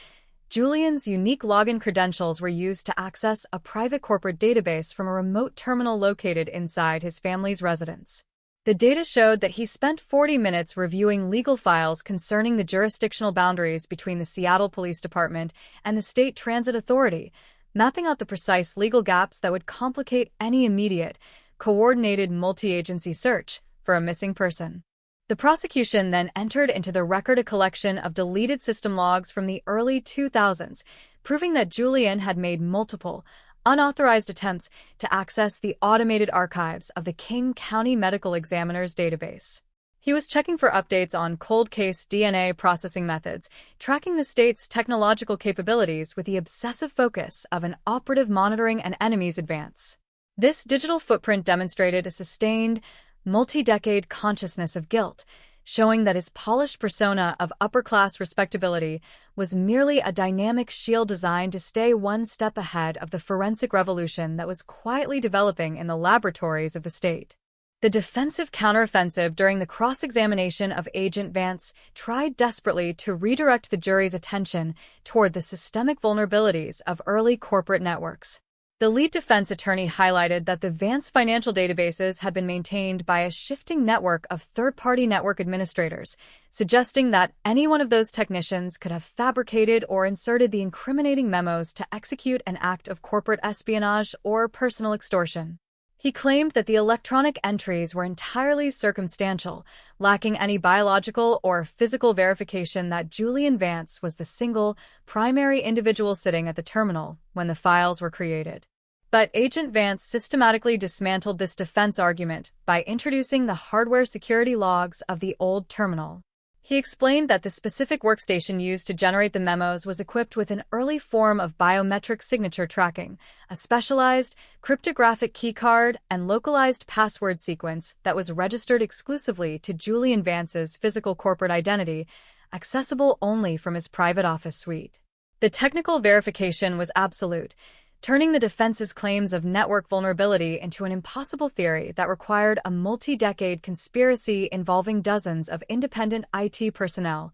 Julian's unique login credentials were used to access a private corporate database from a remote terminal located inside his family's residence. The data showed that he spent 40 minutes reviewing legal files concerning the jurisdictional boundaries between the Seattle Police Department and the State Transit Authority, mapping out the precise legal gaps that would complicate any immediate, coordinated multi-agency search for a missing person. The prosecution then entered into the record a collection of deleted system logs from the early 2000s, proving that Julian had made multiple, unauthorized attempts to access the automated archives of the King County Medical Examiner's database. He was checking for updates on cold case DNA processing methods, tracking the state's technological capabilities with the obsessive focus of an operative monitoring an enemy's advance. This digital footprint demonstrated a sustained, multi-decade consciousness of guilt, showing that his polished persona of upper-class respectability was merely a dynamic shield designed to stay one step ahead of the forensic revolution that was quietly developing in the laboratories of the state. The defensive counteroffensive during the cross-examination of Agent Vance tried desperately to redirect the jury's attention toward the systemic vulnerabilities of early corporate networks. The lead defense attorney highlighted that the Vance financial databases had been maintained by a shifting network of third-party network administrators, suggesting that any one of those technicians could have fabricated or inserted the incriminating memos to execute an act of corporate espionage or personal extortion. He claimed that the electronic entries were entirely circumstantial, lacking any biological or physical verification that Julian Vance was the single, primary individual sitting at the terminal when the files were created. But Agent Vance systematically dismantled this defense argument by introducing the hardware security logs of the old terminal. He explained that the specific workstation used to generate the memos was equipped with an early form of biometric signature tracking, a specialized cryptographic keycard and localized password sequence that was registered exclusively to Julian Vance's physical corporate identity, accessible only from his private office suite. The technical verification was absolute, turning the defense's claims of network vulnerability into an impossible theory that required a multi-decade conspiracy involving dozens of independent IT personnel,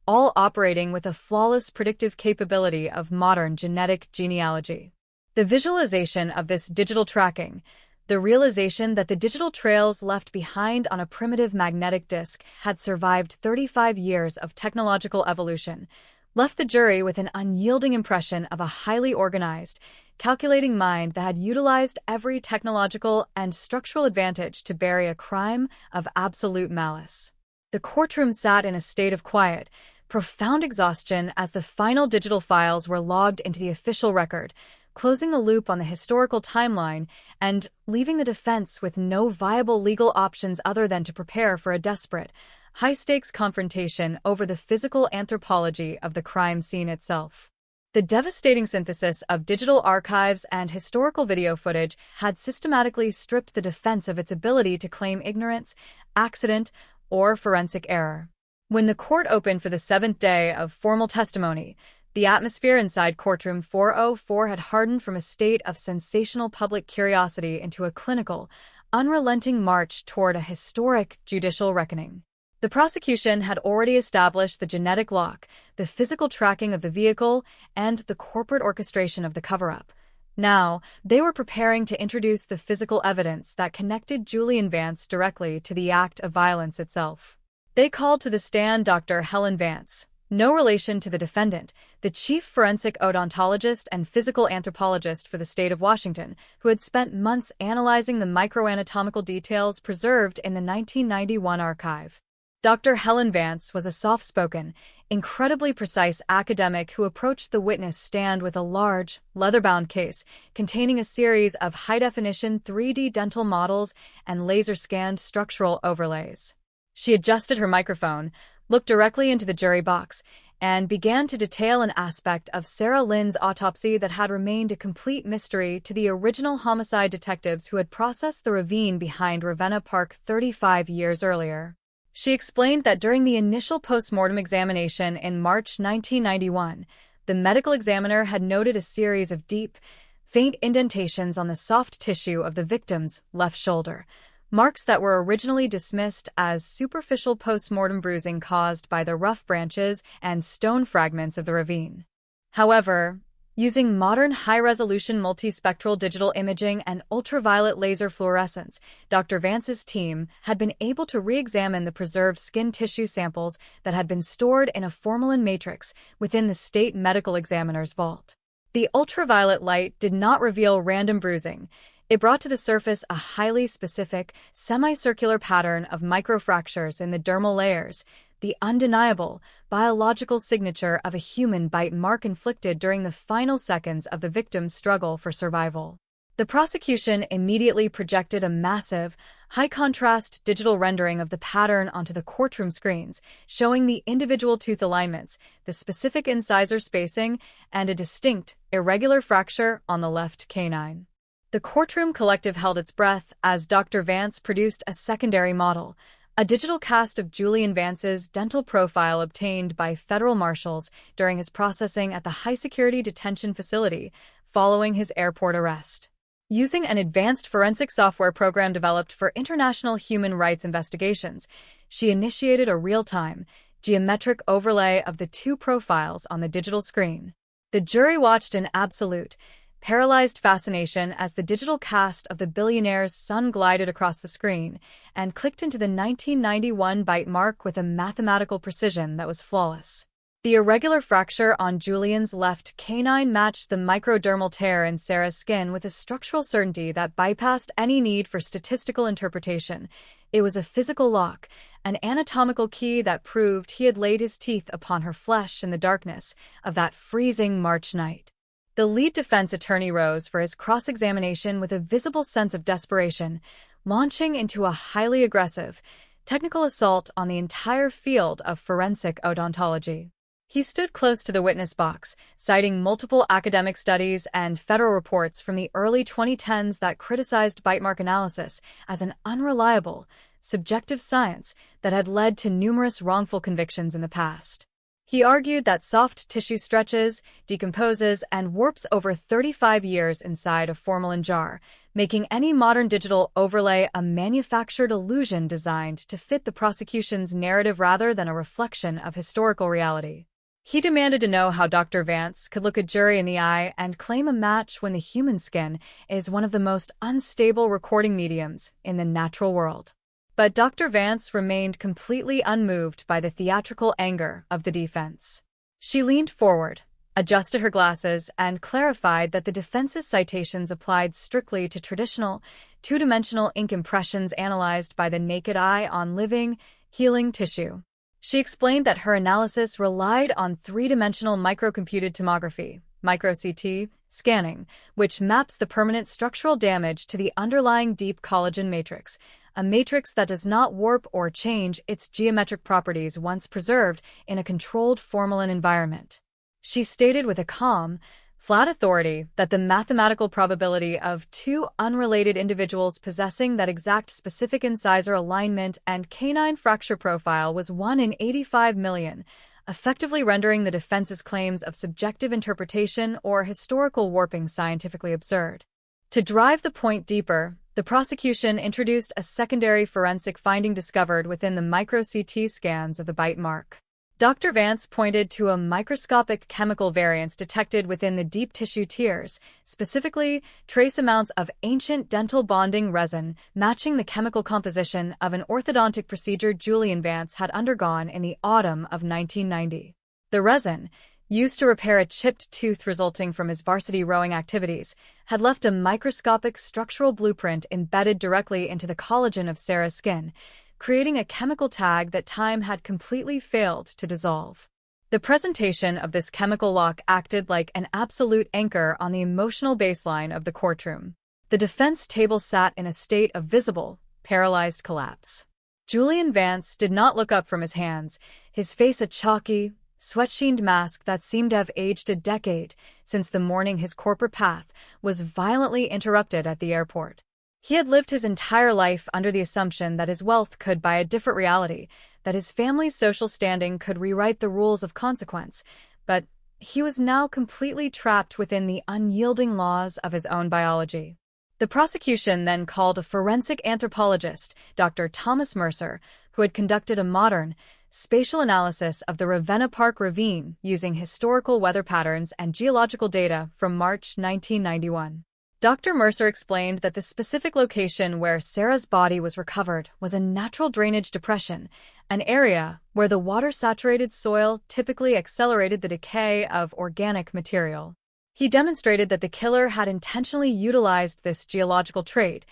all operating with a flawless predictive capability of modern genetic genealogy. The visualization of this digital tracking, the realization that the digital trails left behind on a primitive magnetic disk had survived 35 years of technological evolution, left the jury with an unyielding impression of a highly organized, calculating mind that had utilized every technological and structural advantage to bury a crime of absolute malice. The courtroom sat in a state of quiet, profound exhaustion as the final digital files were logged into the official record, closing the loop on the historical timeline and leaving the defense with no viable legal options other than to prepare for a desperate, high-stakes confrontation over the physical anthropology of the crime scene itself. The devastating synthesis of digital archives and historical video footage had systematically stripped the defense of its ability to claim ignorance, accident, or forensic error. When the court opened for the seventh day of formal testimony, the atmosphere inside courtroom 404 had hardened from a state of sensational public curiosity into a clinical, unrelenting march toward a historic judicial reckoning. The prosecution had already established the genetic lock, the physical tracking of the vehicle, and the corporate orchestration of the cover-up. Now, they were preparing to introduce the physical evidence that connected Julian Vance directly to the act of violence itself. They called to the stand Dr. Helen Vance, no relation to the defendant, the chief forensic odontologist and physical anthropologist for the state of Washington, who had spent months analyzing the microanatomical details preserved in the 1991 archive. Dr. Helen Vance was a soft-spoken, incredibly precise academic who approached the witness stand with a large, leather-bound case containing a series of high-definition 3D dental models and laser-scanned structural overlays. She adjusted her microphone, looked directly into the jury box, and began to detail an aspect of Sarah Lynn's autopsy that had remained a complete mystery to the original homicide detectives who had processed the ravine behind Ravenna Park 35 years earlier. She explained that during the initial post-mortem examination in March 1991, the medical examiner had noted a series of deep, faint indentations on the soft tissue of the victim's left shoulder, marks that were originally dismissed as superficial post-mortem bruising caused by the rough branches and stone fragments of the ravine. However, using modern high-resolution multispectral digital imaging and ultraviolet laser fluorescence, Dr. Vance's team had been able to re-examine the preserved skin tissue samples that had been stored in a formalin matrix within the state medical examiner's vault. The ultraviolet light did not reveal random bruising. It brought to the surface a highly specific, semicircular pattern of microfractures in the dermal layers, the undeniable, biological signature of a human bite mark inflicted during the final seconds of the victim's struggle for survival. The prosecution immediately projected a massive, high-contrast digital rendering of the pattern onto the courtroom screens, showing the individual tooth alignments, the specific incisor spacing, and a distinct, irregular fracture on the left canine. The courtroom collective held its breath as Dr. Vance produced a secondary model, a digital cast of Julian Vance's dental profile obtained by federal marshals during his processing at the high-security detention facility following his airport arrest. Using an advanced forensic software program developed for international human rights investigations, she initiated a real-time, geometric overlay of the two profiles on the digital screen. The jury watched in absolute, paralyzed fascination as the digital cast of the billionaire's son glided across the screen and clicked into the 1991 bite mark with a mathematical precision that was flawless. The irregular fracture on Julian's left canine matched the microdermal tear in Sarah's skin with a structural certainty that bypassed any need for statistical interpretation. It was a physical lock, an anatomical key that proved he had laid his teeth upon her flesh in the darkness of that freezing March night. The lead defense attorney rose for his cross-examination with a visible sense of desperation, launching into a highly aggressive, technical assault on the entire field of forensic odontology. He stood close to the witness box, citing multiple academic studies and federal reports from the early 2010s that criticized bite mark analysis as an unreliable, subjective science that had led to numerous wrongful convictions in the past. He argued that soft tissue stretches, decomposes, and warps over 35 years inside a formalin jar, making any modern digital overlay a manufactured illusion designed to fit the prosecution's narrative rather than a reflection of historical reality. He demanded to know how Dr. Vance could look a jury in the eye and claim a match when the human skin is one of the most unstable recording mediums in the natural world. But Dr. Vance remained completely unmoved by the theatrical anger of the defense. She leaned forward, adjusted her glasses, and clarified that the defense's citations applied strictly to traditional, two-dimensional ink impressions analyzed by the naked eye on living, healing tissue. She explained that her analysis relied on three-dimensional microcomputed tomography, micro-CT, scanning, which maps the permanent structural damage to the underlying deep collagen matrix, a matrix that does not warp or change its geometric properties once preserved in a controlled formalin environment. She stated with a calm, flat authority that the mathematical probability of two unrelated individuals possessing that exact specific incisor alignment and canine fracture profile was 1 in 85 million, effectively rendering the defense's claims of subjective interpretation or historical warping scientifically absurd. To drive the point deeper, the prosecution introduced a secondary forensic finding discovered within the micro-CT scans of the bite mark. Dr. Vance pointed to a microscopic chemical variance detected within the deep tissue tiers, specifically trace amounts of ancient dental bonding resin matching the chemical composition of an orthodontic procedure Julian Vance had undergone in the autumn of 1990. The resin, used to repair a chipped tooth resulting from his varsity rowing activities, had left a microscopic structural blueprint embedded directly into the collagen of Sarah's skin, creating a chemical tag that time had completely failed to dissolve. The presentation of this chemical lock acted like an absolute anchor on the emotional baseline of the courtroom. The defense table sat in a state of visible, paralyzed collapse. Julian Vance did not look up from his hands, his face a chalky, sweat-sheened mask that seemed to have aged a decade since the morning his corporate path was violently interrupted at the airport. He had lived his entire life under the assumption that his wealth could buy a different reality, that his family's social standing could rewrite the rules of consequence, but he was now completely trapped within the unyielding laws of his own biology. The prosecution then called a forensic anthropologist, Dr. Thomas Mercer, who had conducted a modern, spatial analysis of the Ravenna Park Ravine using historical weather patterns and geological data from March 1991. Dr. Mercer explained that the specific location where Sarah's body was recovered was a natural drainage depression, an area where the water-saturated soil typically accelerated the decay of organic material. He demonstrated that the killer had intentionally utilized this geological trait,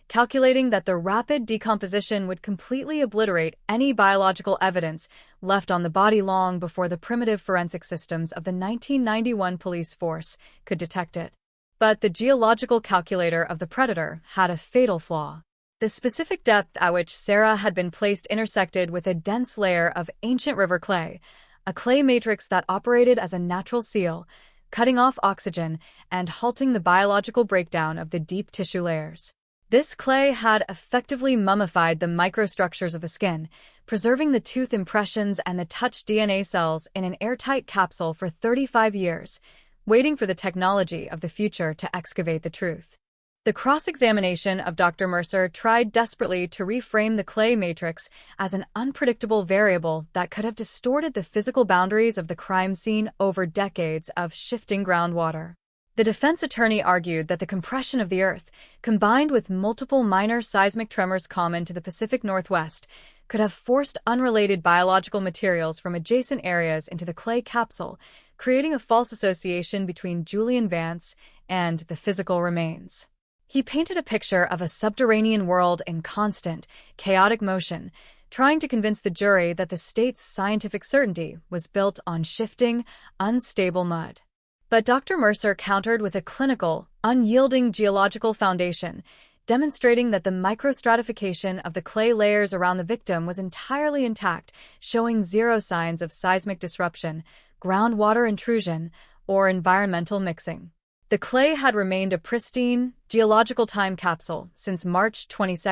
calculating that the rapid decomposition would completely obliterate any biological evidence left on the body long before the primitive forensic systems of the 1991 police force could detect it. But the geological calculator of the predator had a fatal flaw. The specific depth at which Sarah had been placed intersected with a dense layer of ancient river clay, a clay matrix that operated as a natural seal, cutting off oxygen and halting the biological breakdown of the deep tissue layers. This clay had effectively mummified the microstructures of the skin, preserving the tooth impressions and the touch DNA cells in an airtight capsule for 35 years, waiting for the technology of the future to excavate the truth. The cross-examination of Dr. Mercer tried desperately to reframe the clay matrix as an unpredictable variable that could have distorted the physical boundaries of the crime scene over decades of shifting groundwater. The defense attorney argued that the compression of the earth, combined with multiple minor seismic tremors common to the Pacific Northwest, could have forced unrelated biological materials from adjacent areas into the clay capsule, creating a false association between Julian Vance and the physical remains. He painted a picture of a subterranean world in constant, chaotic motion, trying to convince the jury that the state's scientific certainty was built on shifting, unstable mud. But Dr. Mercer countered with a clinical, unyielding geological foundation, demonstrating that the microstratification of the clay layers around the victim was entirely intact, showing zero signs of seismic disruption, groundwater intrusion, or environmental mixing. The clay had remained a pristine, geological time capsule since March 22,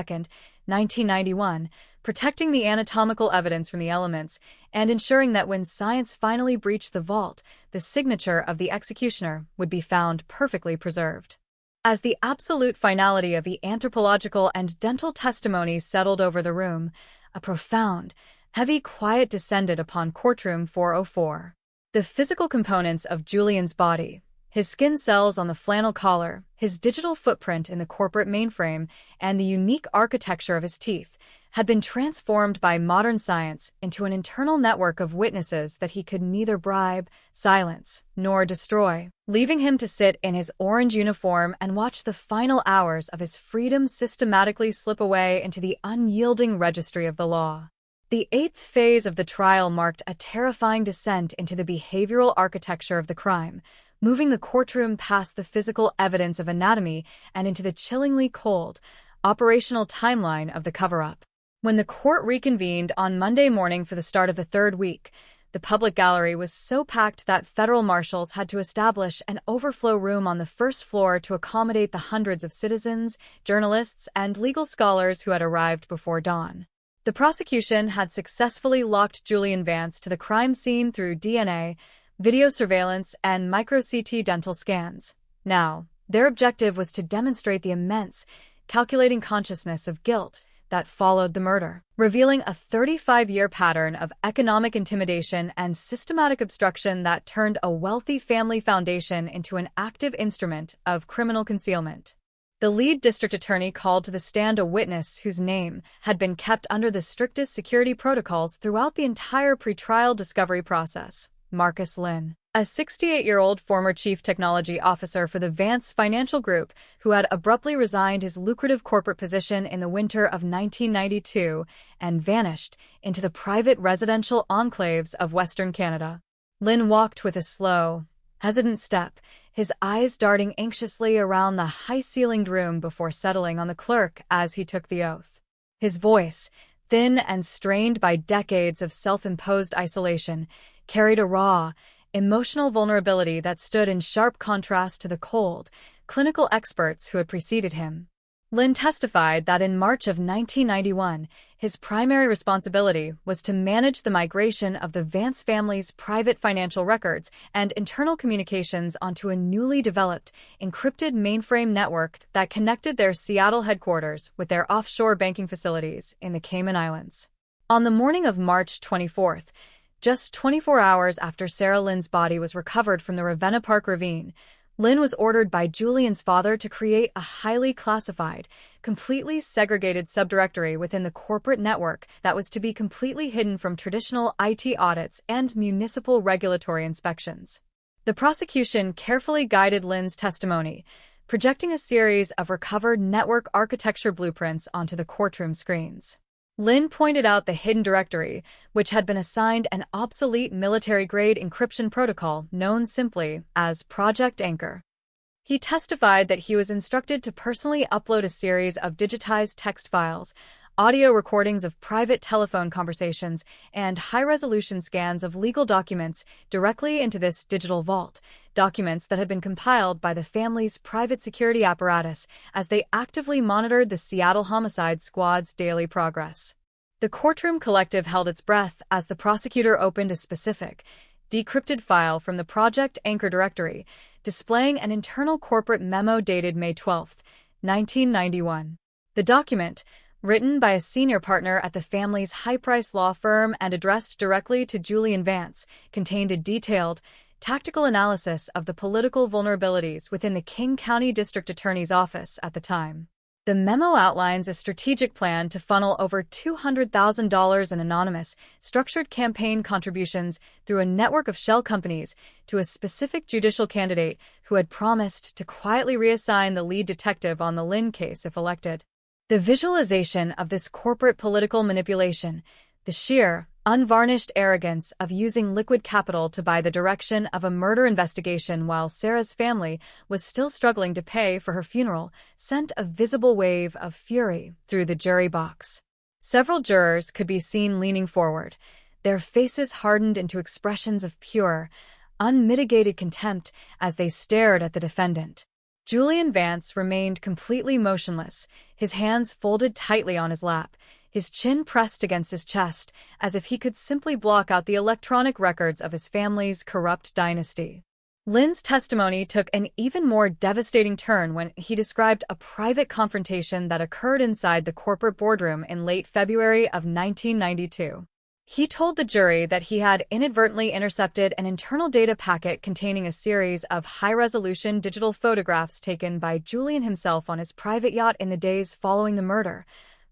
1991, protecting the anatomical evidence from the elements and ensuring that when science finally breached the vault, the signature of the executioner would be found perfectly preserved. As the absolute finality of the anthropological and dental testimonies settled over the room, a profound, heavy quiet descended upon courtroom 404. The physical components of Julian's body, his skin cells on the flannel collar, his digital footprint in the corporate mainframe, and the unique architecture of his teeth, had been transformed by modern science into an internal network of witnesses that he could neither bribe, silence, nor destroy, leaving him to sit in his orange uniform and watch the final hours of his freedom systematically slip away into the unyielding registry of the law. The eighth phase of the trial marked a terrifying descent into the behavioral architecture of the crime, moving the courtroom past the physical evidence of anatomy and into the chillingly cold, operational timeline of the cover-up. When the court reconvened on Monday morning for the start of the third week, the public gallery was so packed that federal marshals had to establish an overflow room on the first floor to accommodate the hundreds of citizens, journalists, and legal scholars who had arrived before dawn. The prosecution had successfully locked Julian Vance to the crime scene through DNA, video surveillance, and micro-CT dental scans. Now, their objective was to demonstrate the immense, calculating consciousness of guilt that followed the murder, revealing a 35-year pattern of economic intimidation and systematic obstruction that turned a wealthy family foundation into an active instrument of criminal concealment. The lead district attorney called to the stand a witness whose name had been kept under the strictest security protocols throughout the entire pretrial discovery process, Marcus Lynn, a 68-year-old former chief technology officer for the Vance Financial Group who had abruptly resigned his lucrative corporate position in the winter of 1992 and vanished into the private residential enclaves of Western Canada. Lynn walked with a slow, hesitant step, his eyes darting anxiously around the high-ceilinged room before settling on the clerk as he took the oath. His voice, thin and strained by decades of self-imposed isolation, carried a raw, emotional vulnerability that stood in sharp contrast to the cold, clinical experts who had preceded him. Lynn testified that in March of 1991, his primary responsibility was to manage the migration of the Vance family's private financial records and internal communications onto a newly developed, encrypted mainframe network that connected their Seattle headquarters with their offshore banking facilities in the Cayman Islands. On the morning of March 24th, just 24 hours after Sarah Lynn's body was recovered from the Ravenna Park ravine, Lynn was ordered by Julian's father to create a highly classified, completely segregated subdirectory within the corporate network that was to be completely hidden from traditional IT audits and municipal regulatory inspections. The prosecution carefully guided Lynn's testimony, projecting a series of recovered network architecture blueprints onto the courtroom screens. Lynn pointed out the hidden directory, which had been assigned an obsolete military-grade encryption protocol known simply as Project Anchor. He testified that he was instructed to personally upload a series of digitized text files, audio recordings of private telephone conversations, and high-resolution scans of legal documents directly into this digital vault, documents that had been compiled by the family's private security apparatus as they actively monitored the Seattle Homicide Squad's daily progress. The courtroom collective held its breath as the prosecutor opened a specific, decrypted file from the Project Anchor directory, displaying an internal corporate memo dated May 12, 1991. The document, written by a senior partner at the family's high-priced law firm and addressed directly to Julian Vance, contained a detailed, tactical analysis of the political vulnerabilities within the King County District Attorney's Office at the time. The memo outlines a strategic plan to funnel over $200,000 in anonymous, structured campaign contributions through a network of shell companies to a specific judicial candidate who had promised to quietly reassign the lead detective on the Lynn case if elected. The visualization of this corporate political manipulation, the sheer, unvarnished arrogance of using liquid capital to buy the direction of a murder investigation while Sarah's family was still struggling to pay for her funeral, sent a visible wave of fury through the jury box. Several jurors could be seen leaning forward, their faces hardened into expressions of pure, unmitigated contempt as they stared at the defendant. Julian Vance remained completely motionless, his hands folded tightly on his lap, his chin pressed against his chest, as if he could simply block out the electronic records of his family's corrupt dynasty. Lynn's testimony took an even more devastating turn when he described a private confrontation that occurred inside the corporate boardroom in late February of 1992. He told the jury that he had inadvertently intercepted an internal data packet containing a series of high-resolution digital photographs taken by Julian himself on his private yacht in the days following the murder,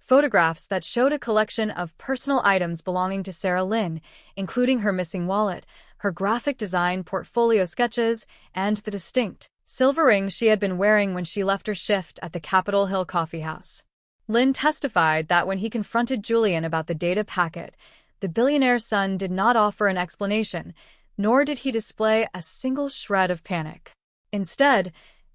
photographs that showed a collection of personal items belonging to Sarah Lynn, including her missing wallet, her graphic design portfolio sketches, and the distinct silver ring she had been wearing when she left her shift at the Capitol Hill Coffee House. Lynn testified that when he confronted Julian about the data packet, the billionaire's son did not offer an explanation, nor did he display a single shred of panic. Instead,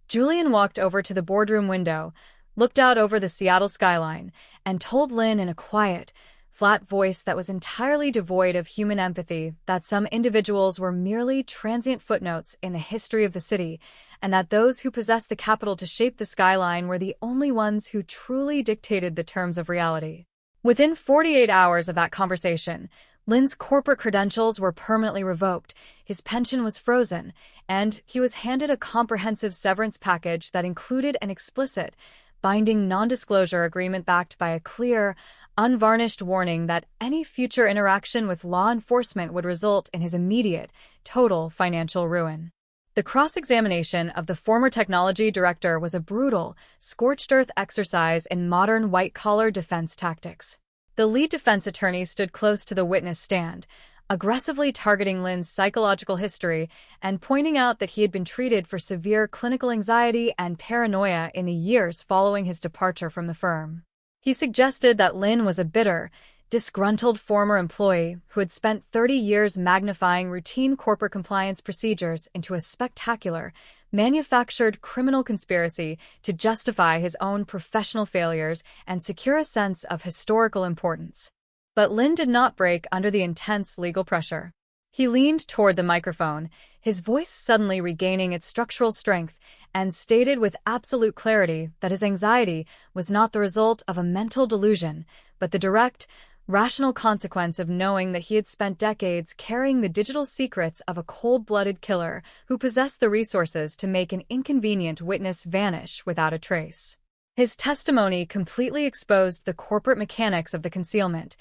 Julian walked over to the boardroom window, looked out over the Seattle skyline, and told Lynn in a quiet, flat voice that was entirely devoid of human empathy that some individuals were merely transient footnotes in the history of the city, and that those who possessed the capital to shape the skyline were the only ones who truly dictated the terms of reality. Within 48 hours of that conversation, Lynn's corporate credentials were permanently revoked, his pension was frozen, and he was handed a comprehensive severance package that included an explicit, binding non-disclosure agreement backed by a clear, unvarnished warning that any future interaction with law enforcement would result in his immediate, total financial ruin. The cross-examination of the former technology director was a brutal, scorched-earth exercise in modern white-collar defense tactics. The lead defense attorney stood close to the witness stand, aggressively targeting Lynn's psychological history and pointing out that he had been treated for severe clinical anxiety and paranoia in the years following his departure from the firm. He suggested that Lynn was a bitter, disgruntled former employee who had spent 30 years magnifying routine corporate compliance procedures into a spectacular, manufactured criminal conspiracy to justify his own professional failures and secure a sense of historical importance. But Lynn did not break under the intense legal pressure. He leaned toward the microphone, his voice suddenly regaining its structural strength, and stated with absolute clarity that his anxiety was not the result of a mental delusion, but the direct, rational consequence of knowing that he had spent decades carrying the digital secrets of a cold-blooded killer who possessed the resources to make an inconvenient witness vanish without a trace. His testimony completely exposed the corporate mechanics of the concealment,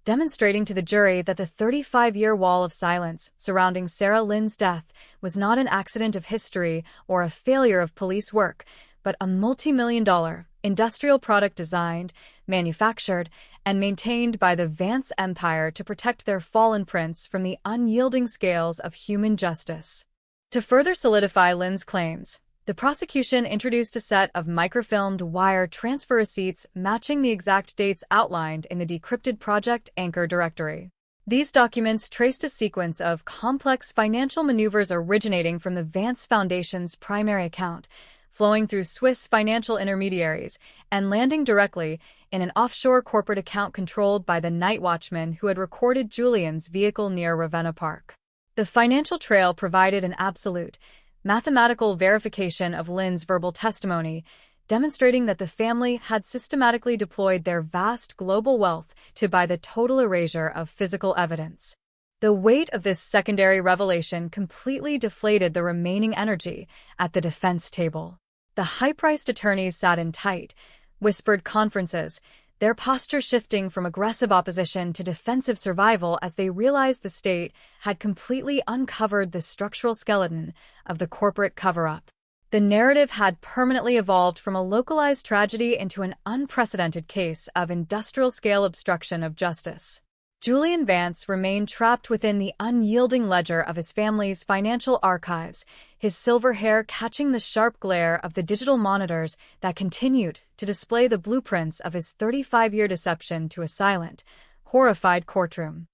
demonstrating to the jury that the 35-year wall of silence surrounding Sarah Lynn's death was not an accident of history or a failure of police work, but a multi-million-dollar industrial product designed, manufactured, and maintained by the Vance Empire to protect their fallen prince from the unyielding scales of human justice. To further solidify Lynn's claims, the prosecution introduced a set of microfilmed wire transfer receipts matching the exact dates outlined in the decrypted Project Anchor directory. These documents traced a sequence of complex financial maneuvers originating from the Vance Foundation's primary account, flowing through Swiss financial intermediaries, and landing directly in an offshore corporate account controlled by the night watchman who had recorded Julian's vehicle near Ravenna Park. The financial trail provided an absolute, mathematical verification of Lynn's verbal testimony, demonstrating that the family had systematically deployed their vast global wealth to buy the total erasure of physical evidence. The weight of this secondary revelation completely deflated the remaining energy at the defense table. The high-priced attorneys sat in tight, whispered conferences, their posture shifting from aggressive opposition to defensive survival as they realized the state had completely uncovered the structural skeleton of the corporate cover-up. The narrative had permanently evolved from a localized tragedy into an unprecedented case of industrial-scale obstruction of justice. Julian Vance remained trapped within the unyielding ledger of his family's financial archives, his silver hair catching the sharp glare of the digital monitors that continued to display the blueprints of his 35-year deception to a silent, horrified courtroom.